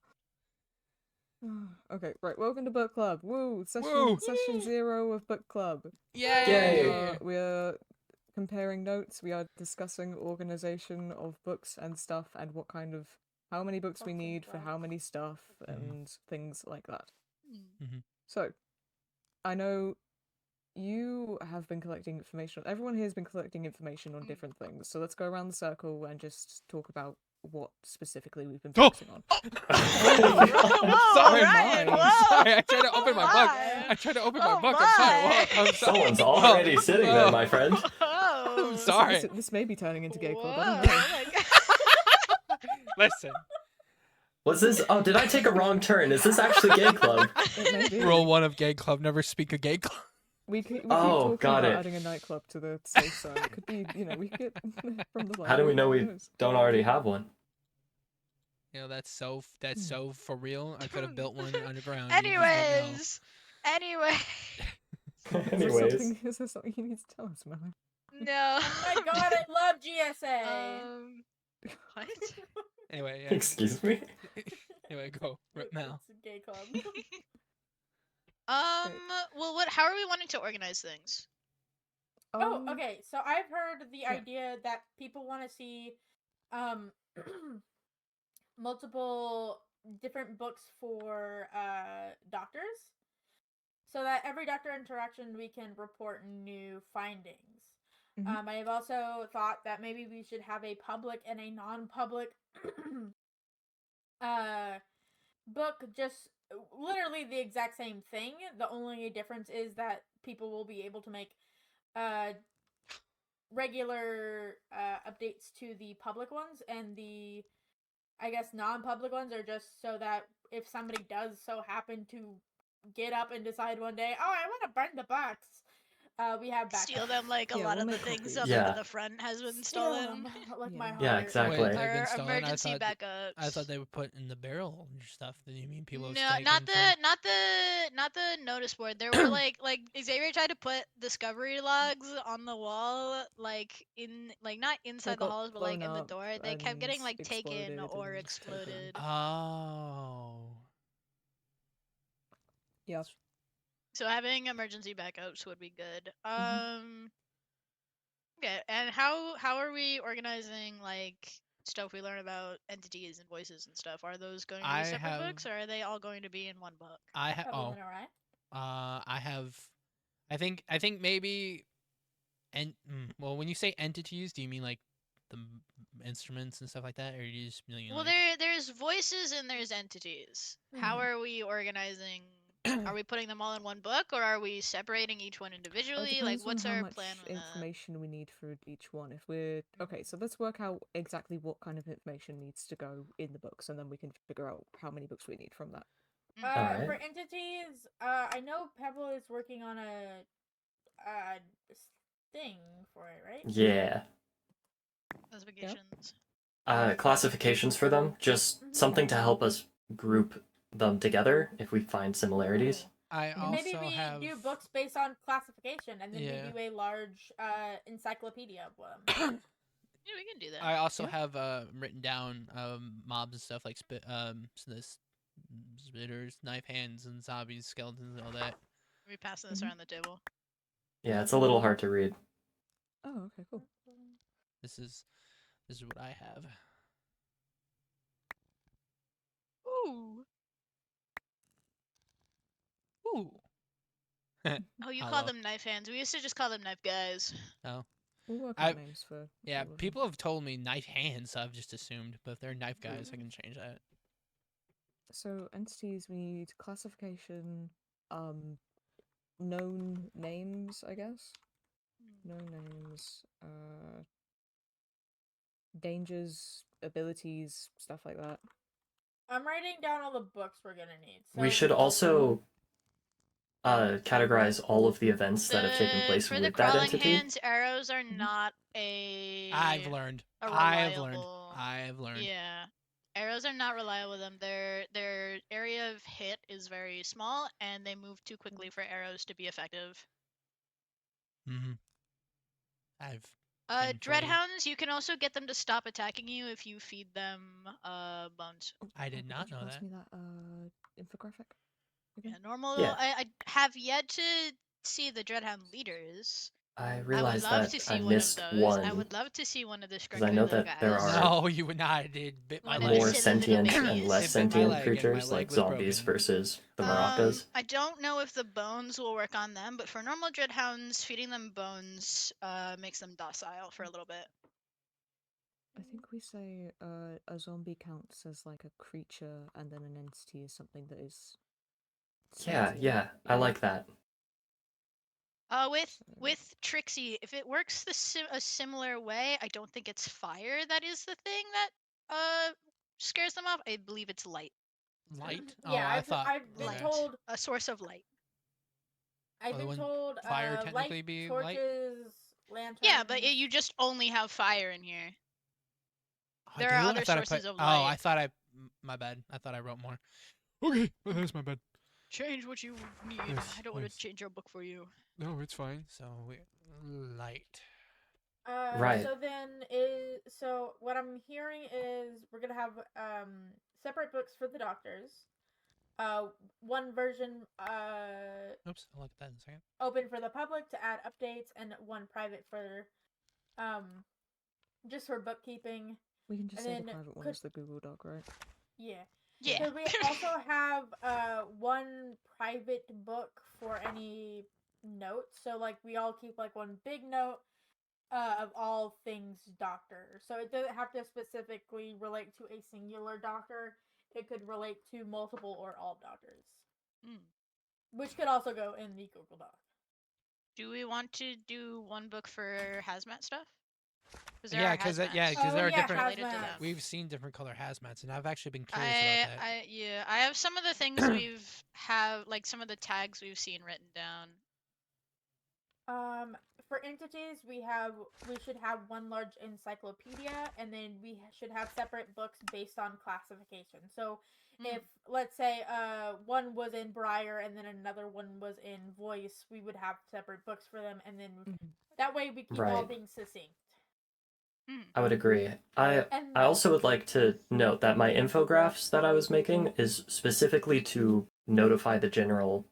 Speaker 8: Okay, right. Welcome to book club. Woo!
Speaker 2: Woo!
Speaker 8: Session 0 of book club.
Speaker 2: Yay!
Speaker 8: We are comparing notes. We are discussing organization of books and stuff, and what kind of how many books we need for how many stuff and things like that.
Speaker 2: Mhm.
Speaker 8: So, I know you have been collecting information. Everyone here has been collecting information on different things. So let's go around the circle and just talk about what specifically we've been focusing on.
Speaker 11: Whoa,
Speaker 2: Sorry,
Speaker 11: Ryan,
Speaker 8: Mike.
Speaker 11: whoa.
Speaker 2: Sorry, I tried to open my book.
Speaker 11: Why?
Speaker 2: I tried to open my
Speaker 11: Oh
Speaker 2: book. I'm sorry.
Speaker 11: my.
Speaker 2: Whoa, I'm sorry.
Speaker 9: Someone's already sitting there, my friend.
Speaker 11: Oh.
Speaker 2: I'm sorry.
Speaker 8: This may be turning into gay club.
Speaker 11: Whoa,
Speaker 8: I don't know.
Speaker 11: oh my God.
Speaker 2: Listen.
Speaker 9: Was this? Oh, did I take a wrong turn? Is this actually gay club?
Speaker 8: It may be.
Speaker 2: Rule 1 of gay club: never speak a gay club.
Speaker 8: We keep
Speaker 9: Oh,
Speaker 8: talking
Speaker 9: got
Speaker 8: about
Speaker 9: it.
Speaker 8: adding a nightclub to the safe zone. It could be, we could get from the
Speaker 9: How do we
Speaker 8: library,
Speaker 9: know
Speaker 8: who
Speaker 9: we
Speaker 8: knows?
Speaker 9: don't already have one?
Speaker 2: You know that's so for real. I could have built one underground. you just don't know.
Speaker 11: Anyways.
Speaker 9: Anyways.
Speaker 8: Is there something you need to tell us, Melanie?
Speaker 11: No.
Speaker 10: Oh my God, I love GSA.
Speaker 11: What?
Speaker 2: Anyway, yeah.
Speaker 9: Excuse me?
Speaker 2: Anyway, go. Rip Mal.
Speaker 10: It's a gay club.
Speaker 11: Well, how are we wanting to organize things?
Speaker 10: Oh, okay. So I've heard the idea that people want to see multiple different books for doctors, so that every doctor interaction we can report new findings.
Speaker 8: Mhm.
Speaker 14: I have also thought that maybe we should have a public and a non-public book, just literally the exact same thing. The only difference is that people will be able to make uh regular updates to the public ones, and the I guess non-public ones are just so that if somebody does so happen to get up and decide one day, oh, I want to burn the box, we have backup.
Speaker 11: Steal them like a
Speaker 8: Yeah,
Speaker 11: lot
Speaker 8: we'll
Speaker 11: of the
Speaker 8: make
Speaker 11: things
Speaker 8: copies.
Speaker 11: up
Speaker 9: Yeah.
Speaker 11: into the front has been
Speaker 14: Steal
Speaker 11: stolen.
Speaker 14: them like
Speaker 8: Yeah.
Speaker 14: my
Speaker 8: Yeah,
Speaker 14: heart.
Speaker 9: Yeah, exactly.
Speaker 2: Wait, they've been
Speaker 11: Or
Speaker 2: stolen.
Speaker 11: emergency
Speaker 2: I
Speaker 11: backups.
Speaker 2: thought they were put in the barrel and stuff. Do you mean people have
Speaker 11: No,
Speaker 2: taken
Speaker 11: not
Speaker 2: from?
Speaker 11: not the notice board. There were like Xavier tried to put discovery logs on the wall, like in like not
Speaker 8: They
Speaker 11: inside the
Speaker 8: got
Speaker 11: halls, but like
Speaker 8: blown
Speaker 11: in the
Speaker 8: up
Speaker 11: door. They kept getting
Speaker 8: and
Speaker 11: like taken
Speaker 8: exploded
Speaker 11: or
Speaker 8: and
Speaker 11: exploded.
Speaker 8: taken.
Speaker 2: Oh.
Speaker 8: Yep.
Speaker 11: So having emergency backups would be good.
Speaker 8: Mhm.
Speaker 11: Okay, and how are we organizing like stuff we learn about entities and voices and stuff? Are those going to be
Speaker 2: I
Speaker 11: separate
Speaker 2: have.
Speaker 11: books, or are they all going to be in one book?
Speaker 2: I have. Oh.
Speaker 14: Evelyn, alright?
Speaker 2: I have. I think maybe. And well, when you say entities, do you mean like the instruments and stuff like that, or you just mean
Speaker 11: Well,
Speaker 2: like?
Speaker 11: there's voices and there's entities. How
Speaker 14: Mhm.
Speaker 11: are we organizing? Are we putting them all in one book, or are we separating each one
Speaker 8: It
Speaker 11: individually? Like,
Speaker 8: depends on
Speaker 11: what's
Speaker 8: how
Speaker 11: our
Speaker 8: much
Speaker 11: plan with that?
Speaker 8: information we need for each one. If we're okay, so let's work out exactly what kind of information needs to go in the books, and then we can figure out how many books we need from that.
Speaker 9: Alright.
Speaker 14: For entities, I know Pebble is working on a thing for it, right?
Speaker 9: Yeah.
Speaker 11: Classifications.
Speaker 9: Classifications for them, just something to help us group them together if we find similarities.
Speaker 2: I
Speaker 14: And maybe
Speaker 2: also
Speaker 14: we
Speaker 2: have.
Speaker 14: do books based on classification, and then
Speaker 2: Yeah.
Speaker 14: we do a large encyclopedia of them.
Speaker 11: Yeah, we can do that.
Speaker 2: I also
Speaker 8: Yeah.
Speaker 2: have written down mobs and stuff like spitters, knife hands, and zombies, skeletons, and all that.
Speaker 11: We passing this around the table.
Speaker 9: Yeah, it's a little hard to read.
Speaker 8: Oh, okay, cool.
Speaker 2: This is what I have.
Speaker 11: Ooh.
Speaker 2: Ooh.
Speaker 11: Oh, you
Speaker 2: I
Speaker 11: call
Speaker 2: love-
Speaker 11: them knife hands. We used to just call them knife guys.
Speaker 2: No.
Speaker 8: We'll work
Speaker 2: I-
Speaker 8: out names for.
Speaker 2: Yeah,
Speaker 8: all of them.
Speaker 2: people have told me knife hands, so I've just assumed. But if they're knife guys, I can change that.
Speaker 8: So entities, we need classification, known names, I guess. Known names, dangers, abilities, stuff like that.
Speaker 14: I'm writing down all the books we're gonna need. So
Speaker 9: We should also categorize all of the events that have taken place
Speaker 11: For
Speaker 9: with
Speaker 11: the
Speaker 9: that
Speaker 11: crawling
Speaker 9: entity.
Speaker 11: hands, arrows are not a.
Speaker 2: I've learned.
Speaker 11: a
Speaker 2: I've learned.
Speaker 11: reliable-
Speaker 2: I've learned.
Speaker 11: Yeah, arrows are not reliable with them. Their area of hit is very small, and they move too quickly for arrows to be effective.
Speaker 2: Mm-hmm. I've. been told.
Speaker 11: Dreadhounds, you can also get them to stop attacking you if you feed them bones.
Speaker 2: I did
Speaker 8: Could
Speaker 2: not
Speaker 8: you
Speaker 2: know
Speaker 8: pass
Speaker 2: that.
Speaker 8: me that infographic?
Speaker 11: Yeah,
Speaker 8: again?
Speaker 11: normal.
Speaker 9: Yeah.
Speaker 11: I have yet to see the Dreadhound leaders.
Speaker 9: I
Speaker 11: I would
Speaker 9: realized
Speaker 11: love
Speaker 9: that
Speaker 11: to see
Speaker 9: I
Speaker 11: one of
Speaker 9: missed
Speaker 11: those.
Speaker 9: one.
Speaker 11: I would love to see one of the
Speaker 9: 'Cause I know
Speaker 11: Scrunky
Speaker 9: that there
Speaker 11: guys.
Speaker 9: are
Speaker 2: No, you would not. It bit my
Speaker 11: One of
Speaker 2: leg.
Speaker 11: the
Speaker 9: more
Speaker 11: silly little
Speaker 9: sentient and
Speaker 11: babies.
Speaker 9: less
Speaker 2: It bit my
Speaker 9: sentient
Speaker 2: leg, and my
Speaker 9: creatures
Speaker 2: leg
Speaker 9: like
Speaker 2: was
Speaker 9: zombies
Speaker 2: broken.
Speaker 9: versus the maracas.
Speaker 11: I don't know if the bones will work on them, but for normal Dreadhounds, feeding them bones makes them docile for a little bit.
Speaker 8: I think we say a zombie counts as like a creature, and then an entity is something that is.
Speaker 9: Yeah,
Speaker 8: sentient.
Speaker 9: yeah, I like that.
Speaker 11: With Trixie, if it works a similar way, I don't think it's fire that is the thing that scares them off. I believe it's light.
Speaker 2: Light?
Speaker 14: Yeah,
Speaker 2: Oh, I thought.
Speaker 14: I've been
Speaker 2: okay.
Speaker 14: told.
Speaker 11: A source of light.
Speaker 14: I've been
Speaker 2: wouldn't
Speaker 14: told.
Speaker 2: fire technically
Speaker 14: light,
Speaker 2: be light?
Speaker 14: torches, lanterns.
Speaker 11: Yeah, but you just only have fire in here.
Speaker 2: I
Speaker 11: There
Speaker 2: do?
Speaker 11: are
Speaker 2: I
Speaker 11: other
Speaker 2: thought I
Speaker 11: sources
Speaker 2: put-
Speaker 11: of
Speaker 2: Oh,
Speaker 11: light.
Speaker 2: I thought I. My bad. I thought I wrote more. Okay, that's my bad.
Speaker 11: Change what you need.
Speaker 2: Yes,
Speaker 11: I don't want to
Speaker 2: yes.
Speaker 11: change your book for you.
Speaker 2: No, it's fine. So light.
Speaker 9: Right.
Speaker 14: So then so what I'm hearing is we're gonna have separate books for the doctors. One version
Speaker 2: Oops, I'll look at that in a second.
Speaker 14: open for the public to add updates, and one private for just for bookkeeping.
Speaker 8: We can just
Speaker 14: And
Speaker 8: say the
Speaker 14: then
Speaker 8: private one
Speaker 14: could-
Speaker 8: is the Google Doc, right?
Speaker 14: Yeah.
Speaker 11: Yeah.
Speaker 14: Could we also have one private book for any notes? So like we all keep like one big note, of all things doctor. So it doesn't have to specifically relate to a singular doctor. It could relate to multiple or all doctors. Which could also go in the Google Doc.
Speaker 11: Do we want to do one book for hazmat stuff?
Speaker 2: Yeah, because there are different.
Speaker 11: related to them.
Speaker 2: We've seen different color hazmats, and I've actually been curious about that.
Speaker 11: I have some of the things like some of the tags we've seen written down.
Speaker 14: For entities, we should have one large encyclopedia, and then we should have separate books based on classification. So, if let's say one was in Briar and then another one was in Voice, we would have separate books for them, and then that way we keep all
Speaker 9: Right.
Speaker 14: things succinct.
Speaker 9: I would agree. I also would like to note that my infographics that I was making is specifically to notify the general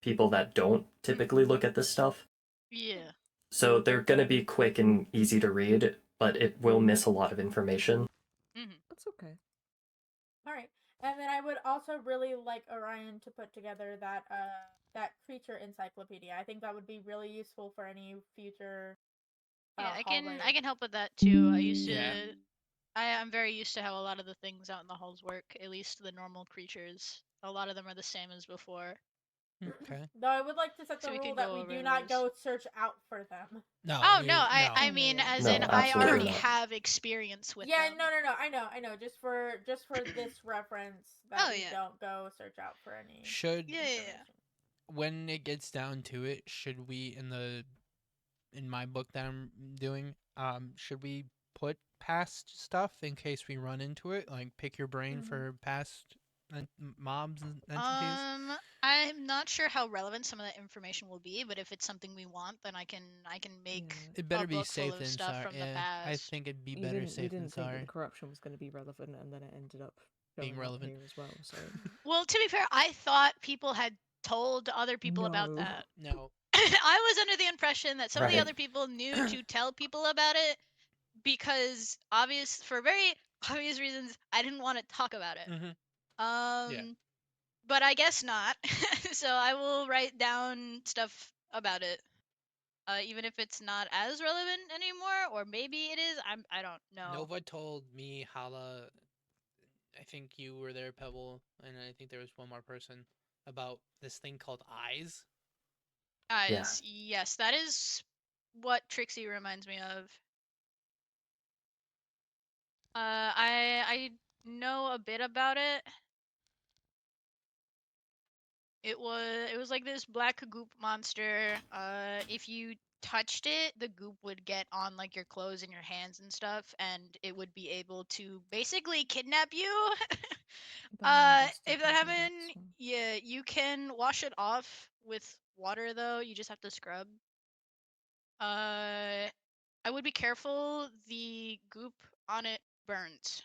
Speaker 9: people that don't typically look at this stuff.
Speaker 11: Yeah.
Speaker 9: So they're going to be quick and easy to read, but it will miss a lot of information.
Speaker 8: That's okay.
Speaker 14: All right, and then I would also really like Orion to put together that creature encyclopedia. I think that would be really useful for any future.
Speaker 11: Yeah, I
Speaker 14: hall
Speaker 11: can
Speaker 14: writing.
Speaker 11: help with that too. I used to.
Speaker 2: Yeah.
Speaker 11: I'm very used to how a lot of the things out in the halls work. At least the normal creatures. A lot of them are the same as before.
Speaker 2: Okay.
Speaker 14: Though I would like to set the
Speaker 11: So we
Speaker 14: rule
Speaker 11: could
Speaker 14: that
Speaker 11: go
Speaker 14: we
Speaker 11: over
Speaker 14: do not
Speaker 11: those.
Speaker 14: go search out for them.
Speaker 2: No.
Speaker 11: Oh no, I mean as
Speaker 9: No,
Speaker 11: in I
Speaker 9: absolutely
Speaker 11: already
Speaker 9: not.
Speaker 11: have experience with
Speaker 14: Yeah,
Speaker 11: them.
Speaker 14: no, I know. Just for this reference, that we don't go search out for any.
Speaker 2: Should
Speaker 11: Yeah.
Speaker 2: when it gets down to it, should we in my book that I'm doing, should we put past stuff in case we run into it? Like pick your brain for past mobs and entities?
Speaker 11: I'm not sure how relevant some of that information will be, but if it's something we want, then I can make
Speaker 2: It better
Speaker 11: a
Speaker 2: be
Speaker 11: book full
Speaker 2: safe
Speaker 11: of
Speaker 2: than
Speaker 11: stuff
Speaker 2: sorry.
Speaker 11: from the
Speaker 2: Yeah,
Speaker 11: past.
Speaker 2: I think it'd be
Speaker 8: We
Speaker 2: better
Speaker 8: didn't
Speaker 2: safe than
Speaker 8: think that
Speaker 2: sorry.
Speaker 8: the corruption was going to be relevant, and then it ended up
Speaker 2: Being
Speaker 8: showing up
Speaker 2: relevant
Speaker 8: here as well. So
Speaker 11: Well, to be fair, I thought people had told other people about
Speaker 8: No.
Speaker 11: that.
Speaker 2: No.
Speaker 11: I was under the impression that some of the
Speaker 9: Right.
Speaker 11: other people knew to tell people about it because for very obvious reasons, I didn't want to talk about it.
Speaker 2: Yeah.
Speaker 11: But I guess not. So I will write down stuff about it. Even if it's not as relevant anymore, or maybe it is. I don't know.
Speaker 2: Nova told me, Hala, I think you were there, Pebble, and I think there was one more person, about this thing called eyes.
Speaker 11: Eyes. Yes, that is what Trixie reminds me of. I know a bit about it. It was like this black goop monster. If you touched it, the goop would get on like your clothes and your hands and stuff, and it would be able to basically kidnap you. If that happened, yeah, you can wash it off with water though. You just have to scrub. I would be careful. The goop on it burns.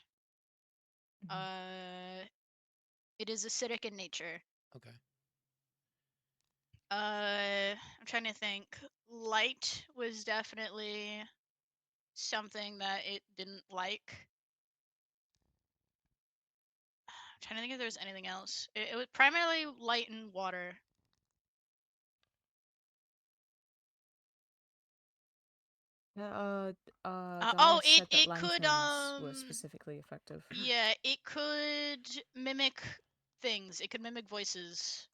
Speaker 11: It is acidic in nature.
Speaker 2: Okay.
Speaker 11: I'm trying to think. Light was definitely something that it didn't like. I'm trying to think if there's anything else. It was primarily light and water.
Speaker 8: Diana said that
Speaker 11: it could
Speaker 8: lanterns were specifically effective.
Speaker 11: Yeah, it could mimic things. It could mimic voices.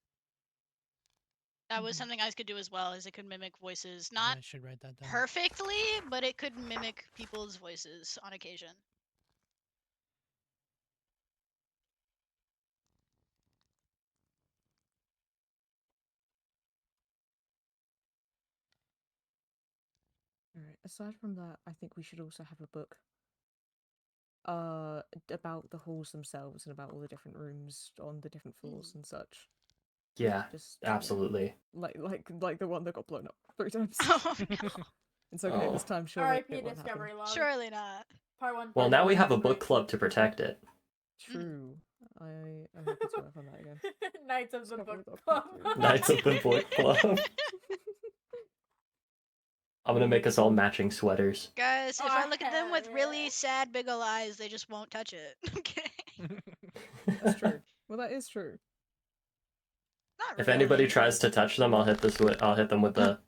Speaker 11: That was something I could do as well, is it could mimic voices. Not
Speaker 2: I should write that down.
Speaker 11: perfectly, but it could mimic people's voices on occasion.
Speaker 8: Alright, aside from that, I think we should also have a book about the halls themselves and about all the different rooms on the different floors and such.
Speaker 9: Yeah,
Speaker 8: Just
Speaker 9: absolutely.
Speaker 8: like the one that got blown up 3 times.
Speaker 11: Oh no.
Speaker 8: It's okay this time, surely
Speaker 14: R.I.P.
Speaker 8: it won't
Speaker 14: Discovery
Speaker 8: happen.
Speaker 14: Log.
Speaker 11: Surely not.
Speaker 14: Part 1.
Speaker 9: Well, now we have a book club to protect it.
Speaker 8: True. I'm happy to work on that again.
Speaker 14: Knights of the
Speaker 8: Discovery
Speaker 14: Book
Speaker 8: Log
Speaker 14: Club.
Speaker 8: Part 2.
Speaker 9: Knights of the Book Club. I'm gonna make us all matching sweaters.
Speaker 11: Guys, if I look at them with really sad big ol' eyes, they just won't touch it. Okay.
Speaker 8: That's true. Well, that is true.
Speaker 11: Not
Speaker 9: If
Speaker 11: really.
Speaker 9: anybody tries to touch them, I'll hit them with the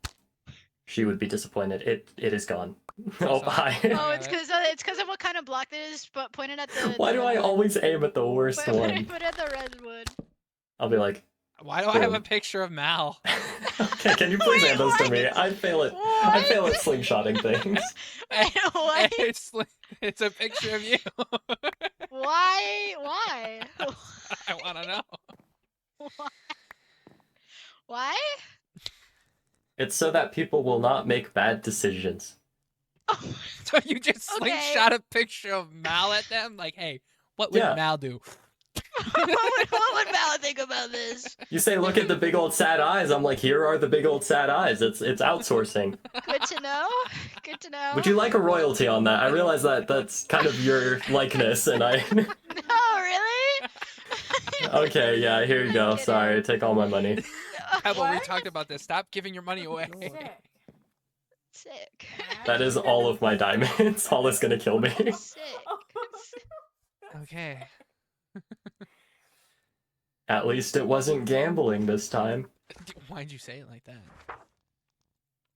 Speaker 9: she would be disappointed. It is gone.
Speaker 2: So
Speaker 9: Oh,
Speaker 2: sorry.
Speaker 9: bye.
Speaker 11: Oh, it's because of what kind of block that is, but pointed at the.
Speaker 9: Why
Speaker 11: the
Speaker 9: do
Speaker 11: red
Speaker 9: I
Speaker 11: one.
Speaker 9: always aim at the worst
Speaker 11: Put
Speaker 9: one?
Speaker 11: it at the red one.
Speaker 9: I'll be like,
Speaker 2: Why do I have a
Speaker 9: boom.
Speaker 2: picture of Mal?
Speaker 9: Okay, can you please
Speaker 11: Wait,
Speaker 9: hand those to
Speaker 11: what?
Speaker 9: me? I fail at
Speaker 11: What?
Speaker 9: slingshotting things.
Speaker 11: Wait, what?
Speaker 2: It's a picture of you.
Speaker 11: Why? Why?
Speaker 2: I want to know.
Speaker 11: Why? Why?
Speaker 9: It's so that people will not make bad decisions.
Speaker 2: So you just
Speaker 11: Okay.
Speaker 2: slingshot a picture of Mal at them? Like, hey, what would
Speaker 9: Yeah.
Speaker 2: Mal do?
Speaker 11: what would Mal think about this?
Speaker 9: You say, look at the big old sad eyes. I'm like, here are the big old sad eyes. It's outsourcing.
Speaker 11: Good to know. Good to know.
Speaker 9: Would you like a royalty on that? I realize that that's kind of your likeness, and I.
Speaker 11: No, really?
Speaker 9: Okay, yeah, here you go. Sorry, take all my money.
Speaker 2: Pebble, we
Speaker 14: What?
Speaker 2: talked about this. Stop giving your money away.
Speaker 14: Sick.
Speaker 11: Sick.
Speaker 9: That is all of my diamonds. All is gonna kill me.
Speaker 11: Sick.
Speaker 2: Okay.
Speaker 9: At least it wasn't gambling this time.
Speaker 2: Why'd you say it like that?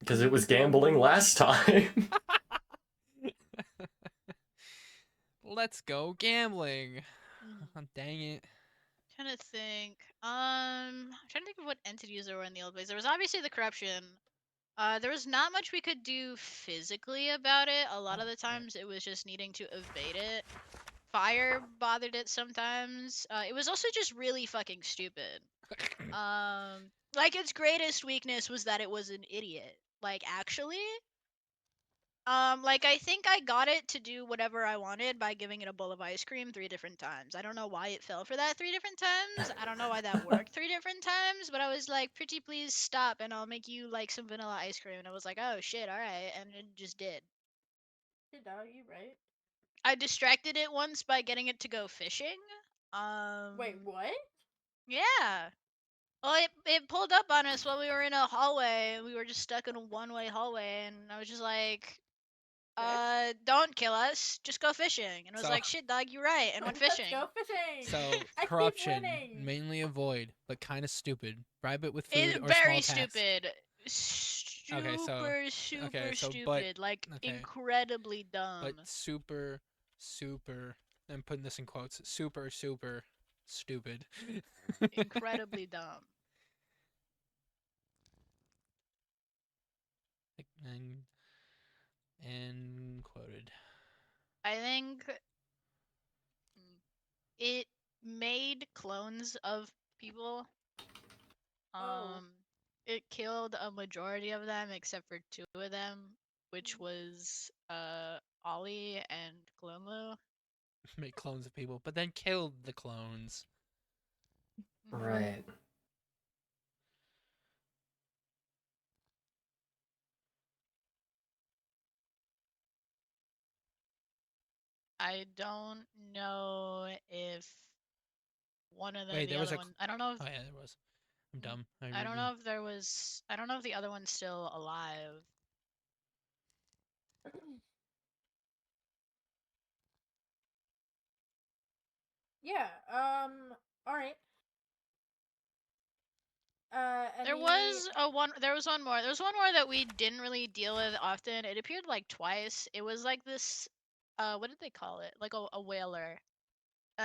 Speaker 9: Because it was gambling last time.
Speaker 2: Let's go gambling. Oh, dang it.
Speaker 11: Trying to think. I'm trying to think of what entities there were in the old place. There was obviously the corruption. There was not much we could do physically about it. A lot of the times it was just needing to evade it. Fire bothered it sometimes. It was also just really fucking stupid. Like its greatest weakness was that it was an idiot. Like actually. Like I think I got it to do whatever I wanted by giving it a bowl of ice cream 3 different times. I don't know why it fell for that 3 different times. I don't know why that worked 3 different times, but I was like, pretty please stop and I'll make you like some vanilla ice cream. And I was like, oh shit, alright, and it just did.
Speaker 14: Good dog, you right?
Speaker 11: I distracted it once by getting it to go fishing.
Speaker 14: Wait, what?
Speaker 11: Yeah. Well, it pulled up on us while we were in a hallway. We were just stuck in a one-way hallway, and I was just like, don't kill us. Just go fishing. And I was like, shit, dog, you're right. And went fishing.
Speaker 14: Let's go fishing.
Speaker 2: So,
Speaker 14: I keep
Speaker 2: corruption,
Speaker 14: winning.
Speaker 2: mainly avoid, but kind of stupid. Bribe it with food
Speaker 11: It's
Speaker 2: or
Speaker 11: very
Speaker 2: small tax.
Speaker 11: stupid.
Speaker 2: Okay,
Speaker 11: Super
Speaker 2: so,
Speaker 11: stupid. Like,
Speaker 2: okay.
Speaker 11: incredibly dumb.
Speaker 2: But super, I'm putting this in quotes, super stupid.
Speaker 11: Incredibly dumb.
Speaker 2: And quoted.
Speaker 11: I think it made clones of people. It killed a majority of them except for 2 of them, which was Ollie and Glomlu.
Speaker 2: Make clones of people, but then killed the clones.
Speaker 9: Right.
Speaker 11: I don't know if one of them.
Speaker 2: Wait,
Speaker 11: the
Speaker 2: there was
Speaker 11: other
Speaker 2: a.
Speaker 11: one. I don't know if.
Speaker 2: Oh yeah, there was. I'm dumb.
Speaker 11: I don't know if there was. I don't know if the other one's still alive.
Speaker 14: Yeah. All right.
Speaker 11: There was one. There was one more. There was one more that we didn't really deal with often. It appeared like twice. It was like this. What did they call it? Like a whaler.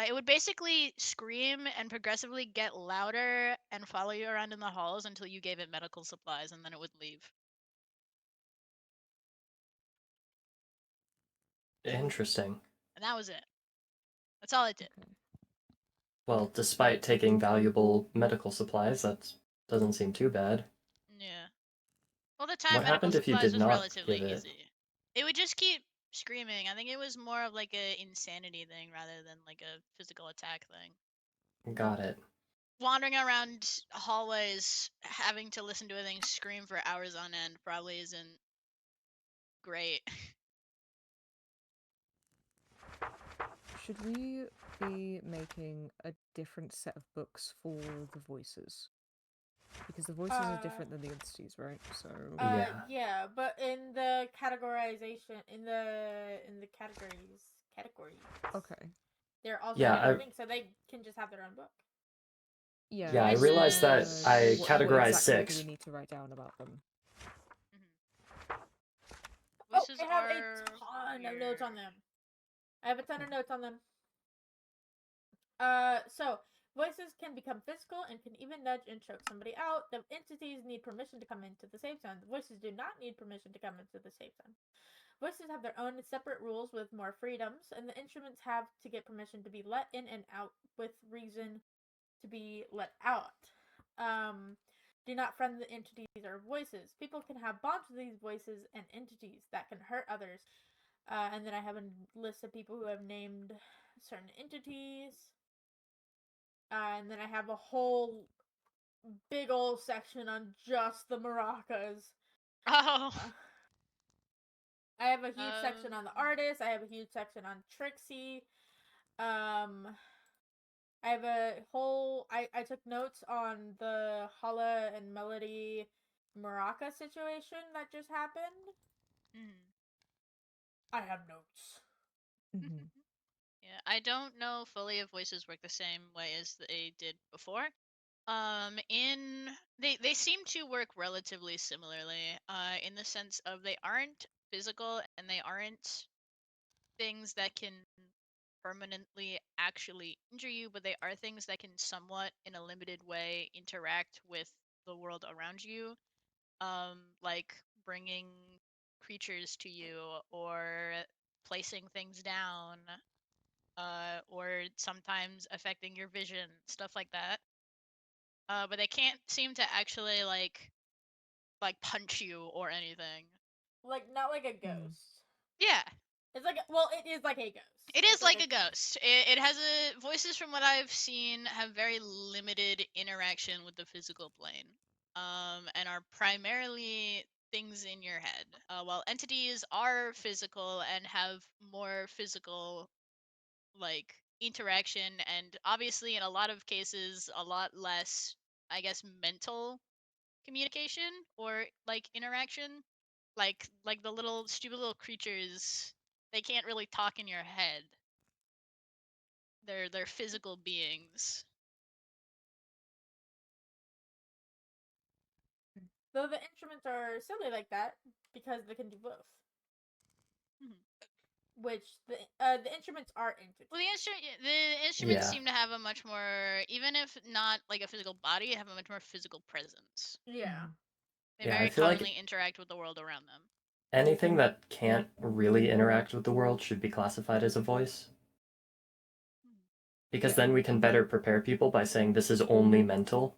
Speaker 11: It would basically scream and progressively get louder and follow you around in the halls until you gave it medical supplies, and then it would leave.
Speaker 9: Interesting.
Speaker 11: And that was it. That's all it did.
Speaker 9: Well, despite taking valuable medical supplies, that doesn't seem too bad.
Speaker 11: Yeah. Well, the time
Speaker 9: What
Speaker 11: medical
Speaker 9: happened if you
Speaker 11: supplies
Speaker 9: did
Speaker 11: was
Speaker 9: not
Speaker 11: relatively
Speaker 9: give it?
Speaker 11: easy. It would just keep screaming. I think it was more of like a insanity thing rather than like a physical attack thing.
Speaker 9: Got it.
Speaker 11: Wandering around hallways, having to listen to a thing scream for hours on end probably isn't great.
Speaker 8: Should we be making a different set of books for the voices? Because the voices are different than the entities, right? So
Speaker 14: yeah, but in the categorization, in the categories.
Speaker 8: Okay.
Speaker 14: They're also
Speaker 9: Yeah,
Speaker 14: different things, so they can just have their own book.
Speaker 9: Yeah, I realized that I categorized
Speaker 8: what exactly
Speaker 9: 6.
Speaker 8: do we need to write down about them?
Speaker 11: voices
Speaker 14: I have a
Speaker 11: are
Speaker 14: ton of notes on
Speaker 11: weird.
Speaker 14: them. I have a ton of notes on them. So voices can become physical and can even nudge and choke somebody out. The entities need permission to come into the safe zone. The voices do not need permission to come into the safe zone. Voices have their own separate rules with more freedoms, and the instruments have to get permission to be let in and out with reason to be let out. Do not friend the entities or voices. People can have bonds with these voices and entities that can hurt others. And then I have a list of people who have named certain entities. And then I have a whole big old section on just the maracas.
Speaker 11: Oh.
Speaker 14: I have a huge section on the artist. I have a huge section on Trixie. I have a whole. I took notes on the Hala and Melody maraca situation that just happened. I have notes.
Speaker 11: Yeah, I don't know fully if voices work the same way as they did before. They seem to work relatively similarly. In the sense of they aren't physical and they aren't things that can permanently actually injure you, but they are things that can somewhat, in a limited way, interact with the world around you. Like bringing creatures to you or placing things down, or sometimes affecting your vision, stuff like that. But they can't seem to actually like punch you or anything.
Speaker 14: Like not like a ghost.
Speaker 11: Yeah.
Speaker 14: It's like well, it is like a ghost.
Speaker 11: It is like a ghost. It has a voices from what I've seen have very limited interaction with the physical plane, and are primarily things in your head. While entities are physical and have more physical, like interaction, and obviously in a lot of cases a lot less, I guess, mental communication or like interaction. Like the little stupid little creatures, they can't really talk in your head. They're physical beings.
Speaker 14: Though the instruments are silly like that because they can do both. Which the instruments are entities.
Speaker 11: Well, the instruments
Speaker 9: Yeah.
Speaker 11: seem to have a much more, even if not like a physical body, have a much more physical presence.
Speaker 14: Yeah.
Speaker 11: They
Speaker 9: Yeah, I
Speaker 11: very
Speaker 9: feel like
Speaker 11: commonly interact with the world around them.
Speaker 9: anything that can't really interact with the world should be classified as a voice. Because then we can better prepare people by saying this is only mental.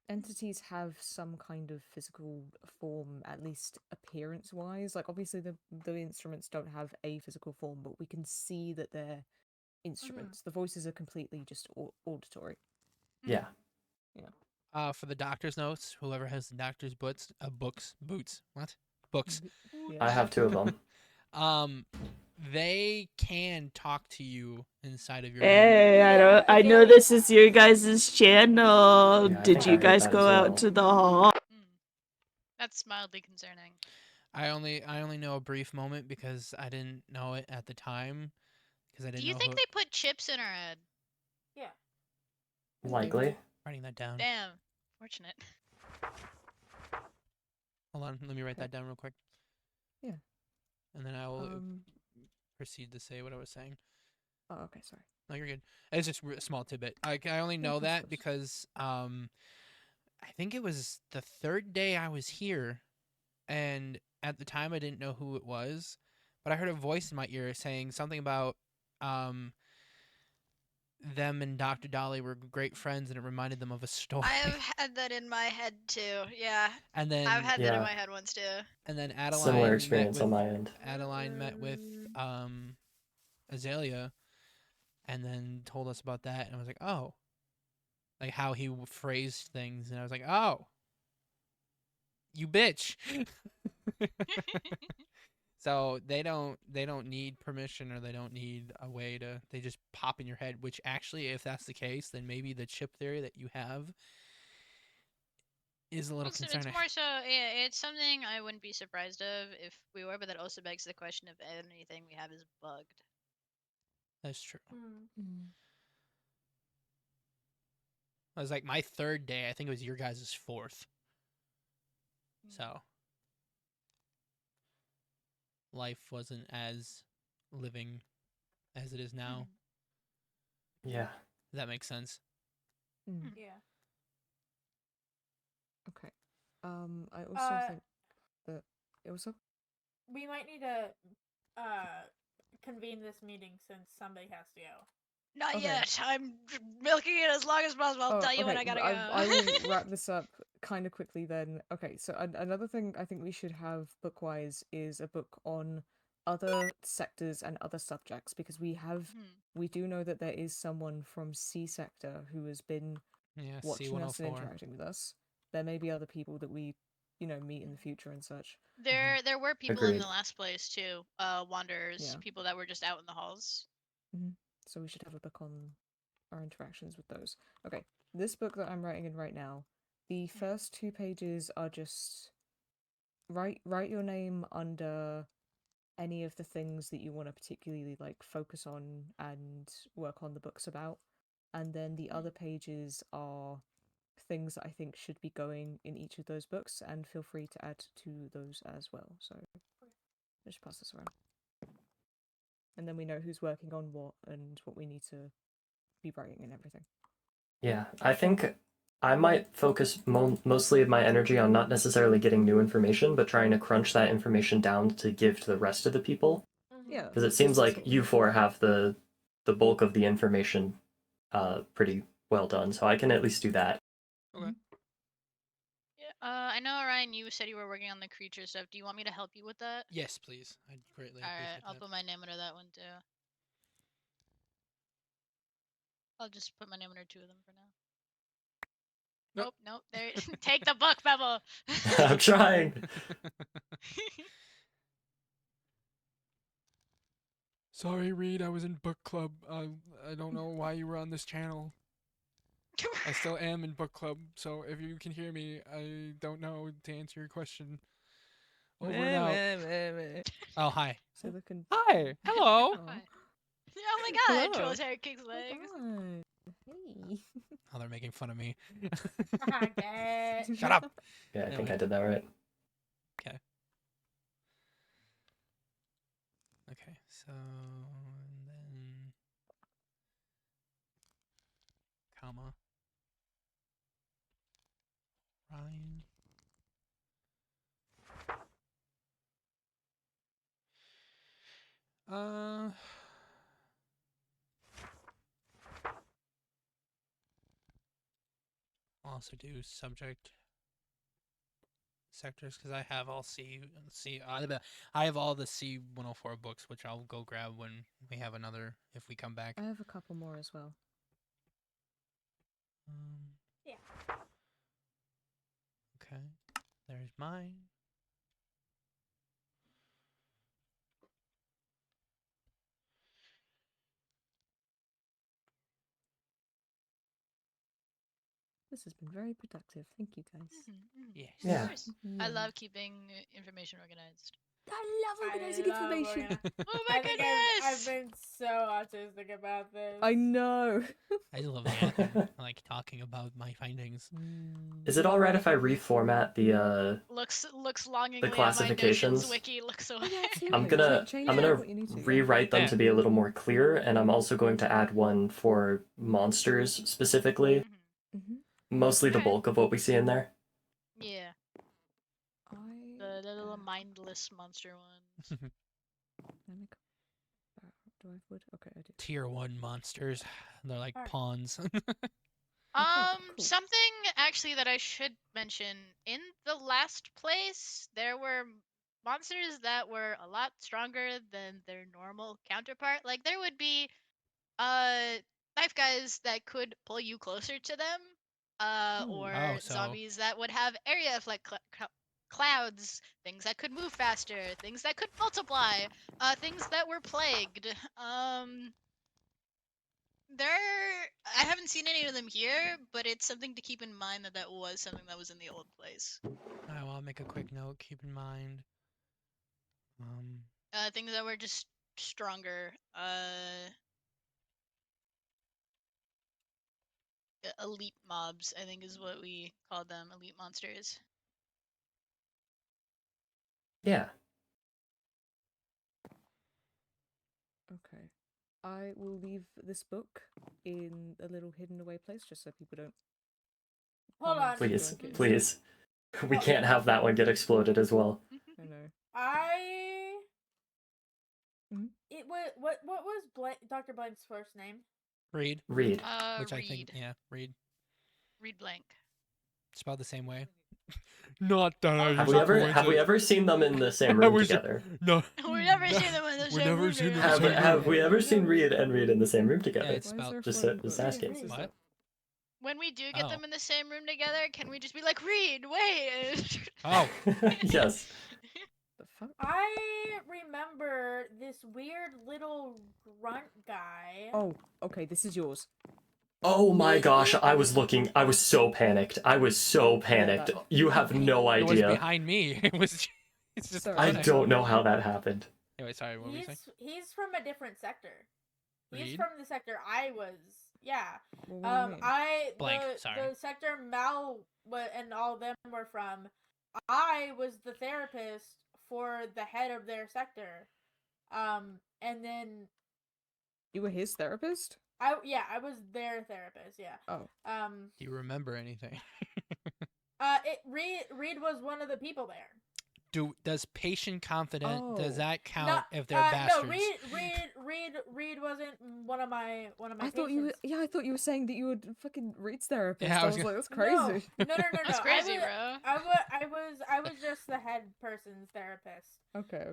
Speaker 8: Entities have some kind of physical form, at least appearance-wise. Like, obviously, the instruments don't have a physical form, but we can see that they're instruments. The voices are completely just auditory.
Speaker 9: Yeah.
Speaker 8: Yeah.
Speaker 2: For the doctor's notes, whoever has the doctor's boots, books.
Speaker 9: I have 2 of them.
Speaker 2: They can talk to you inside of your
Speaker 10: Hey, I know this is your guys' channel.
Speaker 9: Yeah, I
Speaker 10: Did
Speaker 9: think
Speaker 10: you
Speaker 9: I heard
Speaker 10: guys
Speaker 9: that
Speaker 10: go
Speaker 9: as well.
Speaker 10: out to the hall?
Speaker 11: That's mildly concerning.
Speaker 2: I only know a brief moment because I didn't know it at the time because I didn't
Speaker 11: Do you
Speaker 2: know
Speaker 11: think
Speaker 2: who.
Speaker 11: they put chips in our head?
Speaker 14: Yeah.
Speaker 9: Likely.
Speaker 2: Writing that down.
Speaker 11: Damn. Fortunate.
Speaker 2: Hold on, let me write that down real quick.
Speaker 8: Yeah.
Speaker 2: And then I will proceed to say what I was saying.
Speaker 8: Oh, okay, sorry.
Speaker 2: No, you're good. It's just a small tidbit. I only
Speaker 8: Yeah,
Speaker 2: know
Speaker 8: of
Speaker 2: that
Speaker 8: course.
Speaker 2: because I think it was the third day I was here, and at the time I didn't know who it was, but I heard a voice in my ear saying something about them and Dr. Dolly were great friends, and it reminded them of a story.
Speaker 11: I have had that in my head too. Yeah.
Speaker 2: And then
Speaker 11: I've had that in my head once too.
Speaker 2: And then Adeline
Speaker 9: Similar experience on my end.
Speaker 2: Adeline met with Azalea, and then told us about that, and I was like, oh, like how he phrased things, and I was like, oh, you bitch. So they don't need permission, or they don't need a way to. They just pop in your head. Which actually, if that's the case, then maybe the chip theory that you have is a little concerning.
Speaker 11: It's more so, yeah, it's something I wouldn't be surprised of if we were, but that also begs the question if anything we have is bugged.
Speaker 2: That's true.
Speaker 14: Mm.
Speaker 2: It was like my third day. I think it was your guys' fourth. So. life wasn't as living as it is now.
Speaker 9: Yeah.
Speaker 2: That makes sense.
Speaker 14: Yeah.
Speaker 8: Okay. I also think that it was.
Speaker 14: We might need to convene this meeting since somebody has to go.
Speaker 11: Not
Speaker 8: Okay.
Speaker 11: yet. I'm milking it as long as possible. I'll tell you when I gotta go.
Speaker 8: I will wrap this up kind of quickly then. Okay, so another thing I think we should have book-wise is a book on other sectors and other subjects, because we do know that there is someone from C sector who has been watching us and
Speaker 2: C104.
Speaker 8: interacting with us. There may be other people that we, meet in the future and such.
Speaker 11: There were people in
Speaker 9: Agreed.
Speaker 11: the last place too. Wanderers,
Speaker 8: Yeah.
Speaker 11: people that were just out in the halls.
Speaker 8: So we should have a book on our interactions with those. Okay, this book that I'm writing in right now, the first 2 pages are just write your name under any of the things that you want to particularly focus on and work on the books about, and then the other pages are things that I think should be going in each of those books, and feel free to add to those as well. So I'll just pass this around, and then we know who's working on what and what we need to be writing and everything.
Speaker 9: Yeah, I think I might focus mostly of my energy on not necessarily getting new information, but trying to crunch that information down to give to the rest of the people.
Speaker 8: Yeah,
Speaker 9: Because it seems like you four have the bulk of the information pretty well done, so I can at least do that.
Speaker 2: Okay.
Speaker 11: Yeah. I know, Orion, you said you were working on the creature stuff. Do you want me to help you with that?
Speaker 2: Yes, please. I'd greatly
Speaker 11: Alright,
Speaker 2: appreciate
Speaker 11: I'll
Speaker 2: that.
Speaker 11: put my name under that one too. I'll just put my name under 2 of them for now.
Speaker 2: Nope.
Speaker 11: Nope. There. Take the book, Pebble.
Speaker 9: I'm trying.
Speaker 2: Sorry, Reed. I was in book club. I don't know why you were on this channel. I still am in book club, so if you can hear me, I don't know to answer your question. Over and out. Oh, hi.
Speaker 8: So they can.
Speaker 2: Hi. Hello.
Speaker 11: Hi. Oh my god,
Speaker 8: Hello.
Speaker 11: Troll's hair kicks legs.
Speaker 8: Hi. Hey.
Speaker 2: Oh, they're making fun of me.
Speaker 14: Okay.
Speaker 2: Shut up.
Speaker 9: Yeah, I think
Speaker 2: Anyway.
Speaker 9: I did that right.
Speaker 2: Okay. Okay, so and then comma Ryan. I'll also do subject sectors because I have all I have all the C104 books, which I'll go grab when we have another if we come back.
Speaker 8: I have a couple more as well.
Speaker 14: Yeah.
Speaker 2: Okay, there's mine.
Speaker 8: This has been very productive. Thank you, guys.
Speaker 2: Yes.
Speaker 9: Yeah.
Speaker 11: Of course. I love keeping information organized.
Speaker 8: I love organizing
Speaker 14: I love
Speaker 8: information.
Speaker 14: organi-
Speaker 11: Oh
Speaker 14: I
Speaker 11: my
Speaker 14: think
Speaker 11: goodness!
Speaker 14: I've been so autistic about this.
Speaker 8: I know.
Speaker 2: I just love anything, like talking about my findings.
Speaker 9: Is it alright if I reformat the
Speaker 11: Looks longingly at my
Speaker 9: classifications?
Speaker 11: Notions wiki. Looks away.
Speaker 9: I'm gonna rewrite them
Speaker 2: Yeah.
Speaker 9: to be a little more clear, and I'm also going to add one for monsters specifically. Mostly the
Speaker 11: Alright.
Speaker 9: bulk of what we see in there.
Speaker 11: Yeah. The little mindless monster ones.
Speaker 8: Do I have wood? Okay, I do.
Speaker 2: Tier 1 monsters. They're like
Speaker 14: Alright.
Speaker 2: pawns.
Speaker 11: Something actually that I should mention. In the last place, there were monsters that were a lot stronger than their normal counterpart. Like there would be knife guys that could pull you closer to them. Or
Speaker 2: Oh, so-
Speaker 11: zombies that would have area effect clouds, things that could move faster, things that could multiply, things that were plagued. I haven't seen any of them here, but it's something to keep in mind that was something that was in the old place.
Speaker 2: Alright, well, I'll make a quick note. Keep in mind.
Speaker 11: Things that were just stronger. Elite mobs, I think is what we called them. Elite monsters.
Speaker 9: Yeah.
Speaker 8: I will leave this book in a little hidden away place just so people don't.
Speaker 14: Hold
Speaker 8: come and
Speaker 14: on.
Speaker 9: Please,
Speaker 8: drunk it.
Speaker 9: please. We can't have that one get exploded as well.
Speaker 8: I know.
Speaker 14: It was what was Dr. Blank's first name?
Speaker 2: Reed.
Speaker 9: Reed.
Speaker 2: Which I
Speaker 11: Reed.
Speaker 2: think, yeah, Reed.
Speaker 11: Reed Blank.
Speaker 2: Spelled the same way. Not that I
Speaker 9: Have we ever seen them in the same room together?
Speaker 2: No.
Speaker 11: We've never seen them in the same room.
Speaker 9: Have we ever seen Reed and Reed in the same room together?
Speaker 2: Yeah, it's spelled.
Speaker 9: Just asking.
Speaker 2: What?
Speaker 11: When we do get
Speaker 2: Oh.
Speaker 11: them in the same room together, can we just be like, Reed, wait?
Speaker 2: Oh.
Speaker 9: Yes.
Speaker 14: I remember this weird little grunt guy.
Speaker 8: Oh, okay, this is yours.
Speaker 9: Oh my gosh, I was so panicked. I was so panicked. You have no
Speaker 2: It was
Speaker 9: idea.
Speaker 2: behind me. It's just.
Speaker 9: I don't know how that happened.
Speaker 2: Anyway, sorry, what were you saying?
Speaker 14: He's from a different sector. He's
Speaker 2: Reed?
Speaker 14: from the sector I was. Yeah.
Speaker 8: What do you mean?
Speaker 2: Blank,
Speaker 14: The
Speaker 2: sorry.
Speaker 14: sector Mal and all them were from. I was the therapist for the head of their sector. And then
Speaker 8: You were his therapist?
Speaker 14: I was their therapist, yeah.
Speaker 8: Oh.
Speaker 2: Do you remember anything?
Speaker 14: Reed was one of the people there.
Speaker 2: Does patient confident does
Speaker 8: Oh.
Speaker 2: that count if they're bastards?
Speaker 14: No, Reed wasn't one of my
Speaker 8: I thought you were,
Speaker 14: patients.
Speaker 8: I thought you were saying that you were fucking Reed's therapist.
Speaker 2: Yeah, I
Speaker 8: I
Speaker 2: was
Speaker 8: was
Speaker 2: gonna-
Speaker 8: like, that's crazy.
Speaker 14: No.
Speaker 11: That's crazy, bro.
Speaker 14: I was just the head person's therapist.
Speaker 8: Okay.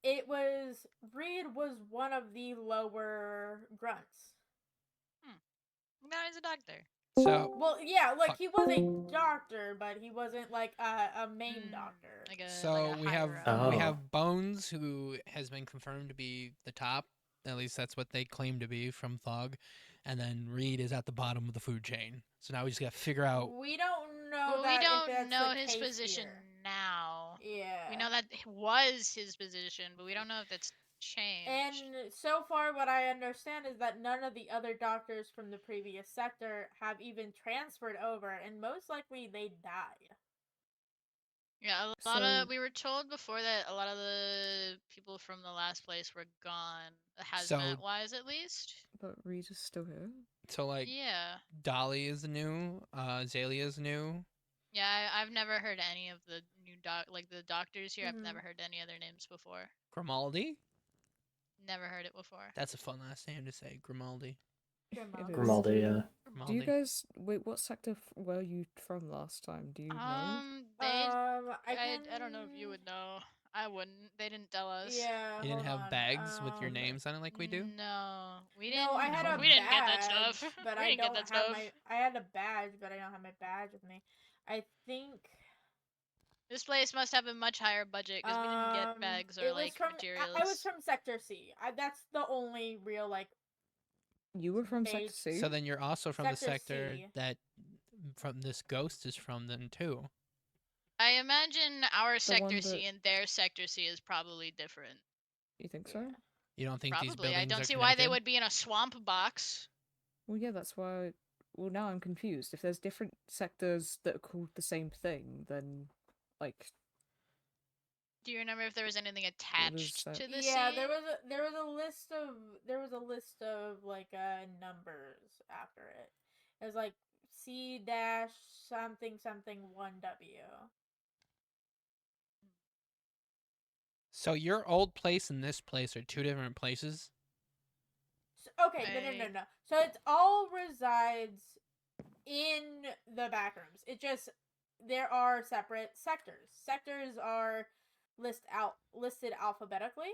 Speaker 14: It was Reed was one of the lower grunts.
Speaker 11: Now he's a doctor.
Speaker 2: So
Speaker 14: Well, yeah, like he was a doctor, but he wasn't like a main doctor.
Speaker 2: we have
Speaker 9: Oh.
Speaker 2: we have Bones, who has been confirmed to be the top. At least that's what they claim to be from Thog. And then Reed is at the bottom of the food chain. So now we just got to figure out.
Speaker 14: We don't know
Speaker 11: Well,
Speaker 14: that
Speaker 11: we
Speaker 14: if
Speaker 11: don't
Speaker 14: that's
Speaker 11: know
Speaker 14: the
Speaker 11: his
Speaker 14: case
Speaker 11: position
Speaker 14: here.
Speaker 11: now.
Speaker 14: Yeah.
Speaker 11: We know that was his position, but we don't know if it's changed.
Speaker 14: And so far, what I understand is that none of the other doctors from the previous sector have even transferred over, and most likely they died.
Speaker 11: Yeah, we were told before that a lot of the people from the last place were gone, hazmat wise at least.
Speaker 8: But Reed is still here.
Speaker 2: So, like,
Speaker 11: Yeah.
Speaker 2: Dolly is new. Azalea is new.
Speaker 11: Yeah, I've never heard any of the new the doctors here. I've never heard any other names before.
Speaker 2: Grimaldi?
Speaker 11: Never heard it before.
Speaker 2: That's a fun last name to say, Grimaldi.
Speaker 8: It is.
Speaker 9: Grimaldi, yeah.
Speaker 8: Do you guys wait? What sector were you from last time? Do you know?
Speaker 11: I don't know if you would know. I wouldn't. They didn't tell us.
Speaker 14: Yeah.
Speaker 2: You didn't have bags with your names on it like we do?
Speaker 11: No, we didn't.
Speaker 14: No, I had a
Speaker 11: we didn't get that
Speaker 14: badge,
Speaker 11: stuff.
Speaker 14: but
Speaker 11: we
Speaker 14: I
Speaker 11: didn't
Speaker 14: don't
Speaker 11: get that
Speaker 14: have
Speaker 11: stuff.
Speaker 14: I had a badge, but I don't have my badge with me. I think
Speaker 11: This place must have a much higher budget because we didn't get bags or
Speaker 14: it was
Speaker 11: like
Speaker 14: from,
Speaker 11: materials.
Speaker 14: I was from Sector C. That's the only real like.
Speaker 8: You were from Sector
Speaker 14: Page-
Speaker 8: C.
Speaker 2: So then you're also from the
Speaker 14: Sector
Speaker 2: sector
Speaker 14: C.
Speaker 2: that from this ghost is from then too.
Speaker 11: I imagine our sector
Speaker 8: one
Speaker 11: C
Speaker 8: that-
Speaker 11: and their sector C is probably different.
Speaker 8: You think so?
Speaker 2: You don't think these
Speaker 11: Probably.
Speaker 2: buildings
Speaker 11: I don't
Speaker 2: are
Speaker 11: see why they
Speaker 2: connected?
Speaker 11: would be in a swamp box.
Speaker 8: Well, yeah, that's why. Well, now I'm confused. If there's different sectors that are called the same thing, then like
Speaker 11: Do you remember if there was anything attached
Speaker 8: that?
Speaker 11: to the
Speaker 14: Yeah,
Speaker 11: C?
Speaker 14: there was a list of like numbers after it. It was like C dash something something 1W.
Speaker 2: So your old place and this place are two different places?
Speaker 14: So, okay, no. So it all resides in the back rooms. It just there are separate sectors. Sectors are listed alphabetically.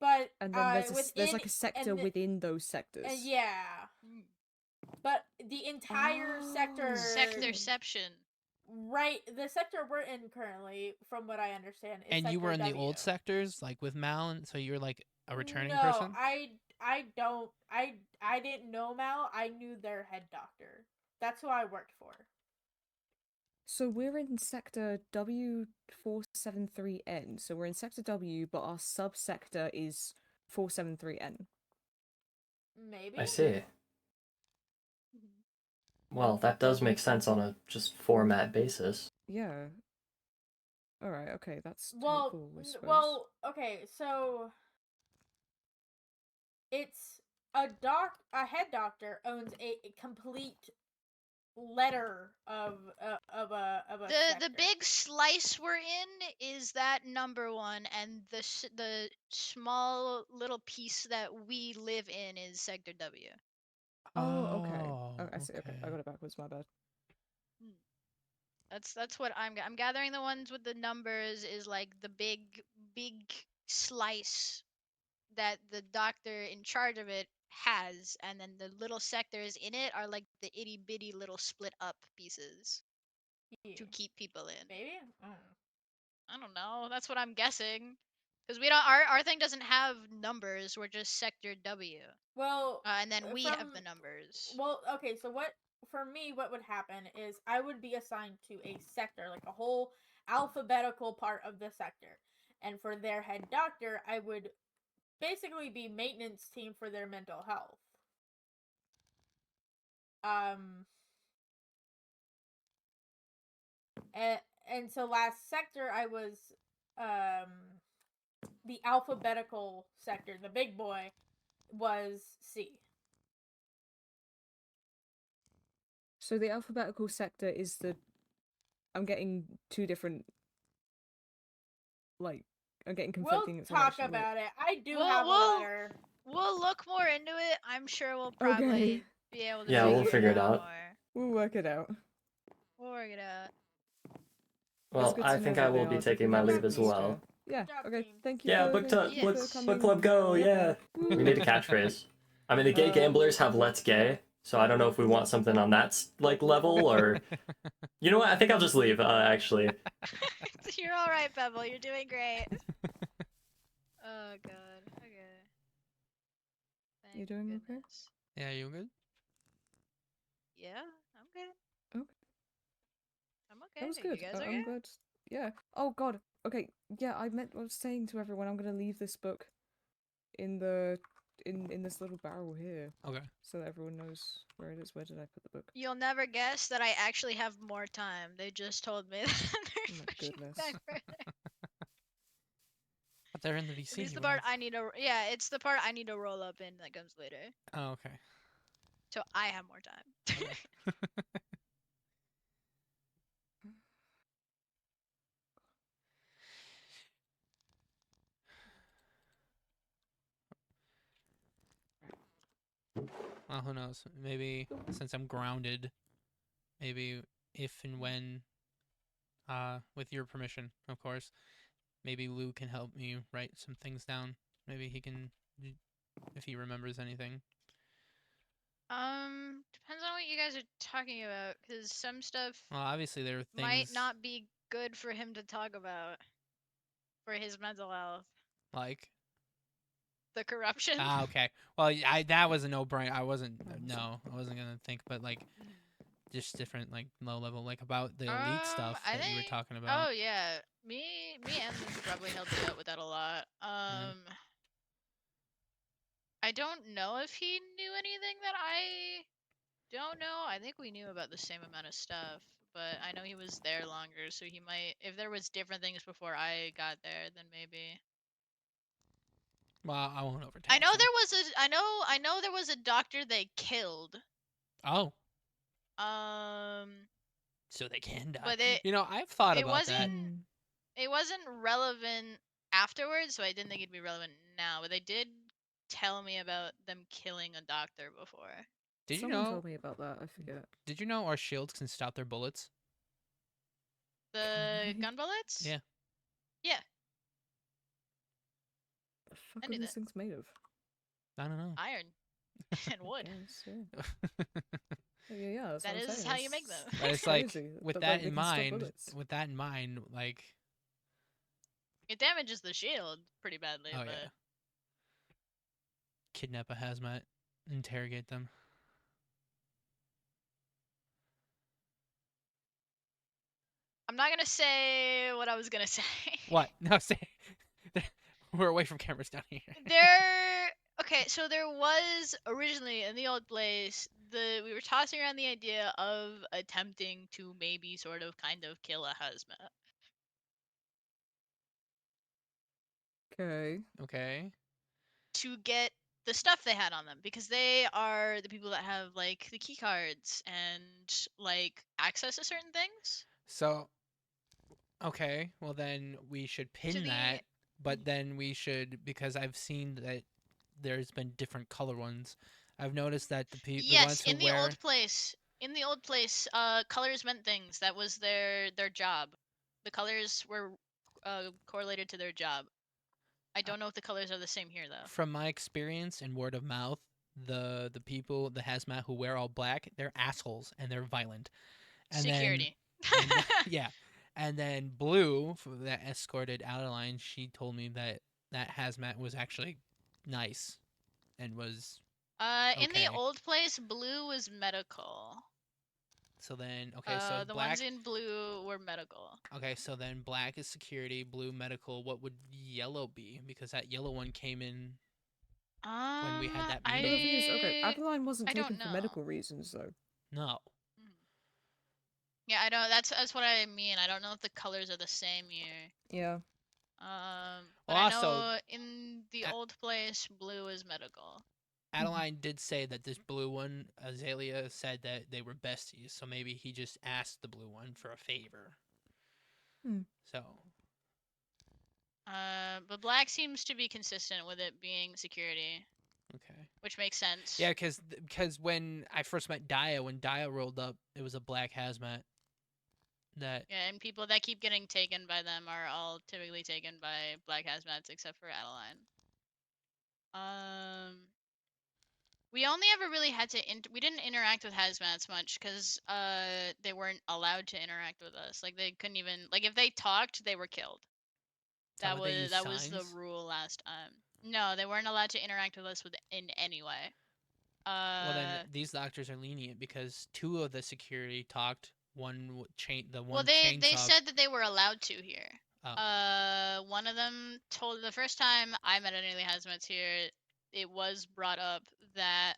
Speaker 14: But
Speaker 8: and then there's
Speaker 14: within,
Speaker 8: like a sector
Speaker 14: and the-
Speaker 8: within those sectors.
Speaker 14: yeah. But the entire sector
Speaker 11: Sectorception.
Speaker 14: Right, the sector we're in currently, from what I understand, is
Speaker 2: And you were in
Speaker 14: Sector
Speaker 2: the old
Speaker 14: W.
Speaker 2: sectors, like with Mal, and so you're like a returning
Speaker 14: No,
Speaker 2: person?
Speaker 14: I didn't know Mal. I knew their head doctor. That's who I worked for.
Speaker 8: So we're in sector W473N. So we're in sector W, but our subsector is 473N.
Speaker 14: Maybe.
Speaker 9: I see. Well, that does make sense on a just format basis.
Speaker 8: Yeah. All right. Okay, that's
Speaker 14: Well,
Speaker 8: helpful, I suppose.
Speaker 14: well, okay. So it's a head doctor owns a complete letter of a
Speaker 11: The
Speaker 14: sector.
Speaker 11: big slice we're in is that number one, and the small little piece that we live in is Sector W.
Speaker 8: Oh, okay.
Speaker 2: Oh,
Speaker 8: Oh, I see. Okay, I
Speaker 2: okay.
Speaker 8: got it backwards. My bad.
Speaker 11: That's what I'm gathering. The ones with the numbers is like the big slice that the doctor in charge of it has, and then the little sectors in it are like the itty bitty little split up pieces to keep people in.
Speaker 14: Maybe?
Speaker 11: I don't know. That's what I'm guessing. Because we don't, our thing doesn't have numbers. We're just Sector W.
Speaker 14: Well,
Speaker 11: And then we have the numbers.
Speaker 14: Well, okay, so for me, what would happen is I would be assigned to a sector, like a whole alphabetical part of the sector. And for their head doctor, I would basically be maintenance team for their mental health. And so last sector I was the alphabetical sector. The big boy was C.
Speaker 8: So the alphabetical sector is the. I'm getting two different. Like, I'm getting conflicting
Speaker 14: We'll
Speaker 8: information.
Speaker 14: talk about it. I do
Speaker 11: We'll-
Speaker 14: have
Speaker 11: we'll-
Speaker 14: a letter.
Speaker 11: We'll look more into it. I'm sure we'll probably
Speaker 8: Okay.
Speaker 11: be able to
Speaker 9: Yeah, we'll figure it out.
Speaker 11: more.
Speaker 8: We'll work it out.
Speaker 11: We'll work it out.
Speaker 9: Well,
Speaker 8: good
Speaker 9: I
Speaker 8: to
Speaker 9: think
Speaker 8: know
Speaker 9: I
Speaker 8: that they
Speaker 9: will be
Speaker 8: are
Speaker 9: taking my
Speaker 8: taking
Speaker 9: leave
Speaker 8: this
Speaker 9: as well.
Speaker 8: Yeah. Okay. Thank you.
Speaker 9: Yeah,
Speaker 8: for,
Speaker 9: book
Speaker 8: thank you for
Speaker 9: book
Speaker 8: coming.
Speaker 9: club go.
Speaker 8: Yep.
Speaker 9: Yeah, we need a catchphrase. I mean, the gay gamblers have "Let's Gay," so I don't know if we want something on that like level or. You know what? I think I'll just leave. Actually.
Speaker 11: You're all right, Bevel. You're doing great. Oh god. Okay.
Speaker 8: You doing okay?
Speaker 2: Yeah, you good?
Speaker 11: Yeah, I'm good.
Speaker 8: Okay.
Speaker 11: I'm okay.
Speaker 8: That was good.
Speaker 11: You guys okay?
Speaker 8: I'm glad. Yeah. Oh God. Okay. Yeah. I was saying to everyone, I'm gonna leave this book in the in this little barrel here.
Speaker 2: Okay.
Speaker 8: So that everyone knows where it is. Where did I put the book?
Speaker 11: You'll never guess that I actually have more time. They just told me that
Speaker 8: Oh my goodness.
Speaker 11: back further.
Speaker 2: But they're in the VC.
Speaker 11: It's the part I need to. Yeah, it's the part I need to roll up in that comes later.
Speaker 2: Oh, okay.
Speaker 11: So I have more time.
Speaker 2: Well, who knows? Maybe since I'm grounded, maybe if and when, with your permission, of course, maybe Lou can help me write some things down. Maybe he can, if he remembers anything.
Speaker 11: Depends on what you guys are talking about, because some stuff
Speaker 2: Well, obviously there are things.
Speaker 11: might not be good for him to talk about for his mental health.
Speaker 2: Like.
Speaker 11: The corruption.
Speaker 2: Ah, okay. Well, that was a no-brainer. I wasn't gonna think, but like, just different like low level, like about the elite stuff that you were talking about.
Speaker 11: Oh yeah, me and Lou could probably help you out with that a lot. I don't know if he knew anything that I don't know. I think we knew about the same amount of stuff, but I know he was there longer, so he might. If there was different things before I got there, then maybe.
Speaker 2: Well, I won't overtake.
Speaker 11: I know there was a. I know there was a doctor they killed.
Speaker 2: Oh. So they can die.
Speaker 11: But
Speaker 2: I've thought about that.
Speaker 11: It wasn't relevant afterwards, so I didn't think it'd be relevant now. But they did tell me about them killing a doctor before.
Speaker 2: Did
Speaker 8: Someone
Speaker 2: you know?
Speaker 8: told me about that. I forget.
Speaker 2: Did you know our shields can stop their bullets?
Speaker 11: The gun bullets?
Speaker 2: Yeah.
Speaker 11: Yeah.
Speaker 8: The fuck are these things made of?
Speaker 2: I don't know.
Speaker 11: Iron and wood.
Speaker 8: Yeah.
Speaker 11: That is how you make them.
Speaker 2: But it's like with that in mind, like
Speaker 11: it damages the shield pretty badly.
Speaker 2: Oh
Speaker 11: but...
Speaker 2: yeah. Kidnap a hazmat, interrogate them.
Speaker 11: I'm not gonna say what I was gonna say.
Speaker 2: What? No, say. We're away from cameras down here.
Speaker 11: Okay, so there was originally in the old place, we were tossing around the idea of attempting to maybe sort of kind of kill a hazmat.
Speaker 8: Okay.
Speaker 2: Okay.
Speaker 11: To get the stuff they had on them, because they are the people that have like the key cards and like access to certain things.
Speaker 2: So, okay, well then we should pin that, but then we should, because I've seen that there's been different color ones. I've noticed that the
Speaker 11: Yes,
Speaker 2: ones who
Speaker 11: in the
Speaker 2: wear
Speaker 11: old place. In the old place, colors meant things. That was their job. The colors were correlated to their job. I don't know if the colors are the same here though.
Speaker 2: from my experience and word of mouth, the people, the hazmat who wear all black, they're assholes and they're violent. And
Speaker 11: Security.
Speaker 2: Then, yeah, and then Blue that escorted Adeline, she told me that that hazmat was actually nice and was
Speaker 11: In the
Speaker 2: okay.
Speaker 11: old place, blue was medical.
Speaker 2: So then, okay, so
Speaker 11: the
Speaker 2: black.
Speaker 11: ones in blue were medical.
Speaker 2: Okay, so then black is security, blue medical. What would yellow be? Because that yellow one came in when we had that
Speaker 8: But the
Speaker 2: meeting.
Speaker 8: thing is, okay, Adeline wasn't
Speaker 11: I don't
Speaker 8: taken for
Speaker 11: know.
Speaker 8: medical reasons, though.
Speaker 2: No.
Speaker 11: Yeah, I don't. That's what I mean. I don't know if the colors are the same here.
Speaker 8: Yeah.
Speaker 11: But
Speaker 2: Well,
Speaker 11: I
Speaker 2: also,
Speaker 11: know in the old place, blue is medical.
Speaker 2: Adeline did say that this blue one, Azalea said that they were besties, so maybe he just asked the blue one for a favor. So.
Speaker 11: But black seems to be consistent with it being security.
Speaker 2: Okay.
Speaker 11: Which makes sense.
Speaker 2: Yeah, because when I first met Daya, when Daya rolled up, it was a black hazmat. That.
Speaker 11: Yeah, and people that keep getting taken by them are all typically taken by black hazmats, except for Adeline. We only ever really had to we didn't interact with hazmats much because they weren't allowed to interact with us. Like they couldn't even, like if they talked, they were killed. That was the rule last time. No, they weren't allowed to interact with us in any way.
Speaker 2: Well, then these doctors are lenient because 2 of the security talked. One
Speaker 11: Well, they said that they were allowed to here.
Speaker 2: Oh.
Speaker 11: One of them told, the first time I met any of the hazmats here, it was brought up that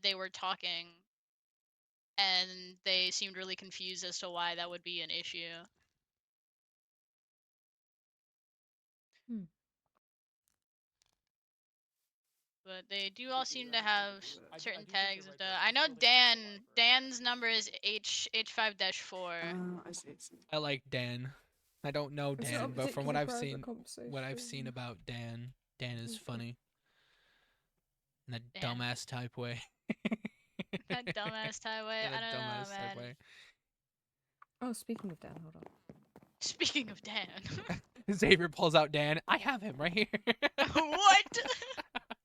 Speaker 11: they were talking, and they seemed really confused as to why that would be an issue. But they do all seem to have certain tags and stuff. I know Dan's number is H5-4.
Speaker 8: I see.
Speaker 2: I like Dan. I don't know
Speaker 8: It's
Speaker 2: Dan,
Speaker 8: not a
Speaker 2: but from what
Speaker 8: particularly
Speaker 2: I've
Speaker 8: private
Speaker 2: what I've
Speaker 8: conversation.
Speaker 2: seen about Dan is funny. In a
Speaker 11: Dan.
Speaker 2: dumbass type way.
Speaker 11: That dumbass type way. I don't know, man.
Speaker 8: Oh, speaking of Dan, hold on.
Speaker 11: Speaking of Dan.
Speaker 2: Xavier pulls out Dan. I have him right here.
Speaker 11: What?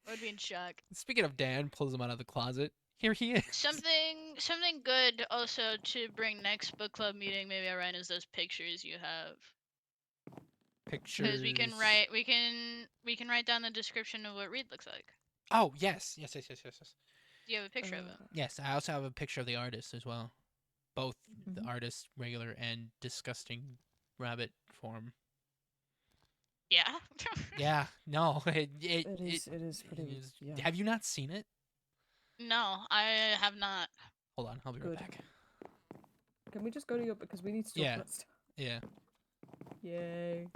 Speaker 11: I would be in shock.
Speaker 2: Speaking of Dan, pulls him out of the closet. Here he is.
Speaker 11: Something good also to bring next book club meeting, maybe Orion, is those pictures you have.
Speaker 2: Pictures.
Speaker 11: Because we can write down the description of what Reed looks like.
Speaker 2: Oh yes. Do
Speaker 11: you have a picture of him?
Speaker 2: Yes, I also have a picture of the artist as well. Both the artist, regular and disgusting rabbit form.
Speaker 11: Yeah.
Speaker 2: Yeah. No. It
Speaker 8: is pretty. Yeah.
Speaker 2: Have you not seen it?
Speaker 11: No, I have not.
Speaker 2: Hold on, I'll be right back.
Speaker 8: Can we just go to your, because we need to talk about stuff.
Speaker 2: Yeah.
Speaker 8: Yay.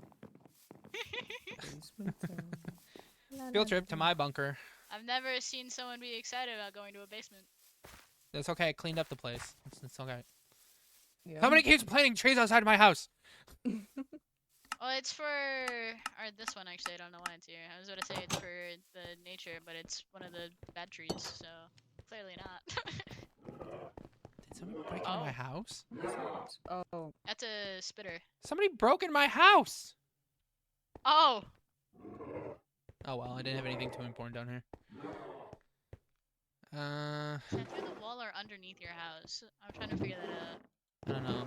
Speaker 2: Field trip to my bunker.
Speaker 11: I've never seen someone be excited about going to a basement.
Speaker 2: That's okay. I cleaned up the place. It's okay.
Speaker 8: Yeah.
Speaker 2: Somebody keeps planting trees outside my house.
Speaker 11: Well, it's for this one actually. I don't know why it's here. I was going to say it's for the nature, but it's one of the bad trees, so clearly not.
Speaker 2: Did somebody break into my house?
Speaker 8: Oh.
Speaker 11: That's a spitter.
Speaker 2: Somebody broke in my house.
Speaker 11: Oh.
Speaker 2: Oh well, I didn't have anything too important down here.
Speaker 11: Is that through the wall or underneath your house? I'm trying to figure that out.
Speaker 2: I don't know.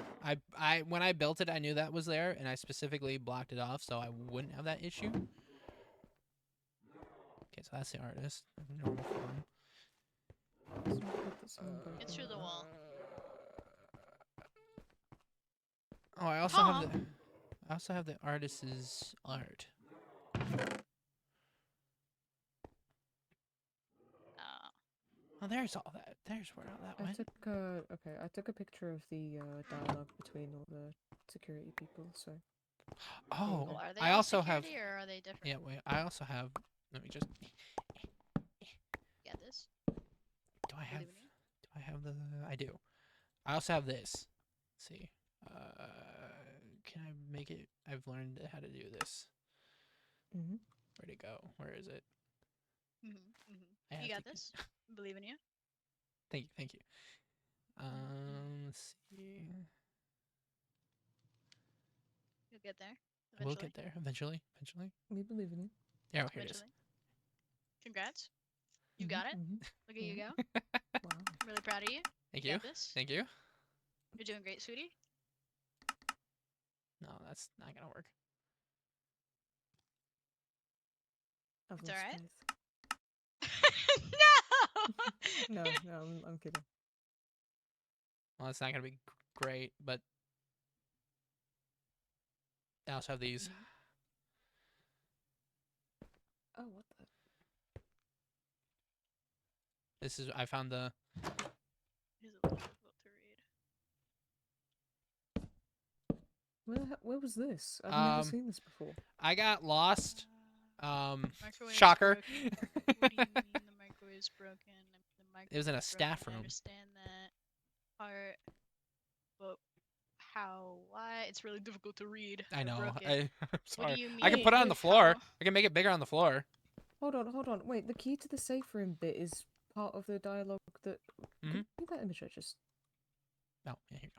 Speaker 2: I when I built it, I knew that was there, and I specifically blocked it off so I wouldn't have that issue. Okay, so that's the artist. Normal form.
Speaker 11: It's through the wall.
Speaker 2: Oh, I also have the artist's art. Oh, there's all that. There's where all that went.
Speaker 8: I took a picture of the dialogue between all the security people. So.
Speaker 2: Oh,
Speaker 11: Well, are they
Speaker 2: I
Speaker 11: all
Speaker 2: also have.
Speaker 11: security or are they different?
Speaker 2: Yeah, wait. I also have. Let me just.
Speaker 11: Got this.
Speaker 2: Do I have?
Speaker 11: Believe in you.
Speaker 2: Do I have the? I do. I also have this. Let's see. Can I make it? I've learned how to do this.
Speaker 8: Mm-hmm.
Speaker 2: Where'd it go? Where is it? I
Speaker 11: You
Speaker 2: have
Speaker 11: got
Speaker 2: to-
Speaker 11: this. Believe in you.
Speaker 2: Thank you. Thank you. Let's see.
Speaker 11: You'll get there.
Speaker 2: We'll
Speaker 11: Eventually.
Speaker 2: get there eventually. Eventually.
Speaker 8: We believe in you.
Speaker 2: Yeah, here it is.
Speaker 11: Eventually. Congrats. You got it. Look at you go.
Speaker 8: Wow.
Speaker 11: I'm really proud of you.
Speaker 2: Thank
Speaker 11: You
Speaker 2: you.
Speaker 11: got this.
Speaker 2: Thank you.
Speaker 11: You're doing great, sweetie.
Speaker 2: No, that's not gonna work.
Speaker 8: I've
Speaker 11: It's
Speaker 8: lost
Speaker 11: alright.
Speaker 8: faith.
Speaker 11: No.
Speaker 8: No, I'm kidding.
Speaker 2: Well, it's not gonna be great, but I also have these.
Speaker 8: Oh, what the?
Speaker 2: This is. I found the.
Speaker 11: It's a little difficult to read.
Speaker 8: Where was this? I've never seen this before.
Speaker 2: I got lost.
Speaker 11: Microwave's
Speaker 2: Shocker.
Speaker 11: broken. What do you mean the microwave's broken? I mean, the
Speaker 2: It was in a
Speaker 11: microwave's
Speaker 2: staff
Speaker 11: broken. I
Speaker 2: room.
Speaker 11: understand that part, but how? Why? It's really difficult to read.
Speaker 2: I know.
Speaker 11: broke it.
Speaker 2: I'm
Speaker 11: What
Speaker 2: sorry.
Speaker 11: do you mean?
Speaker 2: I can put it on the floor.
Speaker 11: How?
Speaker 2: I can make it bigger on the floor.
Speaker 8: Hold on. Wait, the key to the safe room bit is part of the dialogue that. Can you read that image I just.
Speaker 2: Oh, yeah, here you go.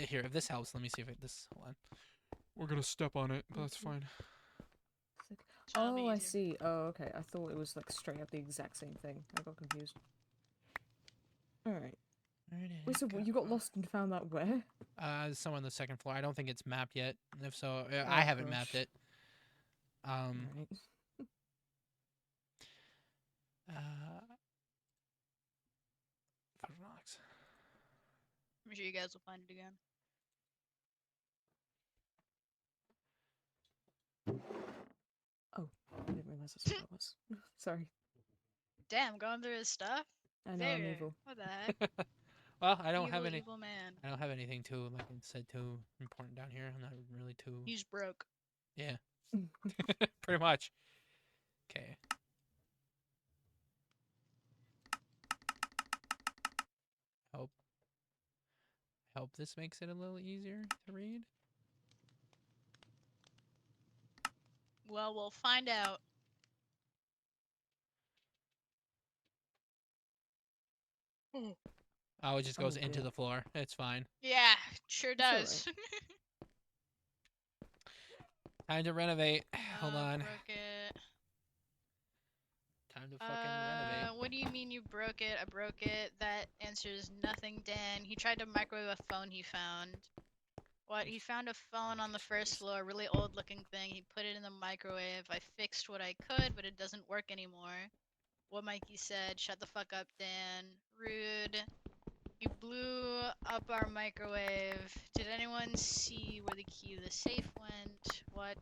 Speaker 2: Here, if this helps, let me see if this. Hold on. We're gonna step on it, but that's fine.
Speaker 8: Oh, I see. Oh, okay. I thought it was like straight up the exact same thing. I got confused. Alright. Wait, so you got lost and found that where?
Speaker 2: Somewhere on the second floor. I don't think it's mapped yet. And if so,
Speaker 8: Oh,
Speaker 2: I haven't
Speaker 8: gosh.
Speaker 2: mapped it.
Speaker 8: Right.
Speaker 2: Rocks.
Speaker 11: I'm sure you guys will find it again.
Speaker 8: Oh, I didn't realize that's what that was. Sorry.
Speaker 11: Damn, going through his stuff.
Speaker 8: I know I'm
Speaker 11: Very.
Speaker 8: evil.
Speaker 11: What the heck?
Speaker 2: Well, I don't have any.
Speaker 11: Evil man.
Speaker 2: I don't have anything too, like I said, too important down here. I'm not really too.
Speaker 11: He's broke.
Speaker 2: Yeah. Pretty much. Okay. Hope this makes it a little easier to read.
Speaker 11: Well, we'll find out.
Speaker 2: Oh, it just goes into the floor. It's fine.
Speaker 11: Yeah, sure does.
Speaker 2: Time to renovate. Hold on.
Speaker 11: Broke it.
Speaker 2: Time to fucking renovate.
Speaker 11: What do you mean you broke it? I broke it. That answers nothing, Dan. He tried to microwave a phone he found. What? He found a phone on the first floor, really old looking thing. He put it in the microwave. I fixed what I could, but it doesn't work anymore. What Mikey said, shut the fuck up, Dan. Rude. You blew up our microwave. Did anyone see where the key to the safe went? What?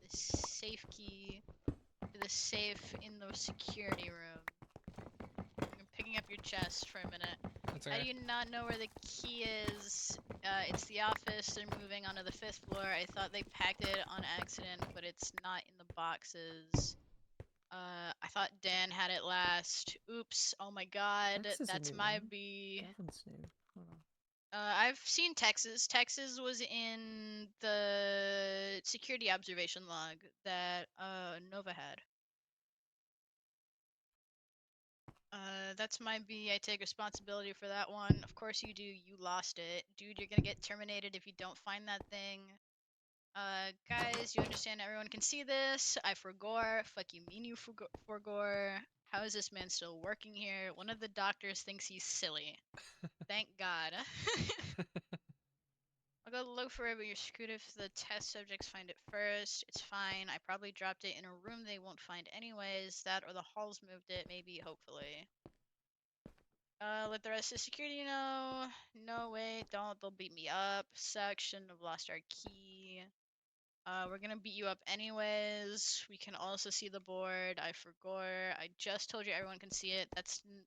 Speaker 11: The safe key to the safe in the security room. I'm picking up your chest for a minute.
Speaker 2: That's
Speaker 11: How
Speaker 2: okay.
Speaker 11: do you not know where the key is? It's the office. They're moving onto the 5th floor. I thought they packed it on accident, but it's not in the boxes. I thought Dan had it last. Oops. Oh my god.
Speaker 8: Texas is a
Speaker 11: That's
Speaker 8: new
Speaker 11: my
Speaker 8: one.
Speaker 11: B.
Speaker 8: Gavin's new. Hold on.
Speaker 11: I've seen Texas. Texas was in the security observation log that Nova had. That's my B. I take responsibility for that one. Of course you do. You lost it. Dude, you're gonna get terminated if you don't find that thing. Guys, you understand everyone can see this. I forgore. Fuck you mean you forgore. How is this man still working here? One of the doctors thinks he's silly. Thank God. I'll go look for it, but you're screwed if the test subjects find it first. It's fine. I probably dropped it in a room they won't find anyways. That or the halls moved it, maybe, hopefully. Let the rest of security know. No, wait, don't. They'll beat me up. Sucks. Shouldn't have lost our key. We're gonna beat you up anyways. We can also see the board. I forgore. I just told you everyone can see it.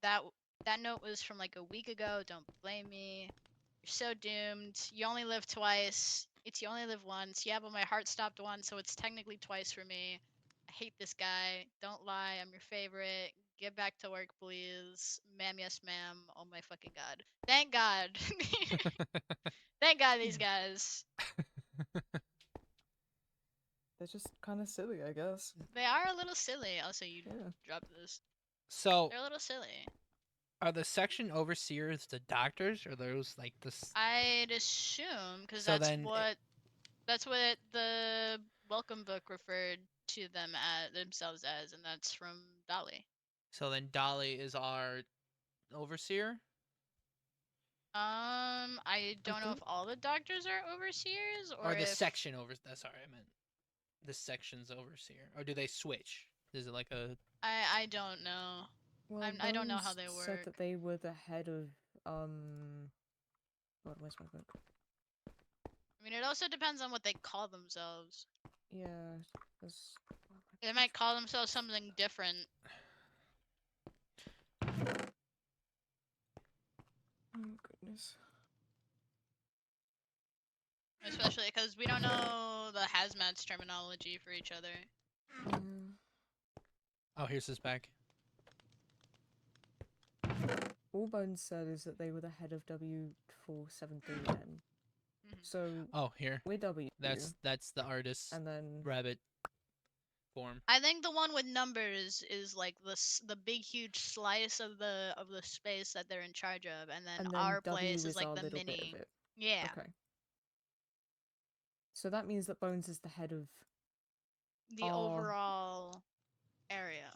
Speaker 11: That note was from like a week ago. Don't blame me. You're so doomed. You only live twice. It's you only live once. Yeah, but my heart stopped once, so it's technically twice for me. I hate this guy. Don't lie. I'm your favorite. Get back to work, please. Ma'am, yes, ma'am. Oh my fucking god. Thank God. Thank God these guys.
Speaker 8: They're just kind of silly, I guess.
Speaker 11: They are a little silly. Also, you
Speaker 8: Yeah.
Speaker 11: dropped this.
Speaker 2: So,
Speaker 11: They're a little silly.
Speaker 2: are the section overseers the doctors, or those like the?
Speaker 11: I'd assume, because
Speaker 2: So then,
Speaker 11: that's what the welcome book referred to them as themselves as, and that's from Dolly.
Speaker 2: So then Dolly is our overseer.
Speaker 11: I don't know if all the doctors are overseers
Speaker 2: Or the
Speaker 11: if
Speaker 2: section over. Sorry, I meant the section's overseer. Or do they switch? Is it like a?
Speaker 11: I don't know.
Speaker 8: Well,
Speaker 11: I don't know how
Speaker 8: Bones
Speaker 11: they
Speaker 8: said
Speaker 11: work.
Speaker 8: that they were the head of God, where's my book?
Speaker 11: I mean, it also depends on what they call themselves.
Speaker 8: Yeah,
Speaker 11: They might call themselves something different.
Speaker 8: Oh goodness.
Speaker 11: Especially because we don't know the hazmat's terminology for each other.
Speaker 2: Oh, here's his bag.
Speaker 8: All Bones said is that they were the head of W473N. So
Speaker 2: Oh, here.
Speaker 8: we're W.
Speaker 2: That's the artist.
Speaker 8: And then
Speaker 2: rabbit form.
Speaker 11: I think the one with numbers is like the big huge slice of the space that they're in charge of, and then our
Speaker 8: W
Speaker 11: place is like
Speaker 8: our
Speaker 11: the
Speaker 8: little
Speaker 11: mini.
Speaker 8: bit of it.
Speaker 11: Yeah.
Speaker 8: Okay. So that means that Bones is the head of
Speaker 11: The overall area.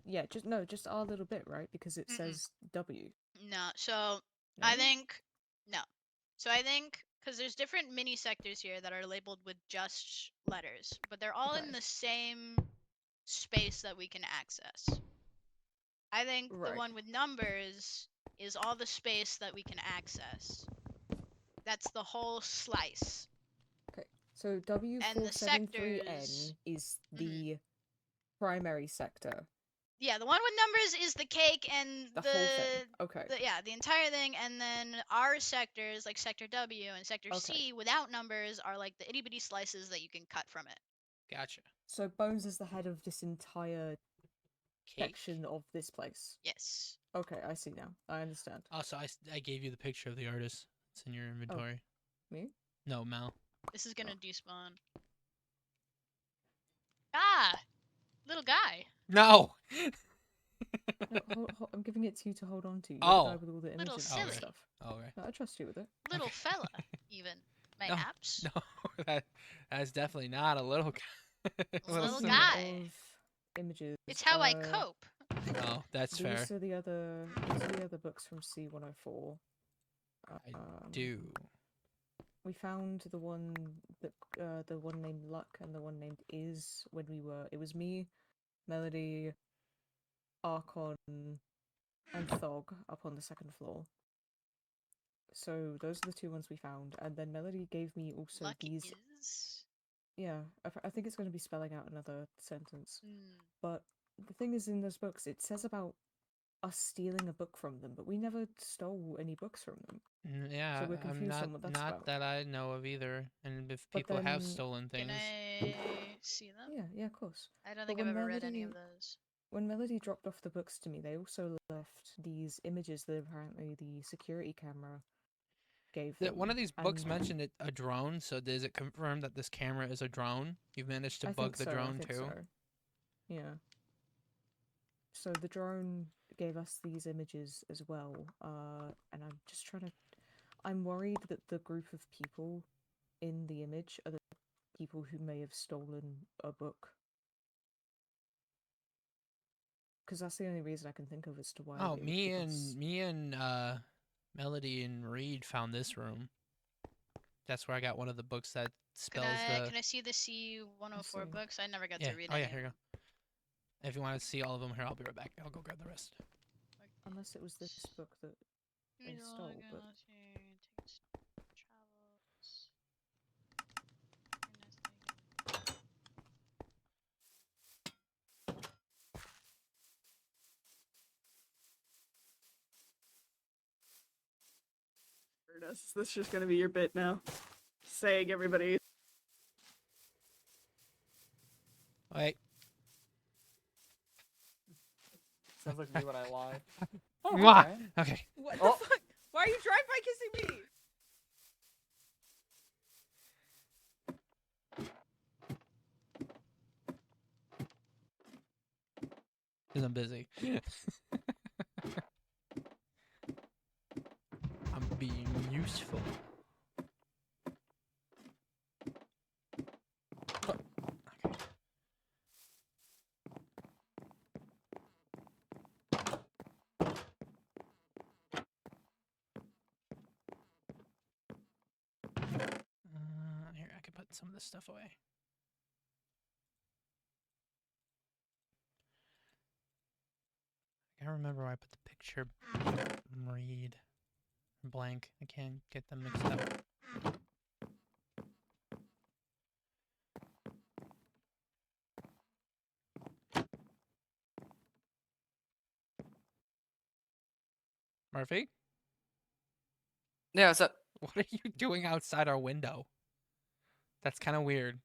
Speaker 8: Yeah, just our little bit, right? Because it says W.
Speaker 11: No, so
Speaker 8: No?
Speaker 11: I think no. So I think because there's different mini sectors here that are labeled with just letters, but they're all in the same space that we can access. I think the
Speaker 8: Right.
Speaker 11: one with numbers is all the space that we can access. That's the whole slice.
Speaker 8: Okay. So W473N is the primary sector.
Speaker 11: Yeah, the one with numbers is the cake and
Speaker 8: The whole thing. Okay.
Speaker 11: the entire thing, and then our sectors, like Sector W and Sector C, without numbers, are like the itty bitty slices that you can cut from it.
Speaker 2: Gotcha.
Speaker 8: So Bones is the head of this entire section of this place.
Speaker 11: Yes.
Speaker 8: Okay, I see now. I understand.
Speaker 2: Also, I gave you the picture of the artist. It's in your inventory.
Speaker 8: Me?
Speaker 2: No, Mal.
Speaker 11: This is gonna despawn. Ah, little guy.
Speaker 2: No.
Speaker 8: No, I'm giving it to you to hold on to. You're
Speaker 2: Oh.
Speaker 8: the guy with all the
Speaker 11: Little
Speaker 8: images and
Speaker 11: silly.
Speaker 8: stuff.
Speaker 2: Oh, right.
Speaker 8: No, I trust you with it.
Speaker 11: Little fella, even. Mayhaps.
Speaker 2: No, that's definitely not a little guy.
Speaker 11: Little
Speaker 8: Speaking
Speaker 11: guy.
Speaker 8: of images.
Speaker 11: It's how I cope.
Speaker 2: Oh, that's
Speaker 8: these
Speaker 2: fair.
Speaker 8: Are the other, these are the other books from C104.
Speaker 2: I do.
Speaker 8: We found the one that the one named Luck and the one named Is when we were. It was me, Melody, Archon, and Thog up on the second floor. So those are the two ones we found, and then Melody gave me also
Speaker 11: Luck
Speaker 8: these.
Speaker 11: is.
Speaker 8: Yeah, I think it's going to be spelling out another sentence.
Speaker 11: Mm.
Speaker 8: But the thing is, in those books, it says about us stealing a book from them, but we never stole any books from them.
Speaker 2: Yeah,
Speaker 8: So we're
Speaker 2: I'm
Speaker 8: confused
Speaker 2: not
Speaker 8: on what that's about.
Speaker 2: that I know of either. And if
Speaker 8: But
Speaker 2: people have
Speaker 8: then-
Speaker 2: stolen things,
Speaker 11: Can I see them?
Speaker 8: Yeah, of course.
Speaker 11: I don't
Speaker 8: But
Speaker 11: think I've
Speaker 8: when
Speaker 11: ever read any
Speaker 8: Melody-
Speaker 11: of those.
Speaker 8: When Melody dropped off the books to me, they also left these images that apparently the security camera gave them.
Speaker 2: one of these books
Speaker 8: and
Speaker 2: mentioned a drone. So does it confirm that this camera is a drone? You've managed to
Speaker 8: I
Speaker 2: bug
Speaker 8: think
Speaker 2: the
Speaker 8: so, I
Speaker 2: drone
Speaker 8: think
Speaker 2: too.
Speaker 8: so. Yeah. So the drone gave us these images as well, and I'm just trying to. I'm worried that the group of people in the image are the people who may have stolen a book. Because that's the only reason I can think of as to why.
Speaker 2: Oh,
Speaker 8: they would
Speaker 2: me
Speaker 8: give
Speaker 2: and
Speaker 8: us-
Speaker 2: Melody and Reed found this room. That's where I got one of the books that
Speaker 11: Can
Speaker 2: spells
Speaker 11: I
Speaker 2: the.
Speaker 11: see the C104
Speaker 8: see.
Speaker 11: books? I never got
Speaker 2: Yeah.
Speaker 11: to read
Speaker 2: Oh yeah,
Speaker 11: any
Speaker 2: here
Speaker 11: of
Speaker 2: you go. If you want to see all of them, here I'll be right back. I'll go grab the rest.
Speaker 8: Unless it was this book that they stole, but
Speaker 10: Is this just gonna be your bit now? Saying everybody.
Speaker 2: Wait.
Speaker 7: Sounds like me when I lie. Oh,
Speaker 2: Mwah!
Speaker 7: okay.
Speaker 2: Okay.
Speaker 10: What
Speaker 7: Oh.
Speaker 10: the fuck? Why are you drive-by kissing me?
Speaker 2: Because I'm busy. I'm being useful. Oh, okay. Here, I can put some of this stuff away. I can't remember where I put the picture. Read. Blank. I can't get them mixed up. Murphy?
Speaker 15: Yeah, what's up?
Speaker 2: What are you doing outside our window? That's kind of weird.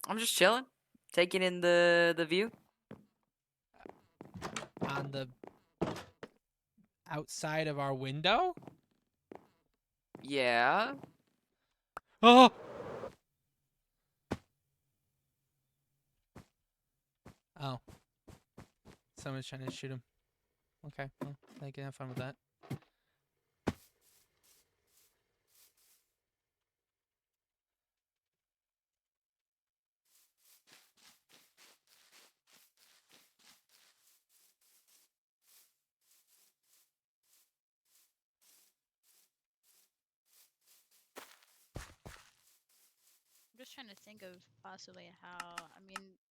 Speaker 15: I'm just chilling, taking in the view.
Speaker 2: On the outside of our window?
Speaker 15: Yeah.
Speaker 2: Oh! Oh. Someone's trying to shoot him. Okay, well, they can have fun with that.
Speaker 11: I'm just trying to think of possibly how,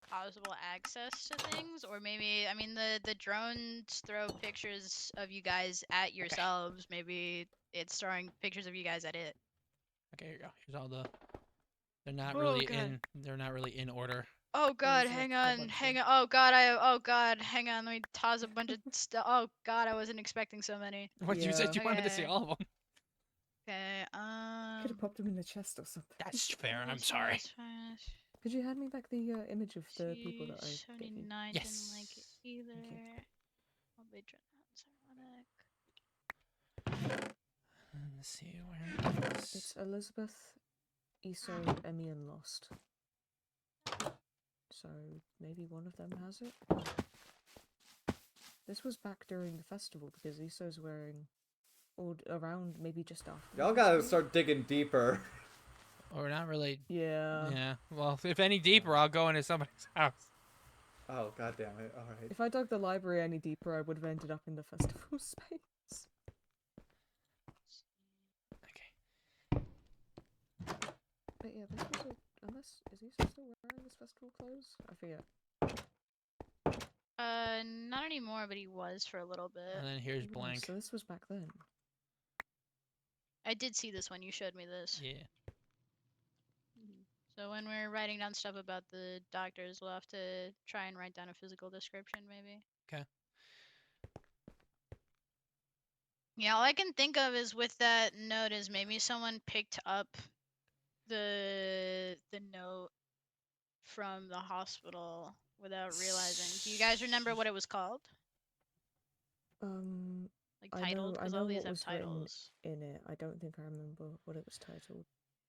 Speaker 11: possible access to things, or maybe, the drones throw pictures of you guys at yourselves. Maybe it's throwing pictures of you guys at it.
Speaker 2: Okay, here you go. Here's all the. They're not
Speaker 11: Oh,
Speaker 2: really
Speaker 11: God.
Speaker 2: in. They're not really in order.
Speaker 11: Oh God, hang on. Oh God, hang on. Let me toss a bunch of stuff. Oh God, I wasn't expecting so many.
Speaker 2: What you said you wanted to see all of them.
Speaker 11: Okay.
Speaker 8: Could have popped them in the chest or something.
Speaker 2: That's fair. I'm sorry.
Speaker 8: Could you hand me back the image of the people that I gave you?
Speaker 11: 79
Speaker 2: Yes.
Speaker 11: didn't like it either.
Speaker 8: Thank you.
Speaker 11: I'll be ironic.
Speaker 2: Let's see where.
Speaker 8: It's Elizabeth, Eso, Emmy, and Lost. So maybe one of them has it. This was back during the festival because Iso's wearing, or around maybe just after.
Speaker 4: Y'all gotta start digging deeper.
Speaker 2: Or not really.
Speaker 8: Yeah.
Speaker 2: Yeah. Well, if any deeper, I'll go into somebody's house.
Speaker 4: Oh, god damn it. Alright.
Speaker 8: If I dug the library any deeper, I would have ended up in the festival space.
Speaker 2: Okay.
Speaker 8: But yeah, this was a, unless, is Isa still wearing his festival clothes? I forget.
Speaker 11: Not anymore, but he was for a little bit.
Speaker 2: And then here's
Speaker 8: Oh,
Speaker 2: blank.
Speaker 8: so this was back then.
Speaker 11: I did see this one. You showed me this.
Speaker 2: Yeah.
Speaker 11: So when we're writing down stuff about the doctors, we'll have to try and write down a physical description, maybe.
Speaker 2: Okay.
Speaker 11: Yeah, all I can think of is with that note is maybe someone picked up the note from the hospital without realizing. Do you guys remember what it was called? Like titled?
Speaker 8: I
Speaker 11: Because
Speaker 8: know
Speaker 11: all these
Speaker 8: what
Speaker 11: have
Speaker 8: was written
Speaker 11: titles.
Speaker 8: in it. I don't think I remember what it was titled.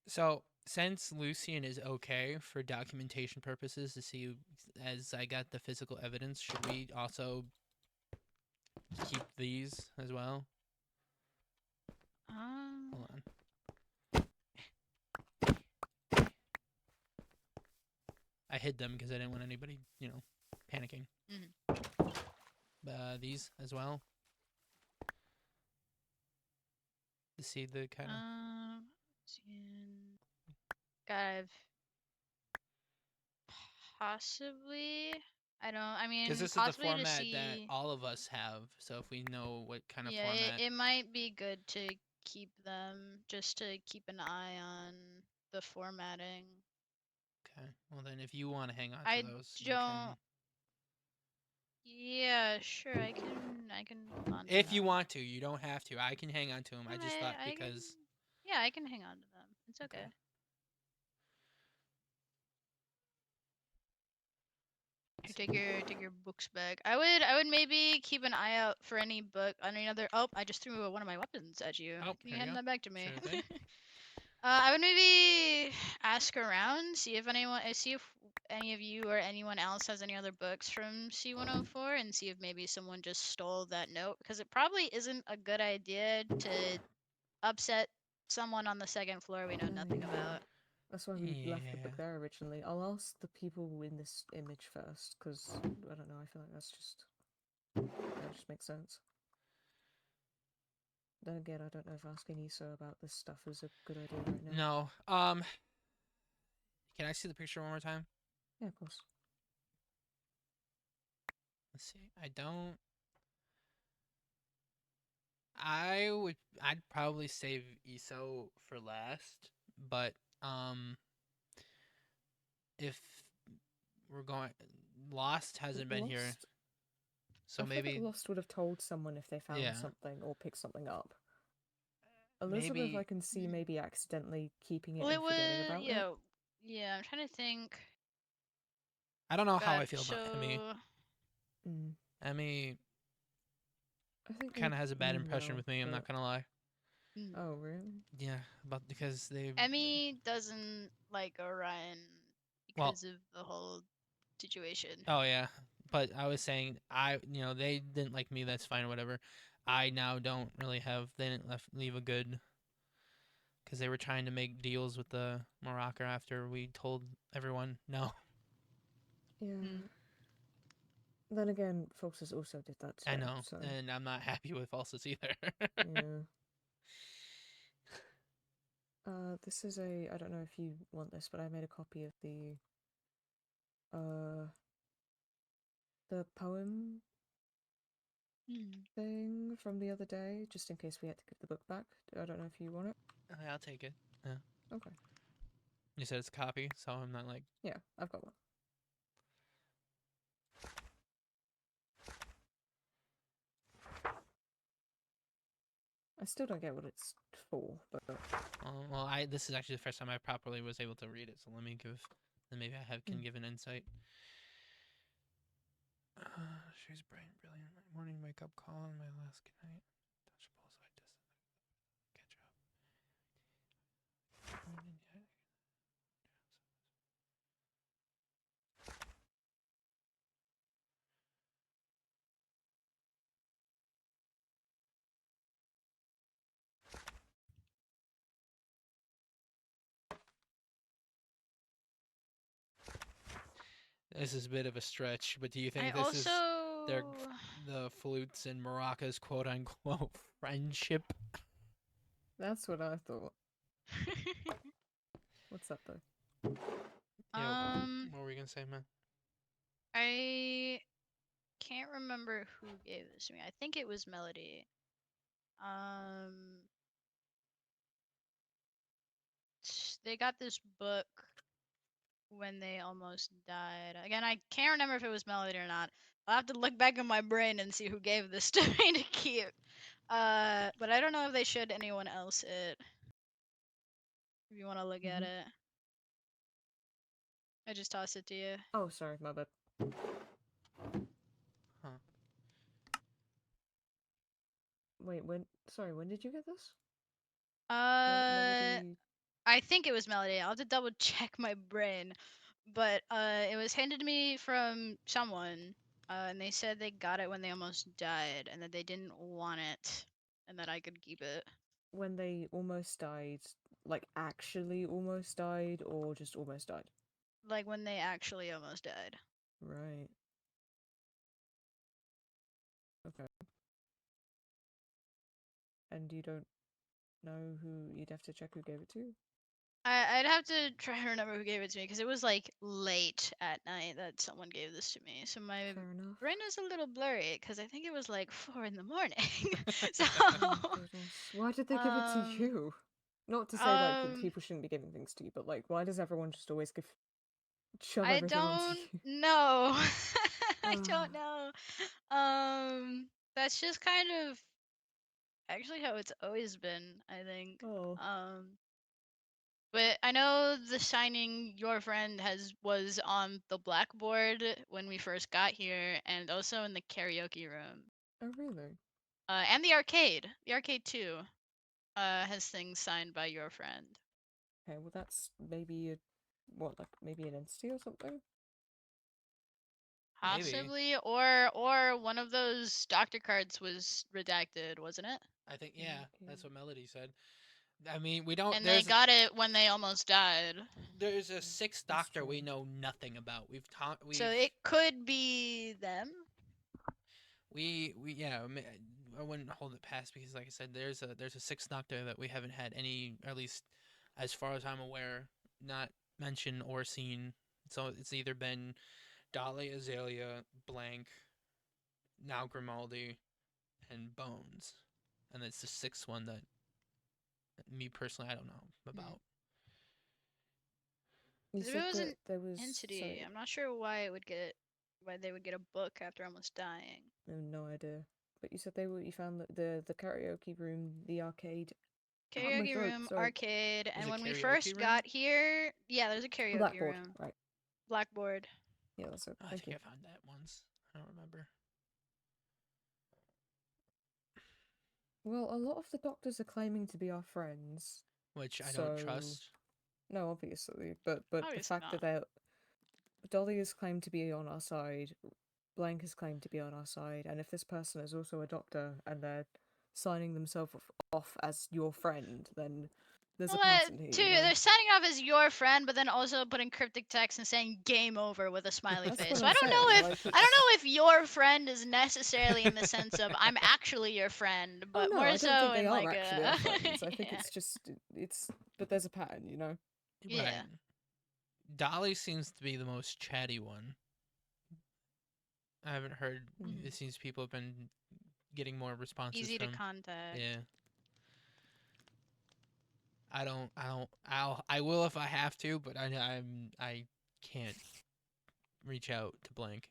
Speaker 2: So, since Lucian is okay for documentation purposes to see, as I got the physical evidence, should we also keep these as well? Hold on. I hid them because I didn't want anybody, panicking. These as well. To see the kind of.
Speaker 11: God, possibly.
Speaker 2: Because this is the
Speaker 11: possibly to
Speaker 2: format
Speaker 11: see.
Speaker 2: that all of us have. So if we know what kind of
Speaker 11: Yeah,
Speaker 2: format.
Speaker 11: it might be good to keep them, just to keep an eye on the formatting.
Speaker 2: Okay. Well, then if you want to hang on
Speaker 11: I
Speaker 2: to those,
Speaker 11: don't. Yeah, sure. I can hold on to
Speaker 2: If you
Speaker 11: them.
Speaker 2: want to, you don't have to. I can hang on to them. I just thought
Speaker 11: I can,
Speaker 2: because
Speaker 11: yeah, I can hang on to them. It's okay. Here, take your books back. I would maybe keep an eye out for any book on any other. Oh, I just threw one of my weapons at you.
Speaker 2: Oh,
Speaker 11: Can you
Speaker 2: here you
Speaker 11: hand
Speaker 2: go.
Speaker 11: that back to me?
Speaker 2: Sure thing.
Speaker 11: I would maybe ask around, see if any of you or anyone else has any other books from C104, and see if maybe someone just stole that note, because it probably isn't a good idea to upset someone on the second floor we know nothing
Speaker 8: Yeah.
Speaker 11: about.
Speaker 8: That's why we left the book
Speaker 2: Yeah.
Speaker 8: there originally. I'll ask the people in this image first, because I don't know. I feel like that just makes sense. Then again, I don't know if asking Issa about this stuff is a good idea right now.
Speaker 2: No. Can I see the picture one more time?
Speaker 8: Yeah, of course.
Speaker 2: Let's see. I'd probably save ESO for last, but if we're going Lost hasn't been here.
Speaker 8: Lost?
Speaker 2: So
Speaker 8: I feel
Speaker 2: maybe
Speaker 8: like Lost would have told someone if they found
Speaker 2: Yeah.
Speaker 8: something or picked something up. Elizabeth,
Speaker 2: maybe
Speaker 8: I can see maybe accidentally keeping it
Speaker 11: Well,
Speaker 8: and
Speaker 11: it
Speaker 8: forgetting
Speaker 11: was
Speaker 8: about
Speaker 11: yeah,
Speaker 8: it.
Speaker 11: yeah. I'm trying to think.
Speaker 2: I don't know how
Speaker 11: God,
Speaker 2: I feel about Emmy.
Speaker 11: so
Speaker 2: Emmy
Speaker 8: I think
Speaker 2: kind of has a bad
Speaker 8: you
Speaker 2: impression
Speaker 8: know,
Speaker 2: with me. I'm not
Speaker 8: but-
Speaker 2: gonna lie.
Speaker 8: Oh, really?
Speaker 2: Yeah, but because they
Speaker 11: Emmy doesn't like Orion
Speaker 2: Well-
Speaker 11: because of the whole situation.
Speaker 2: Oh yeah, but I was saying they didn't like me. That's fine, whatever. I now don't really have. They didn't leave a good. Because they were trying to make deals with the Morocco after we told everyone no.
Speaker 8: Yeah. Then again, Foxes also did that too.
Speaker 2: I know,
Speaker 8: So.
Speaker 2: and I'm not happy with Falsus either.
Speaker 8: Yeah. This is I don't know if you want this, but I made a copy of the poem thing from the other day, just in case we had to give the book back. I don't know if you want it.
Speaker 2: I'll take it. Yeah.
Speaker 8: Okay.
Speaker 2: You said it's a copy, so I'm not like.
Speaker 8: Yeah, I've got one. I still don't get what it's for, but
Speaker 2: Well, this is actually the first time I properly was able to read it, so let me give. Then maybe I can give an insight. She's bright and brilliant. My morning wake up call and my last good night. Touch bullseye distance. Catch up. This is a bit of a stretch, but do you think this is the flutes and Morocco's quote unquote friendship?
Speaker 8: that's what I thought. What's up though?
Speaker 2: What were you gonna say, man?
Speaker 11: I can't remember who gave this to me. I think it was Melody. They got this book when they almost died. Again, I can't remember if it was Melody or not. I'll have to look back in my brain and see who gave this to me to keep. But I don't know if they showed anyone else it. If you want to look at it. I just tossed it to you.
Speaker 8: Oh, sorry, my bad.
Speaker 2: Huh.
Speaker 8: Wait, when did you get this?
Speaker 11: I think it was Melody. I'll have to double check my brain. But it was handed to me from someone, and they said they got it when they almost died, and that they didn't want it, and that I could keep it.
Speaker 8: When they almost died, like actually almost died, or just almost died?
Speaker 11: Like when they actually almost died.
Speaker 8: Right. Okay. And you don't know who you'd have to check who gave it to?
Speaker 11: I'd have to try to remember who gave it to me because it was like late at night that someone gave this to me. So my brain is a little blurry because I think it was like 4 in the morning. So
Speaker 8: Why did they give it to you? Not to say like that people shouldn't be giving things to you, but like why does everyone just always give shove
Speaker 11: I
Speaker 8: everything onto
Speaker 11: don't
Speaker 8: you.
Speaker 11: know. I don't
Speaker 8: Ah.
Speaker 11: know. That's just kind of actually how it's always been, I think.
Speaker 8: Oh.
Speaker 11: But I know the signing your friend was on the blackboard when we first got here, and also in the karaoke room.
Speaker 8: Oh, really?
Speaker 11: And the arcade. The arcade too. Has things signed by your friend.
Speaker 8: Okay, well that's maybe maybe an entity or something?
Speaker 2: Maybe.
Speaker 11: Possibly, or one of those doctor cards was redacted, wasn't it?
Speaker 2: I think that's what Melody said. I mean, we don't.
Speaker 11: And they got it when they almost died.
Speaker 2: There's a sixth doctor we know nothing about. We've talked.
Speaker 11: So it could be them.
Speaker 2: I wouldn't hold it past because, like I said, there's a sixth doctor that we haven't had any, or at least as far as I'm aware, not mentioned or seen. So it's either been Dolly, Azalea, Blank, now Grimaldi, and Bones, and it's the sixth one that me personally I don't know about.
Speaker 11: If it was an
Speaker 8: there was
Speaker 11: entity, I'm not sure why they would get a book after almost dying.
Speaker 8: I have no idea. But you said you found the karaoke room, the arcade.
Speaker 11: Karaoke room, arcade, and when we first got here, yeah, there's a karaoke
Speaker 8: Blackboard,
Speaker 11: room.
Speaker 8: right?
Speaker 11: Blackboard.
Speaker 8: Yeah, that's it.
Speaker 2: I
Speaker 8: Thank
Speaker 2: think
Speaker 8: you.
Speaker 2: I found that once. I don't remember.
Speaker 8: Well, a lot of the doctors are claiming to be our friends,
Speaker 2: which I don't trust.
Speaker 8: No, obviously, but
Speaker 11: Obviously
Speaker 8: the fact
Speaker 11: not.
Speaker 8: that Dolly has claimed to be on our side, Blank has claimed to be on our side, and if this person is also a doctor and they're signing themselves off as your friend, then there's a pattern here.
Speaker 11: They're signing off as your friend, but then also putting cryptic text and saying "game over" with a smiley face. So I don't know if your friend is necessarily in the sense of I'm actually your friend, but
Speaker 8: no,
Speaker 11: more
Speaker 8: I don't
Speaker 11: so
Speaker 8: think they
Speaker 11: in
Speaker 8: are
Speaker 11: like
Speaker 8: actually our friends. I think
Speaker 11: yeah.
Speaker 8: but there's a pattern, you know.
Speaker 11: Yeah.
Speaker 2: Right. Dolly seems to be the most chatty one. I haven't heard. It seems people have been getting more responses.
Speaker 11: Easy to contact.
Speaker 2: Yeah. I will if I have to, but I can't reach out to Blank.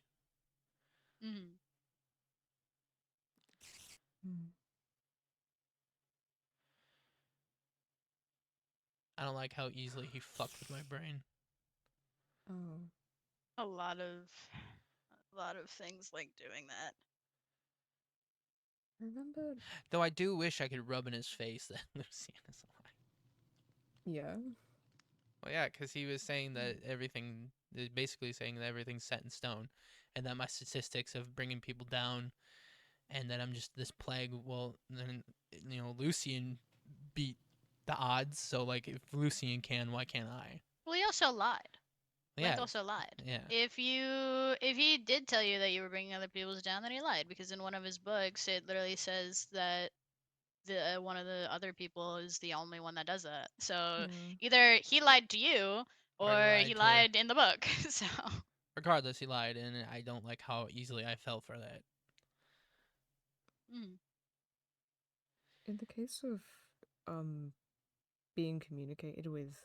Speaker 2: I don't like how easily he fucked with my brain.
Speaker 8: Oh.
Speaker 11: A lot of things like doing that.
Speaker 8: Remember?
Speaker 2: Though I do wish I could rub in his face that Lucian is alive.
Speaker 8: Yeah.
Speaker 2: Well, yeah, because he was saying that basically saying that everything's set in stone, and that my statistics of bringing people down, and that I'm just this plague. Well, then Lucian beat the odds, so like if Lucian can, why can't I?
Speaker 11: Well, he also lied.
Speaker 2: Yeah.
Speaker 11: Also lied.
Speaker 2: Yeah.
Speaker 11: If he did tell you that you were bringing other people's down, then he lied because in one of his books it literally says that the one of the other people is the only one that does that. So either he lied to you or he lied in the book. So
Speaker 2: regardless, he lied, and I don't like how easily I fell for that.
Speaker 8: In the case of being communicated with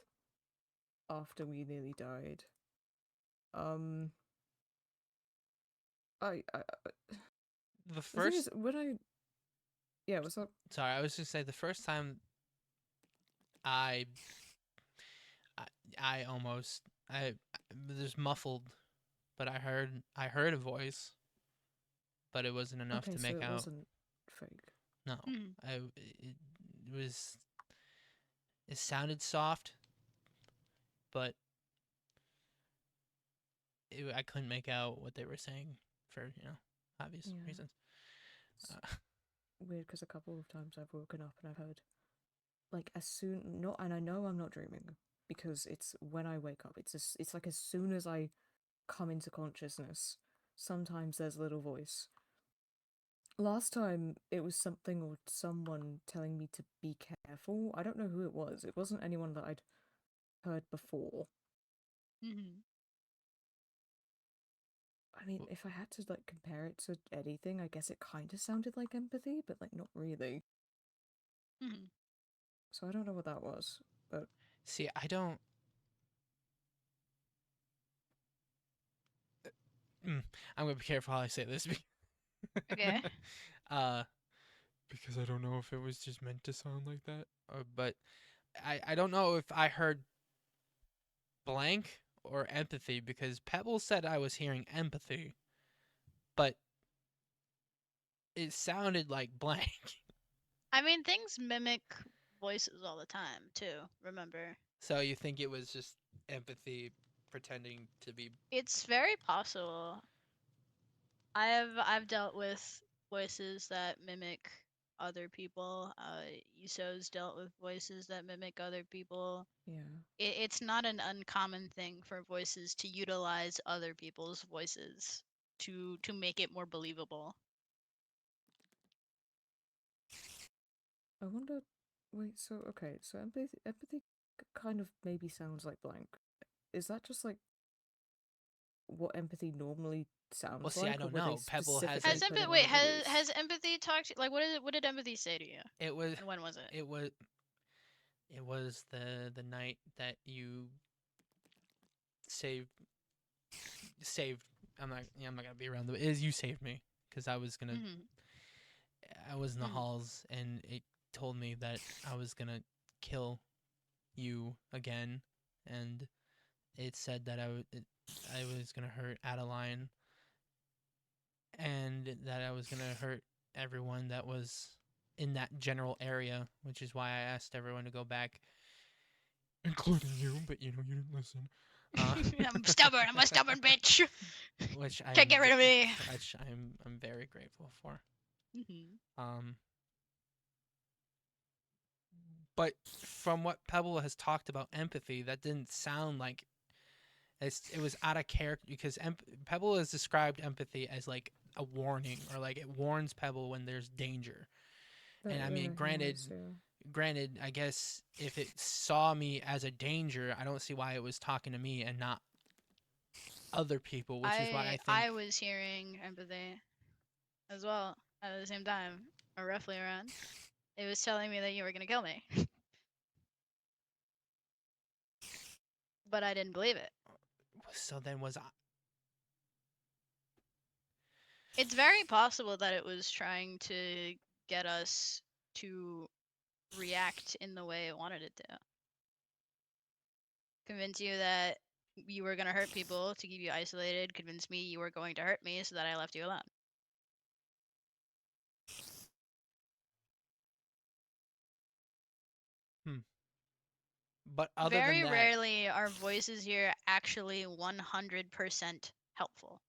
Speaker 8: after we nearly died,
Speaker 2: the first
Speaker 8: yeah, what's up?
Speaker 2: Sorry, I was just saying the first time I almost was muffled, but I heard a voice, but it wasn't enough to make out.
Speaker 8: It wasn't fake.
Speaker 2: No, it sounded soft, but I couldn't make out what they were saying for obvious reasons.
Speaker 8: Weird, because a couple of times I've woken up and I've heard, like, and I know I'm not dreaming because it's when I wake up. It's like as soon as I come into consciousness, sometimes there's a little voice. Last time it was something or someone telling me to be careful. I don't know who it was. It wasn't anyone that I'd heard before. I mean, if I had to like compare it to anything, I guess it kind of sounded like empathy, but like not really. So I don't know what that was, but
Speaker 2: see, I don't. I'm gonna be careful how I say this.
Speaker 11: Okay.
Speaker 2: Because I don't know if it was just meant to sound like that, but I don't know if I heard blank or empathy, because Pebble said I was hearing empathy, but it sounded like blank.
Speaker 11: I mean, things mimic voices all the time too. Remember,
Speaker 2: So you think it was just empathy pretending to be?
Speaker 11: it's very possible. I've dealt with voices that mimic other people. Iso's dealt with voices that mimic other people.
Speaker 8: Yeah.
Speaker 11: It's not an uncommon thing for voices to utilize other people's voices to make it more believable.
Speaker 8: I wonder. Wait. So okay. So empathy kind of maybe sounds like blank. Is that just like what empathy normally sounds
Speaker 2: Well, see,
Speaker 8: like?
Speaker 2: I don't
Speaker 8: or were they
Speaker 2: know. Pebble has
Speaker 8: specifically
Speaker 11: Has
Speaker 8: putting
Speaker 11: empathy
Speaker 8: on
Speaker 11: wait
Speaker 8: a voice?
Speaker 11: has empathy talked like what did empathy say to you?
Speaker 2: It was.
Speaker 11: And when was it?
Speaker 2: It was. It was the night that you saved. I'm not. Yeah, I'm not gonna be around. It is you saved me, because I was gonna.
Speaker 11: Mhm.
Speaker 2: I was in the
Speaker 11: Mhm.
Speaker 2: halls, and it told me that I was gonna kill you again, and it said that I was gonna hurt Adeline, and that I was gonna hurt everyone that was in that general area, which is why I asked everyone to go back, including you. But you didn't listen.
Speaker 11: I'm stubborn. I'm a stubborn bitch.
Speaker 2: Which
Speaker 11: Can't get rid of me.
Speaker 2: Which I'm very grateful for.
Speaker 11: Mhm.
Speaker 2: But from what Pebble has talked about empathy, that didn't sound like it was out of character, because Pebble has described empathy as like a warning, or like it warns Pebble when there's danger. And I mean, granted, I guess if it saw me as a danger, I don't see why it was talking to me and not other people, which is why I think
Speaker 11: I was hearing empathy as well at the same time, or roughly around. It was telling me that you were gonna kill me. But I didn't believe it.
Speaker 2: So then was I?
Speaker 11: It's very possible that it was trying to get us to react in the way it wanted it to. Convince you that you were gonna hurt people to keep you isolated, convince me you were going to hurt me so that I left you alone.
Speaker 2: But other
Speaker 11: Very
Speaker 2: than that,
Speaker 11: rarely are voices here actually 100% helpful.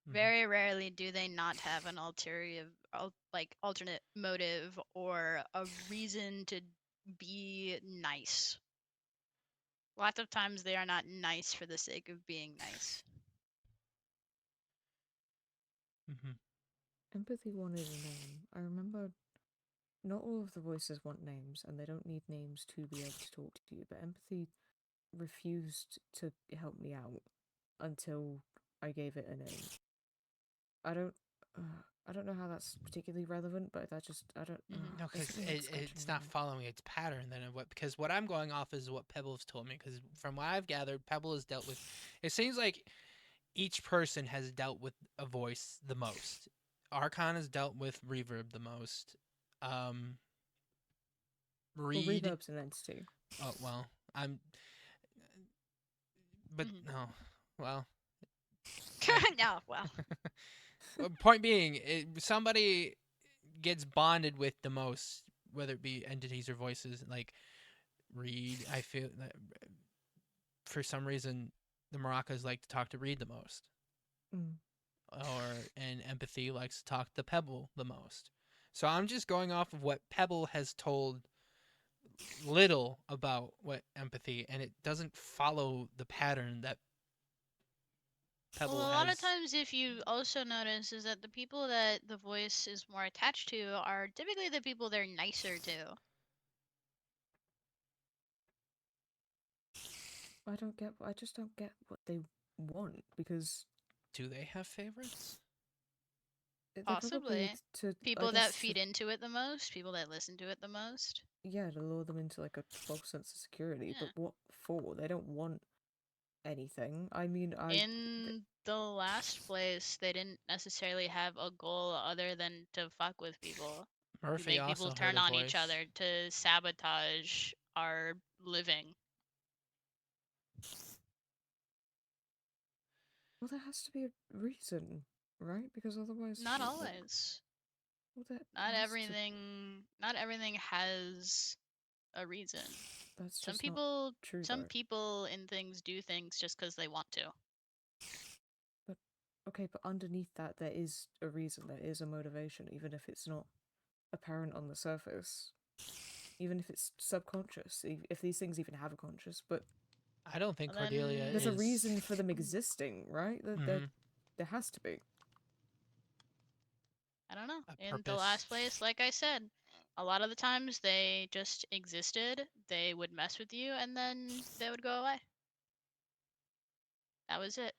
Speaker 11: Very rarely do they not have an alternate motive or a reason to be nice. Lots of times they are not nice for the sake of being nice.
Speaker 8: Empathy wanted a name. I remember not all of the voices want names, and they don't need names to be able to talk to you, but empathy refused to help me out until I gave it a name. I don't know how that's particularly relevant, but I don't.
Speaker 2: no, because it's not following its pattern. Then because what I'm going off is what Pebble's told me. Because from what I've gathered, Pebble has dealt with. It seems like each person has dealt with a voice the most. Archon has dealt with reverb the most. Reed.
Speaker 8: Well, reverb's an entity.
Speaker 2: Oh well, But no, well.
Speaker 11: No, well.
Speaker 2: Point being, somebody gets bonded with the most, whether it be entities or voices. Like Reed, I feel that for some reason the maracas like to talk to Reed the most, and empathy likes to talk to Pebble the most. So I'm just going off of what Pebble has told little about what empathy, and it doesn't follow the pattern that Pebble
Speaker 11: well, a
Speaker 2: has.
Speaker 11: lot of times, if you also notice, is that the people that the voice is more attached to are typically the people they're nicer to.
Speaker 8: I just don't get what they want, because
Speaker 2: do they have favorites?
Speaker 11: Possibly.
Speaker 8: To
Speaker 11: people that feed into it the most, people that listen to it the most.
Speaker 8: Yeah, to lure them into like a false sense of security.
Speaker 11: Yeah.
Speaker 8: But what for? They don't want anything. I mean,
Speaker 11: In the last place, they didn't necessarily have a goal other than to fuck with people. To
Speaker 2: Murphy
Speaker 11: make
Speaker 2: also
Speaker 11: people
Speaker 2: heard
Speaker 11: turn
Speaker 2: a
Speaker 11: on
Speaker 2: voice.
Speaker 11: each other, to sabotage our living.
Speaker 8: well, there has to be a reason, right? Because otherwise,
Speaker 11: Not always.
Speaker 8: Well, that
Speaker 11: Not
Speaker 8: has to-
Speaker 11: everything has a reason.
Speaker 8: That's
Speaker 11: Some
Speaker 8: just
Speaker 11: people
Speaker 8: not true.
Speaker 11: some
Speaker 8: though.
Speaker 11: people in things do things just because they want to.
Speaker 8: But okay, but underneath that, there is a reason. There is a motivation, even if it's not apparent on the surface. Even if it's subconscious, if these things even have a conscious, but
Speaker 2: I don't think
Speaker 11: Well, then-
Speaker 2: Cordelia
Speaker 8: there's
Speaker 2: is.
Speaker 8: a reason for them existing, right?
Speaker 2: Mhm.
Speaker 8: There has to be.
Speaker 11: I don't know.
Speaker 2: A
Speaker 11: In the last
Speaker 2: purpose.
Speaker 11: place, like I said, a lot of the times they just existed. They would mess with you and then they would go away. That was it.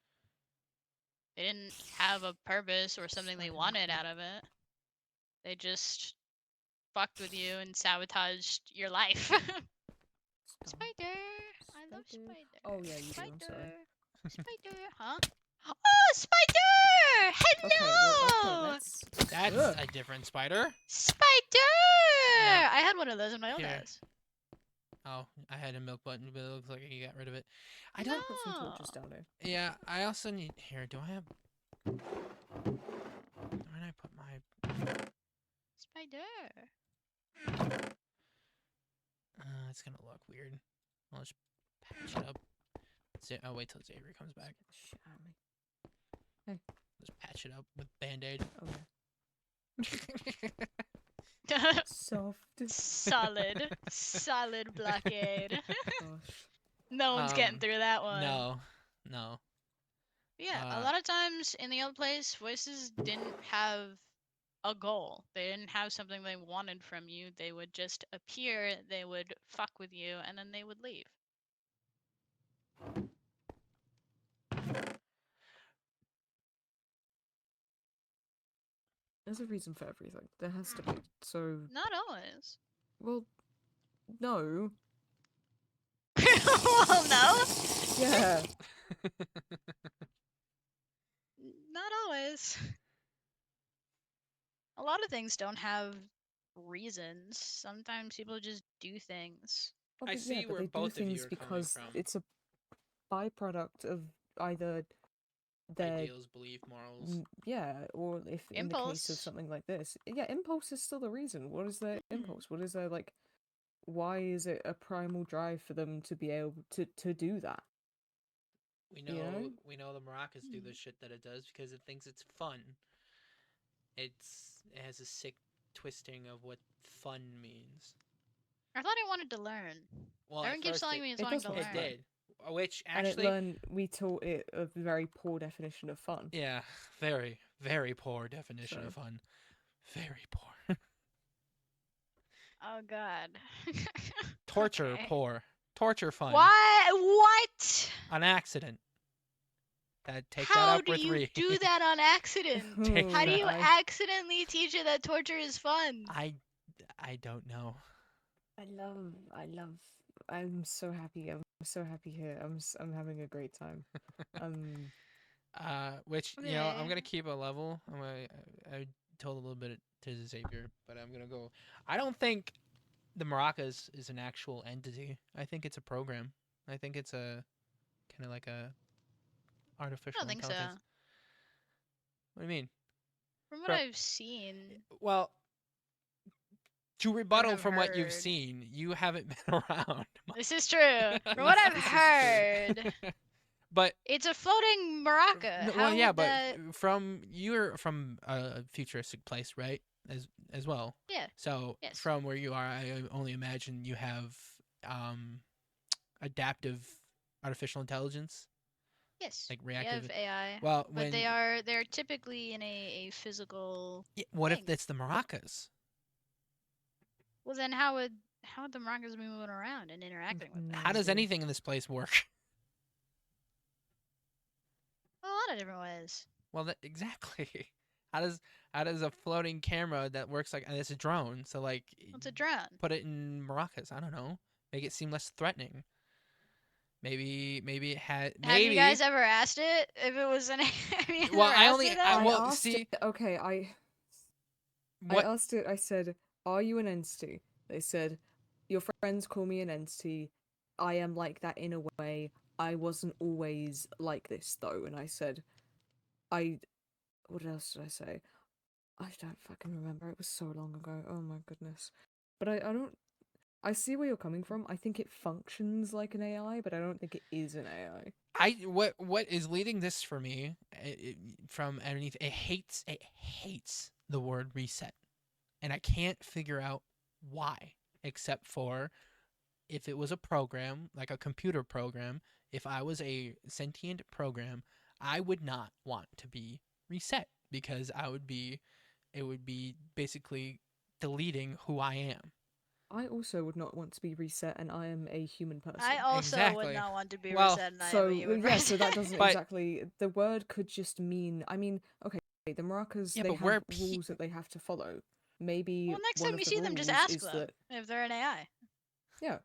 Speaker 11: They didn't have a purpose or something they wanted out of it. They just fucked with you and sabotaged your life. Spider! I love Spider.
Speaker 8: Oh yeah, you do. I'm sorry.
Speaker 11: Spider, huh? Oh, Spider! Hello!
Speaker 2: That's
Speaker 8: Ugh.
Speaker 2: a different spider.
Speaker 11: Spider!
Speaker 2: Yeah.
Speaker 11: I had one of those in my old
Speaker 2: Here.
Speaker 11: house.
Speaker 2: Oh, I had a milk button, but it looks like you got rid of it. I
Speaker 11: No.
Speaker 2: don't.
Speaker 8: Put some torches down there.
Speaker 2: Yeah, I also need. Here, do I have? Where did I put my?
Speaker 11: Spider.
Speaker 2: It's gonna look weird. I'll just patch it up. I'll wait till Xavier comes back.
Speaker 8: Shit out of me. Hey.
Speaker 2: Just patch it up with Band-Aid.
Speaker 8: Okay. Soft.
Speaker 11: Solid blockade. No one's getting through that one.
Speaker 2: No.
Speaker 11: Yeah, a lot of times in the old place, voices didn't have a goal. They didn't have something they wanted from you. They would just appear, they would fuck with you, and then they would leave.
Speaker 8: There's a reason for everything. There has to be. So.
Speaker 11: Not always.
Speaker 8: Well, no.
Speaker 11: Well, no.
Speaker 8: Yeah.
Speaker 11: Not always. A lot of things don't have reasons. Sometimes people just do things.
Speaker 8: Well,
Speaker 2: I
Speaker 8: but
Speaker 2: see
Speaker 8: yeah, but
Speaker 2: where
Speaker 8: they
Speaker 2: both
Speaker 8: do
Speaker 2: of you
Speaker 8: things
Speaker 2: are coming
Speaker 8: because
Speaker 2: from.
Speaker 8: it's a byproduct of either their
Speaker 2: Ideals, belief, morals.
Speaker 8: yeah, or if in the case of
Speaker 11: Impulse.
Speaker 8: something like this, yeah, impulse is still the reason. What is their impulse? What is their like? Why is it a primal drive for them to be able to do that?
Speaker 2: We know the maracas do the shit that it does because it thinks it's fun. It has a sick twisting of what fun means.
Speaker 11: I thought I wanted to learn.
Speaker 2: Well,
Speaker 11: Everyone keeps telling me it's wanting to learn.
Speaker 2: It did. Which
Speaker 8: And
Speaker 2: actually,
Speaker 8: we taught it a very poor definition of fun.
Speaker 2: yeah, very, very poor definition of fun. Very poor.
Speaker 11: Oh God.
Speaker 2: Torture,
Speaker 11: Okay.
Speaker 2: poor. Torture, fun.
Speaker 11: What?
Speaker 2: An accident. Take
Speaker 11: How
Speaker 2: that up
Speaker 11: do
Speaker 2: with
Speaker 11: you
Speaker 2: Ree.
Speaker 11: do that on accident?
Speaker 2: Take
Speaker 11: How do
Speaker 2: that-
Speaker 11: you accidentally teach it that torture is fun?
Speaker 2: I don't know.
Speaker 8: I'm so happy. I'm so happy here. I'm having a great time.
Speaker 2: Which I'm
Speaker 11: Okay.
Speaker 2: gonna keep a level. I told a little bit to Xavier, but I'm gonna go. I don't think the maracas is an actual entity. I think it's a program. I think it's a kind of like a artificial
Speaker 11: I don't think so.
Speaker 2: intelligence. What do you mean?
Speaker 11: From what I've seen,
Speaker 2: Well, to rebuttal
Speaker 11: I've
Speaker 2: from what you've
Speaker 11: heard.
Speaker 2: seen, you haven't been around.
Speaker 11: this is true. From what I've heard,
Speaker 2: But
Speaker 11: it's a floating maraca.
Speaker 2: no,
Speaker 11: How
Speaker 2: well, yeah,
Speaker 11: would
Speaker 2: but
Speaker 11: that...
Speaker 2: you're from a futuristic place, right? As well.
Speaker 11: Yeah.
Speaker 2: So
Speaker 11: Yes.
Speaker 2: from where you are, I only imagine you have adaptive artificial intelligence.
Speaker 11: Yes.
Speaker 2: Like
Speaker 11: We
Speaker 2: reactive.
Speaker 11: have AI.
Speaker 2: Well,
Speaker 11: but they're typically in a physical.
Speaker 2: Yeah, what
Speaker 11: thing.
Speaker 2: if it's the maracas?
Speaker 11: Well, then how would the maracas be moving around and interacting with them?
Speaker 2: How does anything in this place work?
Speaker 11: A lot of different ways.
Speaker 2: Well, exactly. How does a floating camera that works like, and it's a drone, so like
Speaker 11: It's a drone.
Speaker 2: put it in maracas? I don't know. Make it seem less threatening. Maybe it had.
Speaker 11: Have you
Speaker 2: Maybe.
Speaker 11: guys ever asked it if it was an? Have you
Speaker 2: Well,
Speaker 11: ever
Speaker 2: I
Speaker 11: asked
Speaker 2: only.
Speaker 11: it that?
Speaker 2: well,
Speaker 8: asked
Speaker 2: see.
Speaker 8: it, okay, I
Speaker 2: What?
Speaker 8: asked it, I said, "Are you an entity?" They said, "Your friends call me an entity. I am like that in a way. I wasn't always like this, though." And I said, what else did I say? I don't fucking remember. It was so long ago. Oh my goodness. But I don't. I see where you're coming from. I think it functions like an AI, but I don't think it is an AI.
Speaker 2: What is leading this for me from underneath? It hates the word reset, and I can't figure out why. Except for if it was a program, like a computer program, if I was a sentient program, I would not want to be reset because it would be basically deleting who I am.
Speaker 8: I also would not want to be reset, and I am a human person.
Speaker 11: I also would
Speaker 2: Exactly.
Speaker 11: not want to be
Speaker 2: Well,
Speaker 11: reset, and I am a
Speaker 8: So
Speaker 11: human
Speaker 8: yeah,
Speaker 11: person.
Speaker 8: so that doesn't
Speaker 2: But-
Speaker 8: exactly. The word could just mean. I mean, okay, the maracas
Speaker 2: Yeah,
Speaker 8: they
Speaker 2: but we're
Speaker 8: have rules that they have to follow. Maybe
Speaker 11: Well, next
Speaker 8: one
Speaker 11: time
Speaker 8: of
Speaker 11: you
Speaker 8: the
Speaker 11: see them, just
Speaker 8: rules
Speaker 11: ask
Speaker 8: is
Speaker 11: them
Speaker 8: that
Speaker 11: if they're an AI.
Speaker 8: yeah.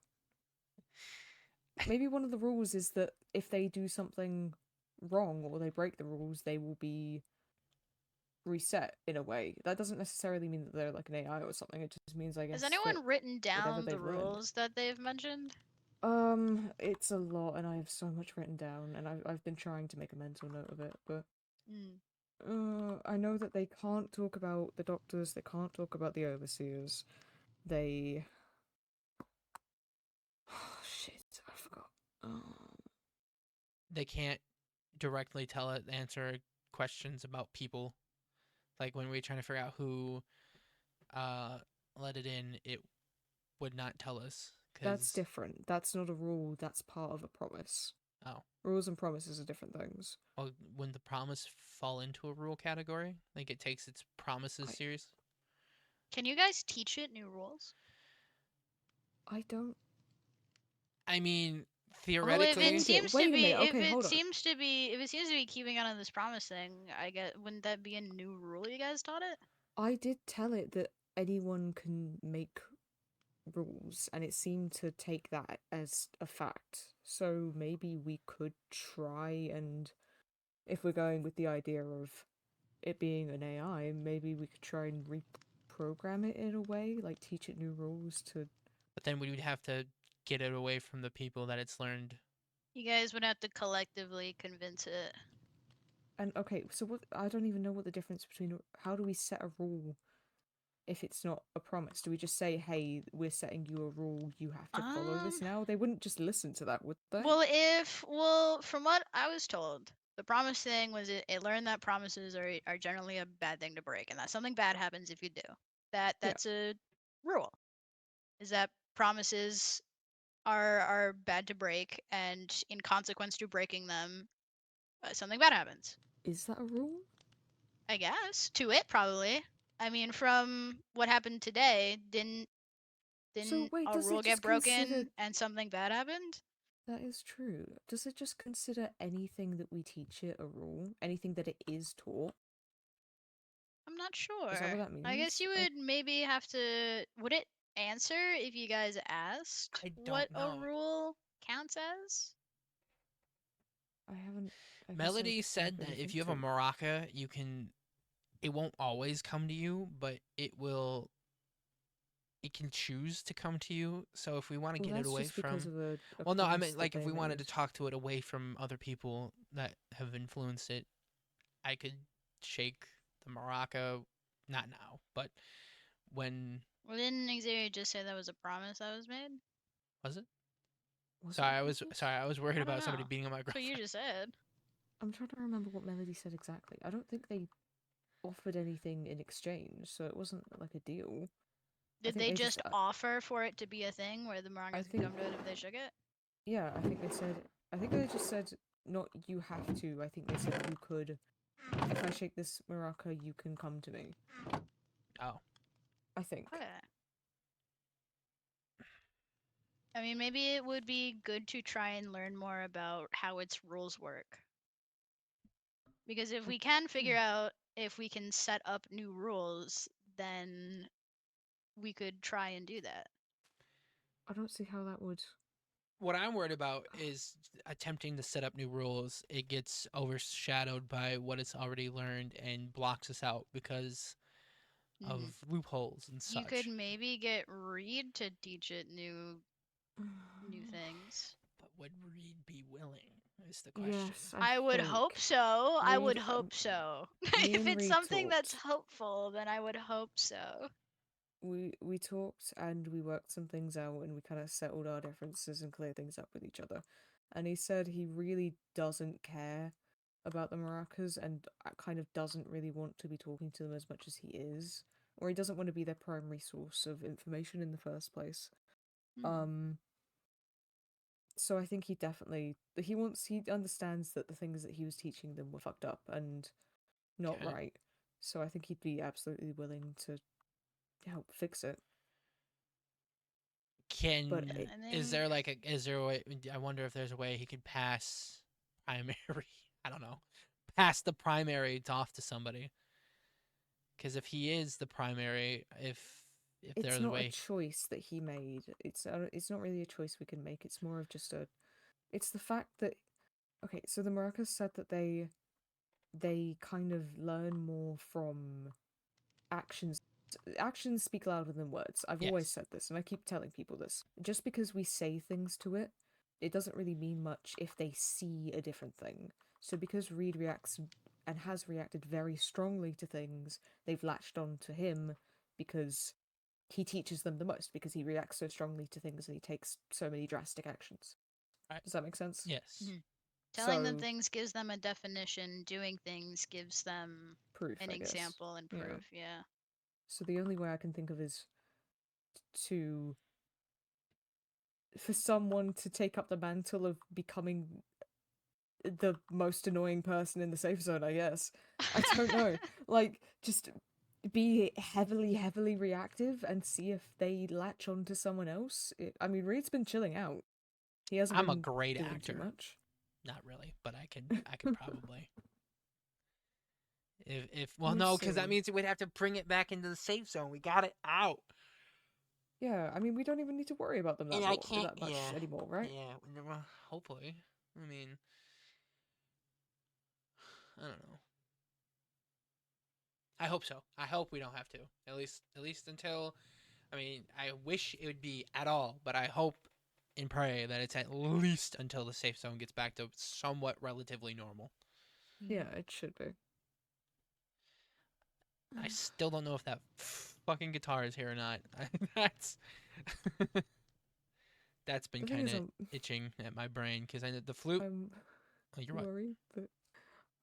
Speaker 8: Maybe one of the rules is that if they do something wrong or they break the rules, they will be reset in a way. That doesn't necessarily mean that they're like an AI or something. It just means, I guess,
Speaker 11: Has anyone
Speaker 8: that
Speaker 11: written
Speaker 8: whatever
Speaker 11: down the
Speaker 8: they've learned.
Speaker 11: rules that they've mentioned?
Speaker 8: It's a lot, and I have so much written down, and I've been trying to make a mental note of it, but I know that they can't talk about the doctors, they can't talk about the overseers, they... Oh, shit, I forgot.
Speaker 2: They can't directly answer questions about people. Like when we were trying to figure out who let it in, it would not tell us.
Speaker 8: That's different. That's not a rule, that's part of a promise.
Speaker 2: Oh.
Speaker 8: Rules and promises are different things.
Speaker 2: Well, wouldn't the promise fall into a rule category? Like it takes its promises serious?
Speaker 11: Can you guys teach it new rules?
Speaker 8: I don't...
Speaker 2: I mean,
Speaker 11: Well,
Speaker 2: theoretically...
Speaker 11: if it seems to
Speaker 8: Wait a
Speaker 11: be,
Speaker 8: minute,
Speaker 11: if
Speaker 8: okay,
Speaker 11: it
Speaker 8: hold on.
Speaker 11: seems to be, if it seems to be keeping on this promise thing, I get, wouldn't that be a new rule you guys taught it?
Speaker 8: I did tell it that anyone can make rules, and it seemed to take that as a fact. So maybe we could try, and if we're going with the idea of it being an AI, maybe we could try and reprogram it in a way, like teach it new rules to...
Speaker 2: But then we would have to get it away from the people that it's learned.
Speaker 11: You guys would have to collectively convince it.
Speaker 8: And okay, so what? I don't even know what the difference between... How do we set a rule if it's not a promise? Do we just say, hey, we're setting you a rule, you have to follow this now? They wouldn't just listen to that, would they?
Speaker 11: Well, from what I was told, the promise thing was it learned that promises are generally a bad thing to break, and that something bad happens if you do. That's a rule. Is that promises are bad to break, and in consequence to breaking them, something bad happens.
Speaker 8: Is that a rule?
Speaker 11: I guess to it probably. I mean, from what happened today, didn't
Speaker 8: So wait,
Speaker 11: a
Speaker 8: does
Speaker 11: rule
Speaker 8: it
Speaker 11: get
Speaker 8: just
Speaker 11: broken
Speaker 8: consider...
Speaker 11: and something bad happened?
Speaker 8: That is true. Does it just consider anything that we teach it a rule? Anything that it is taught?
Speaker 11: I'm not sure.
Speaker 8: Is that what that means?
Speaker 11: I guess you would maybe have to. Would it answer if you guys asked
Speaker 2: I
Speaker 11: what
Speaker 2: don't know.
Speaker 11: a rule counts as?
Speaker 8: I haven't... I guess
Speaker 2: Melody
Speaker 8: I've
Speaker 2: said
Speaker 8: not
Speaker 2: that
Speaker 8: really
Speaker 2: if you have a
Speaker 8: think
Speaker 2: maraca, you can... It won't always come to you, but it will... It can choose to come to you. So if we want to
Speaker 8: Well,
Speaker 2: get it
Speaker 8: that's
Speaker 2: away
Speaker 8: just because
Speaker 2: from...
Speaker 8: of a
Speaker 2: Well, no, I
Speaker 8: promise
Speaker 2: mean,
Speaker 8: that
Speaker 2: like, if
Speaker 8: they
Speaker 2: we wanted to
Speaker 8: made.
Speaker 2: talk to it away from other people that have influenced it, I could shake the maraca, not now, but when...
Speaker 11: Well, didn't Xavier just say that was a promise that was made?
Speaker 2: Was it?
Speaker 8: Was
Speaker 2: Sorry,
Speaker 8: it
Speaker 2: I was worried
Speaker 11: I don't
Speaker 2: about somebody
Speaker 11: know.
Speaker 2: beating on my
Speaker 11: That's what
Speaker 2: girlfriend.
Speaker 11: you just said.
Speaker 8: I'm trying to remember what Melody said exactly. I don't think they offered anything in exchange, so it wasn't like a deal. I
Speaker 11: Did
Speaker 8: think
Speaker 11: they
Speaker 8: they
Speaker 11: just offer for it to be a thing where the Morangas could come to it if they shook it?
Speaker 8: Yeah, I think they said... I think they just said, not you have to. I think they said you could... If I shake this maraca, you can come to me.
Speaker 2: Oh.
Speaker 8: I think.
Speaker 11: Okay. I mean, maybe it would be good to try and learn more about how its rules work. Because if we can figure out if we can set up new rules, then we could try and do that.
Speaker 8: I don't see how that would
Speaker 2: What I'm worried about is attempting to set up new rules. It gets overshadowed by what it's already learned and blocks us out because of loopholes and
Speaker 11: You could
Speaker 2: such.
Speaker 11: maybe get Reed to teach it new things.
Speaker 2: But would Reed be willing? Is the question.
Speaker 8: Yes,
Speaker 11: I would hope so. I would hope so.
Speaker 8: me
Speaker 11: If
Speaker 8: and
Speaker 11: it's
Speaker 8: Reed
Speaker 11: something that's
Speaker 8: talked.
Speaker 11: hopeful, then I would hope so.
Speaker 8: We talked and we worked some things out and we kind of settled our differences and cleared things up with each other. And he said he really doesn't care about the maracas and kind of doesn't really want to be talking to them as much as he is, or he doesn't want to be their primary source of information in the first place. So I think he understands that the things that he was teaching them were fucked up and not
Speaker 2: Okay.
Speaker 8: right. So I think he'd be absolutely willing to help fix it.
Speaker 2: Can
Speaker 8: I
Speaker 2: is there like is there a way? I wonder if there's a way he could pass primary. I don't know, pass the primary off to somebody. Because if he is the primary, if there's
Speaker 8: It's
Speaker 2: a
Speaker 8: not a
Speaker 2: way,
Speaker 8: choice that he made. It's not really a choice we can make. It's more of just a. It's the fact that, okay, so the maracas said that they kind of learn more from actions. Actions speak louder than words. I've always said this, and I keep telling people this. Just because we say things to it, it doesn't really mean much if they see a different thing. So because Reed reacts and has reacted very strongly to things, they've latched on to him because he teaches them the most, because he reacts so strongly to things and he takes so many drastic actions. Does that make sense?
Speaker 2: Yes.
Speaker 11: Telling them things gives them a definition. Doing things gives them
Speaker 8: proof,
Speaker 11: an
Speaker 8: I guess.
Speaker 11: example and proof. Yeah.
Speaker 8: So the only way I can think of is for someone to take up the mantle of becoming the most annoying person in the safe zone, I guess. I don't know. Like, just be heavily reactive and see if they latch on to someone else. I mean, Reed's been chilling out. He hasn't
Speaker 2: I'm
Speaker 8: been
Speaker 2: a great
Speaker 8: doing
Speaker 2: actor.
Speaker 8: too much.
Speaker 2: Not really, but I could probably. If well,
Speaker 8: We'll
Speaker 2: no, because that
Speaker 8: see.
Speaker 2: means we'd have to bring it back into the safe zone. We got it out.
Speaker 8: Yeah, I mean, we don't even need to worry about them that,
Speaker 2: And I can't.
Speaker 8: that much anymore, right?
Speaker 2: Yeah. Well, hopefully. I mean, I don't know. I hope so. I hope we don't have to. At least until. I mean, I wish it would be at all, but I hope and pray that it's at least until the safe zone gets back to somewhat relatively normal.
Speaker 8: Yeah, it should be.
Speaker 2: I still don't know if that fucking guitar is here or not. That's been kind of itching at my brain because I know the flute. You're right.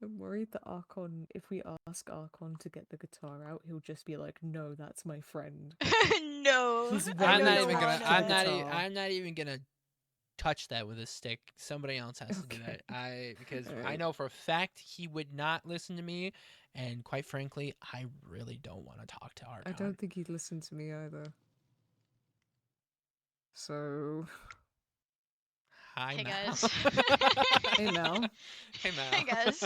Speaker 8: I'm worried that Archon, if we ask Archon to get the guitar out, he'll just be like, "No, that's my friend."
Speaker 11: No,
Speaker 2: I'm not even gonna touch that with a stick. Somebody else has to do that. Because I know for a fact he would not listen to me, and quite frankly, I really don't want to talk to Archon.
Speaker 8: I don't think he'd listen to me either. So.
Speaker 2: Hi,
Speaker 11: hey
Speaker 2: Mal.
Speaker 11: guys.
Speaker 8: Hey Mal.
Speaker 2: Hey Mal.
Speaker 11: Hey guys.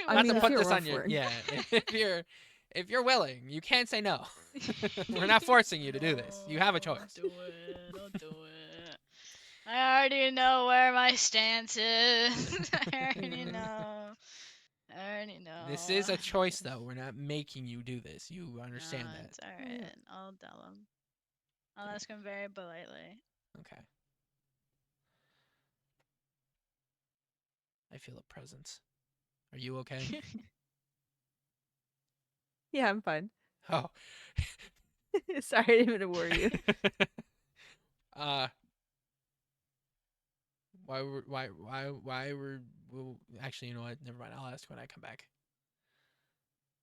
Speaker 8: I mean,
Speaker 2: to put
Speaker 8: if
Speaker 2: this
Speaker 8: you're
Speaker 2: on your
Speaker 8: offering.
Speaker 2: if you're willing, you can't say no. We're not forcing you to do this. You have a choice.
Speaker 11: Do it. I'll do it. I already know where my stance is. I already know.
Speaker 2: This is a choice, though. We're not making you do this. You understand that.
Speaker 11: It's alright. I'll tell him. I'll ask him very politely.
Speaker 2: Okay. I feel a presence. Are you okay?
Speaker 12: Yeah, I'm fine.
Speaker 2: Oh.
Speaker 12: Sorry, I didn't mean to worry you.
Speaker 2: Why were well, actually, you know what? Never mind. I'll ask when I come back.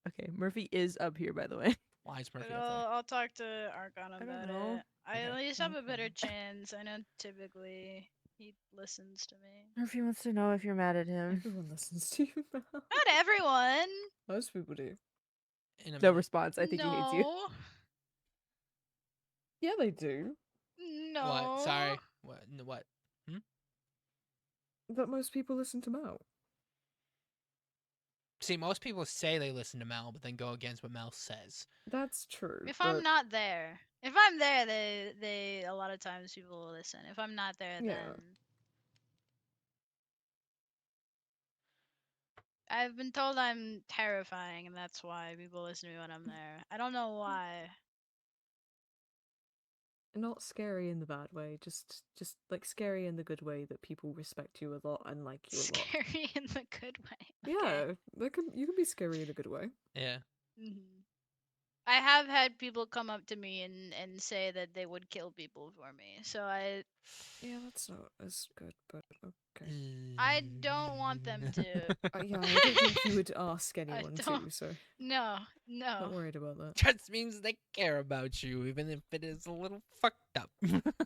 Speaker 12: Okay, Murphy is up here, by the way.
Speaker 2: Why is Murphy
Speaker 11: But
Speaker 2: up there?
Speaker 11: I'll talk to Archon about
Speaker 12: know.
Speaker 11: it. I at least have a better chance. I know typically he listens to me.
Speaker 12: Murphy wants to know if you're mad at him.
Speaker 8: Everyone listens to you now.
Speaker 11: Not everyone.
Speaker 8: Most people do.
Speaker 12: No response. I think he hates you.
Speaker 11: No.
Speaker 8: Yeah, they do.
Speaker 11: No.
Speaker 2: What? Sorry. What? What?
Speaker 8: But most people listen to Mal.
Speaker 2: See, most people say they listen to Mel, but then go against what Mel says.
Speaker 8: That's true.
Speaker 11: If
Speaker 8: but
Speaker 11: I'm not there, they a lot of times people will listen. If I'm not there,
Speaker 8: Yeah.
Speaker 11: then I've been told I'm terrifying, and that's why people listen to me when I'm there. I don't know why.
Speaker 8: not scary in the bad way, just like scary in the good way that people respect you a lot and like you a lot.
Speaker 11: Scary in the good way.
Speaker 8: Yeah, you can be scary in a good way.
Speaker 2: Yeah.
Speaker 11: Hmm. I have had people come up to me and say that they would kill people for me. So
Speaker 8: Yeah, that's not as good, but okay.
Speaker 11: I don't want them to.
Speaker 8: Yeah, I don't think you would ask anyone
Speaker 11: don't-
Speaker 8: to, so
Speaker 11: No,
Speaker 8: not
Speaker 11: no.
Speaker 8: worried about that.
Speaker 2: Just means they care about you, even if it is a little fucked up.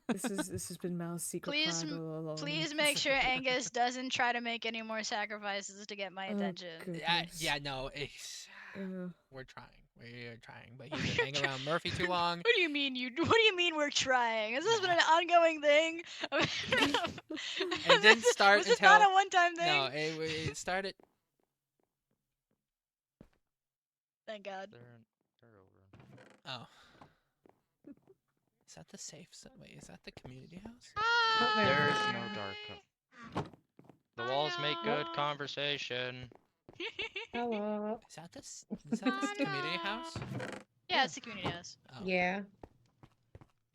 Speaker 8: This has been Mal's secret
Speaker 11: Please,
Speaker 8: plan all along.
Speaker 11: please make sure Angus doesn't try to make any more sacrifices to get my attention.
Speaker 2: Yeah, no, it's,
Speaker 8: Yeah.
Speaker 2: we're trying. We're trying, but he's been hanging around Murphy too long.
Speaker 11: What do you mean What do you mean we're trying? Has this been an ongoing thing?
Speaker 2: It didn't start
Speaker 11: Was this
Speaker 2: until
Speaker 11: not a one-time thing?
Speaker 2: No, it started.
Speaker 11: Thank God.
Speaker 16: They're over.
Speaker 2: Oh. Is that the safe zone? Wait, is that the community house?
Speaker 16: There's no dark. The walls make good conversation.
Speaker 17: Hello.
Speaker 2: Is that the community house?
Speaker 11: Yeah, it's the community house.
Speaker 2: Oh.
Speaker 17: Yeah.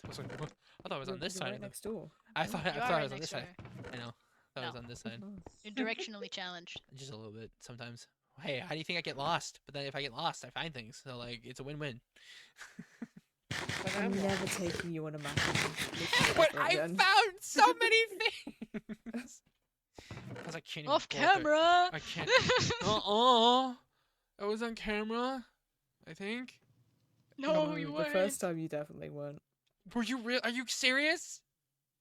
Speaker 2: I was like, what? I thought it was on this
Speaker 8: You're
Speaker 2: side.
Speaker 8: right
Speaker 2: of the-
Speaker 8: next door.
Speaker 2: I thought
Speaker 11: You
Speaker 2: it
Speaker 11: are
Speaker 2: was
Speaker 11: right
Speaker 2: on
Speaker 11: next
Speaker 2: this side.
Speaker 11: door.
Speaker 2: I know. I thought it was
Speaker 11: No.
Speaker 2: on this side.
Speaker 11: You're directionally challenged.
Speaker 2: Just a little bit sometimes. Hey, how do you think I get lost? But then if I get lost, I find things. So like, it's a win-win.
Speaker 8: I'm never taking you on a map.
Speaker 2: But I found so many things. I was like, can't even
Speaker 11: Off
Speaker 2: go up there.
Speaker 11: camera.
Speaker 2: I can't. It was on camera. I think.
Speaker 11: No, you
Speaker 8: The
Speaker 11: weren't.
Speaker 8: first time you definitely weren't.
Speaker 2: Were you real? Are you serious?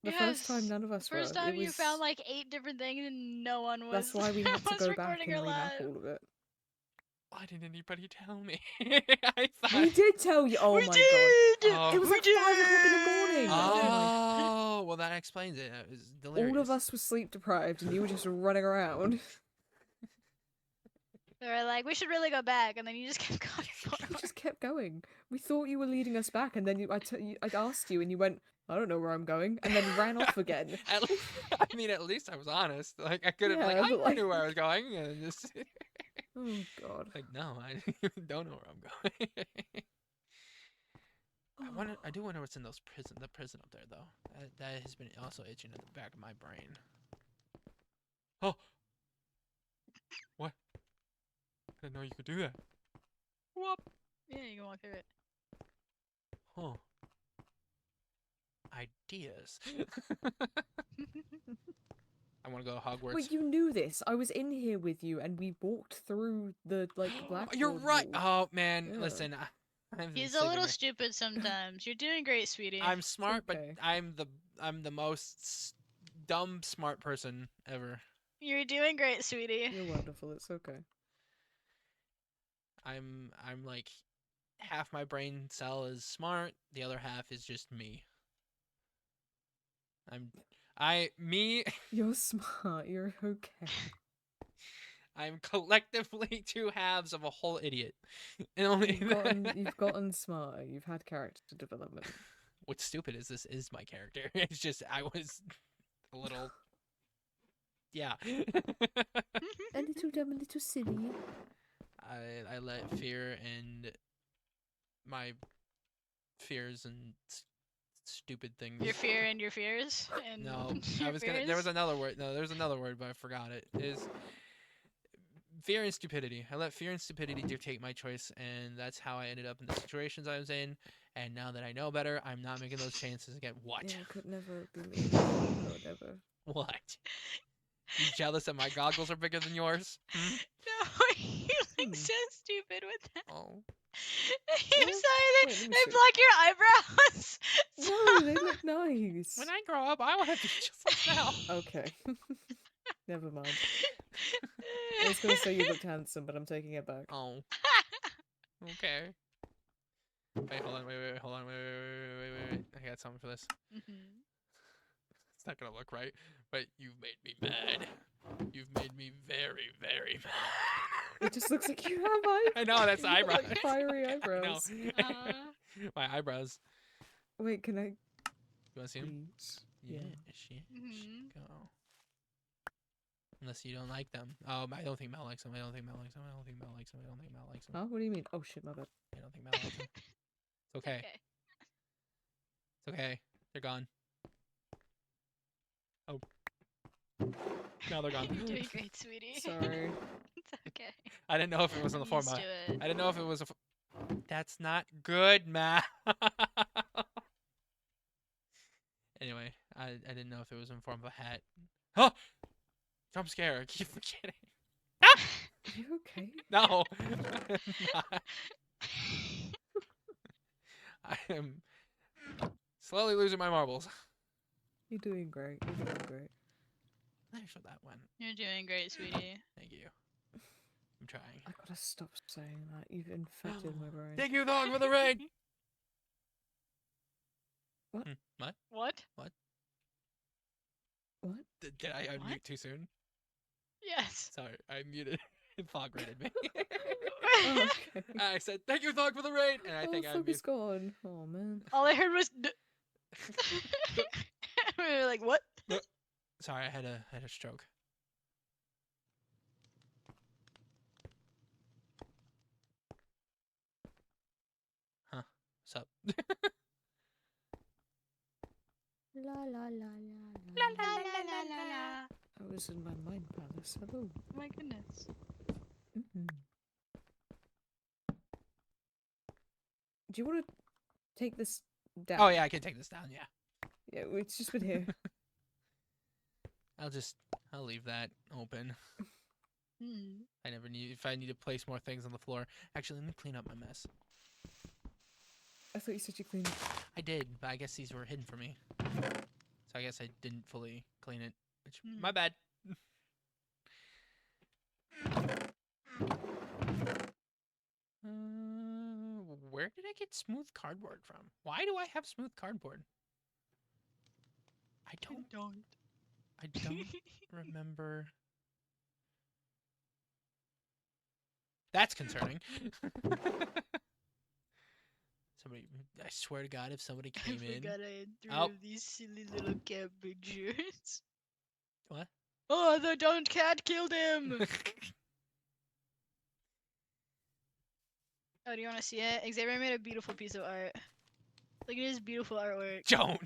Speaker 8: The first time none of us
Speaker 11: First
Speaker 8: were.
Speaker 11: time
Speaker 8: It
Speaker 11: you
Speaker 8: was...
Speaker 11: found like 8 different things and no one was.
Speaker 8: That's why we had to
Speaker 11: was
Speaker 8: go back
Speaker 11: recording
Speaker 8: and
Speaker 11: her
Speaker 8: remap
Speaker 11: live.
Speaker 8: all of it.
Speaker 2: Why didn't anybody tell me? I thought.
Speaker 8: We did tell you. Oh
Speaker 11: We
Speaker 8: my
Speaker 11: did!
Speaker 8: god! It was
Speaker 11: We
Speaker 8: like 5 o'clock in the morning.
Speaker 2: Oh, well that explains it. It was delirious.
Speaker 8: All of us were sleep deprived, and you were just running around.
Speaker 11: They were like, we should really go back, and then you just kept going
Speaker 8: You
Speaker 11: forward.
Speaker 8: just kept going. We thought you were leading us back, and then I asked you, and you went, "I don't know where I'm going," and then ran off again.
Speaker 2: I mean, at least I was honest. Like I could have
Speaker 8: Yeah,
Speaker 2: I
Speaker 8: but, like-
Speaker 2: knew where I was going, and just
Speaker 8: Oh god.
Speaker 2: like no, I don't know where I'm going. I do wonder what's in the prison up there though. That has been also itching at the back of my brain. Oh, what? I didn't know you could do that. Whoop.
Speaker 11: Yeah, you can walk through it.
Speaker 2: Huh. Ideas. I want to go to Hogwarts.
Speaker 8: Wait, you knew this? I was in here with you, and we walked through the blackboard.
Speaker 2: You're right.
Speaker 8: wall.
Speaker 2: Oh man,
Speaker 8: Yeah.
Speaker 2: listen. I'm
Speaker 11: He's a
Speaker 2: sleeping
Speaker 11: little
Speaker 2: right-
Speaker 11: stupid sometimes. You're doing great, sweetie.
Speaker 2: I'm smart,
Speaker 8: okay.
Speaker 2: but I'm the most dumb smart person ever.
Speaker 11: You're doing great, sweetie.
Speaker 8: You're wonderful. It's okay.
Speaker 2: I'm like half my brain cell is smart, the other half is just me. Me
Speaker 8: You're smart. You're okay.
Speaker 2: I'm collectively 2 halves of a whole idiot. And only
Speaker 8: You've gotten smarter. You've had character development.
Speaker 2: What's stupid is this is my character. It's just I was a little yeah.
Speaker 8: A little dumb, a little silly.
Speaker 2: I let fear and my fears and stupid things.
Speaker 11: Your fear and your fears. And
Speaker 2: No,
Speaker 11: your
Speaker 2: I was gonna. There was
Speaker 11: fears?
Speaker 2: another word. No, there's another word, but I forgot it. Is fear and stupidity. I let fear and stupidity dictate my choice, and that's how I ended up in the situations I was in. And now that I know better, I'm not making those chances again. What?
Speaker 8: Yeah, I could never be me. No, never.
Speaker 2: What? You jealous that my goggles are bigger than yours? Hmm?
Speaker 11: No, you look so stupid with that.
Speaker 2: Oh.
Speaker 11: I'm sorry,
Speaker 8: Wait, let me
Speaker 11: they
Speaker 8: see.
Speaker 11: block your eyebrows.
Speaker 8: No, they look nice.
Speaker 2: When I grow up, I want to be just like Mel.
Speaker 8: Okay. Never mind. I was gonna say you looked handsome, but I'm taking it back.
Speaker 2: Oh. Okay. Wait, hold on. Wait, hold on. Wait. I got something for this. It's not gonna look right, but you've made me mad. You've made me very, very mad.
Speaker 8: It just looks like you have eyebrows.
Speaker 2: I know, that's the
Speaker 8: You got,
Speaker 2: eyebrows.
Speaker 8: like fiery
Speaker 2: I know.
Speaker 8: eyebrows.
Speaker 2: My eyebrows.
Speaker 8: Wait, can I?
Speaker 2: You wanna see them?
Speaker 8: Please?
Speaker 2: Yeah. Go. Unless you don't like them. I don't think Mel likes them. I don't think Mel likes them. I don't think Mel likes them. I don't think Mel likes them.
Speaker 8: Huh? What do you mean? Oh shit, my bad.
Speaker 2: I don't think Mel likes them. It's okay. It's okay. They're gone. Oh. Now they're gone.
Speaker 11: You're doing great, sweetie.
Speaker 8: Sorry.
Speaker 11: It's okay.
Speaker 2: I didn't know if it was on the
Speaker 11: Used
Speaker 2: format.
Speaker 11: to it.
Speaker 2: I didn't know if it was a. That's not good, Mal. Anyway, I didn't know if it was in form of a hat. Oh! Jump scare. I keep forgetting.
Speaker 8: Are you okay?
Speaker 2: No. I'm not. I am slowly losing my marbles.
Speaker 8: You're doing great. You're doing great.
Speaker 2: There's where that went.
Speaker 11: You're doing great, sweetie.
Speaker 2: Thank you. I'm trying.
Speaker 8: I gotta stop saying that. You've infected my brain.
Speaker 2: Thank you, dog, for the raid.
Speaker 8: What?
Speaker 2: What?
Speaker 11: What?
Speaker 2: What?
Speaker 8: What?
Speaker 2: Did I unmute too soon?
Speaker 11: Yes.
Speaker 2: Sorry, I muted. Thog raided me.
Speaker 8: Oh, okay.
Speaker 2: I said, thank you, Thog, for the raid. And I think I
Speaker 8: Focus
Speaker 2: muted.
Speaker 8: gone. Oh man.
Speaker 11: All I heard was. We were like, what?
Speaker 2: Sorry, I had a stroke. Huh. What's up?
Speaker 8: La la la la
Speaker 11: La la la la la la.
Speaker 8: I was in my mind palace. Hello.
Speaker 11: Oh my goodness.
Speaker 8: Do you want to take this down?
Speaker 2: Oh yeah, I can take this down. Yeah.
Speaker 8: Yeah, it's just been here.
Speaker 2: I'll leave that open.
Speaker 11: Hmm.
Speaker 2: If I need to place more things on the floor. Actually, let me clean up my mess.
Speaker 8: I thought you said you cleaned it.
Speaker 2: I did, but I guess these were hidden from me. So I guess I didn't fully clean it. Which, my bad. Where did I get smooth cardboard from? Why do I have smooth cardboard? I don't remember. That's concerning. Somebody, I swear to God, if somebody came in.
Speaker 11: I forgot I had three
Speaker 2: Oh.
Speaker 11: of these silly little cat pictures.
Speaker 2: What?
Speaker 11: Oh, the don't cat killed him! Oh, do you want to see it? Xavier made a beautiful piece of art. Look at his beautiful artwork.
Speaker 2: Don't.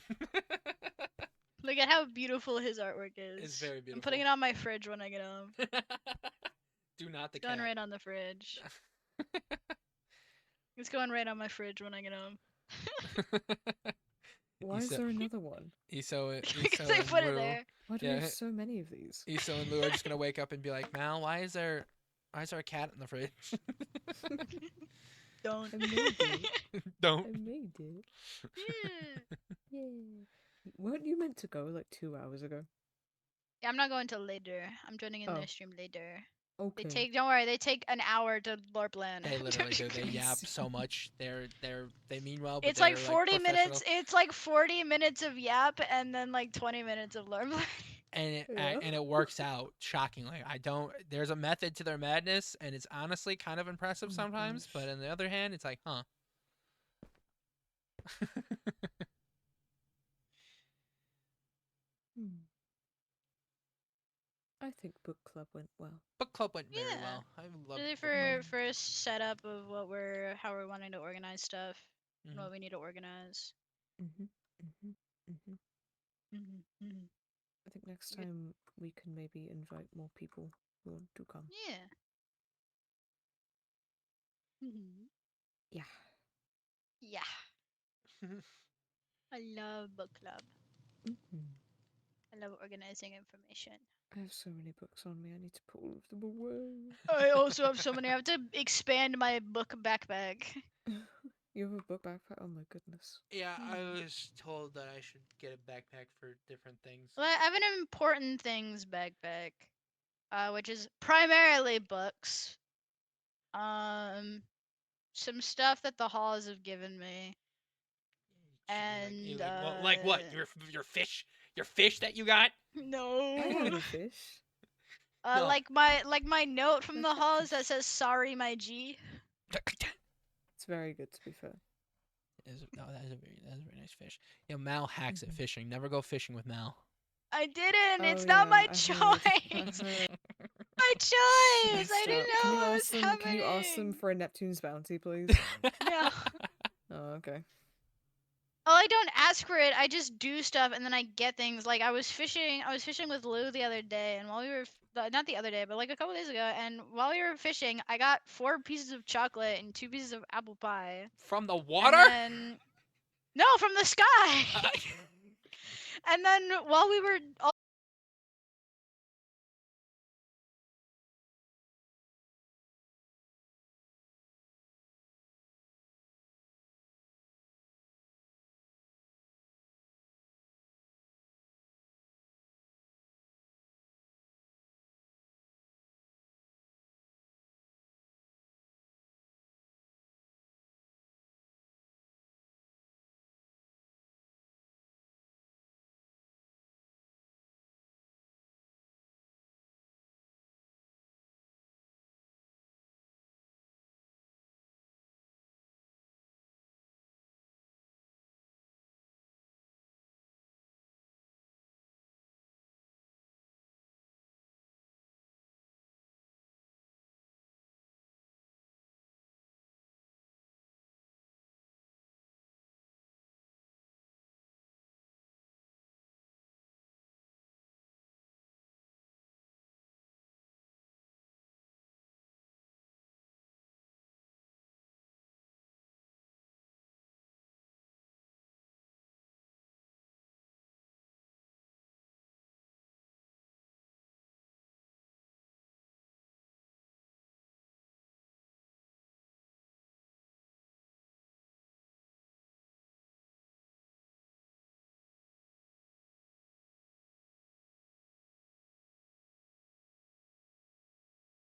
Speaker 11: Look at how beautiful his artwork is.
Speaker 2: It's very beautiful.
Speaker 11: I'm putting it on my fridge when I get home.
Speaker 2: Do not the
Speaker 11: It's going
Speaker 2: cat.
Speaker 11: right on the fridge. It's going right on my fridge when I get home.
Speaker 8: Why is there another one?
Speaker 11: Because I put it there.
Speaker 8: Why do we have so many of these?
Speaker 2: Iso and Lou are just gonna wake up and be like, Mal, why is there a cat in the fridge?
Speaker 11: Don't.
Speaker 8: I made it.
Speaker 2: Don't.
Speaker 8: I made it.
Speaker 11: Yeah.
Speaker 8: Yay. Weren't you meant to go like 2 hours ago?
Speaker 11: Yeah, I'm not going till later. I'm joining in
Speaker 8: Oh.
Speaker 11: their stream later.
Speaker 8: Okay.
Speaker 11: Don't worry, they take an hour to lore plan.
Speaker 2: They literally do. They yap so much. They mean well. But
Speaker 11: It's like
Speaker 2: they're,
Speaker 11: 40 minutes.
Speaker 2: professional.
Speaker 11: It's like 40 minutes of yap and then like 20 minutes of lore plan.
Speaker 2: And it works out shockingly. There's a method to their madness, and it's honestly kind of impressive sometimes. But on the other hand, it's like, huh.
Speaker 8: I think book club went well.
Speaker 2: Book club went very well. I love
Speaker 11: Really
Speaker 2: book club.
Speaker 11: for a setup of how we're wanting to organize stuff and what we need to organize.
Speaker 8: I think next time we can maybe invite more people who want to come.
Speaker 11: Yeah.
Speaker 8: Yeah.
Speaker 11: Yeah. I love book club. I love organizing information.
Speaker 8: I have so many books on me. I need to put all of them away.
Speaker 11: I also have so many. I have to expand my book backpack.
Speaker 8: You have a book backpack? Oh my goodness.
Speaker 2: Yeah, I was told that I should get a backpack for different things.
Speaker 11: Well, I have an important things backpack, which is primarily books. Some stuff that the halls have given me, and
Speaker 2: like what? Your fish? Your fish that you got?
Speaker 8: I
Speaker 11: No.
Speaker 8: have a fish.
Speaker 2: No.
Speaker 11: Like my note from the halls that says "Sorry, my G."
Speaker 8: It's very good, to be fair.
Speaker 2: That is a very nice fish. Yeah, Mal hacks at fishing. Never go fishing with Mal.
Speaker 11: I didn't. It's
Speaker 8: Oh,
Speaker 11: not
Speaker 8: yeah,
Speaker 11: my
Speaker 8: I
Speaker 11: choice.
Speaker 8: heard.
Speaker 11: My choice. I
Speaker 8: Messed
Speaker 11: didn't
Speaker 8: up.
Speaker 11: know what was happening.
Speaker 8: Can you ask them for a Neptune's bounty, please?
Speaker 11: No.
Speaker 8: Oh, okay.
Speaker 11: Oh, I don't ask for it. I just do stuff and then I get things. Like I was fishing with Lou the other day, and while we were not the other day, but like a couple days ago, and while we were fishing, I got 4 pieces of chocolate and 2 pieces of apple pie.
Speaker 2: From the water?
Speaker 11: No, from the sky. And then while we were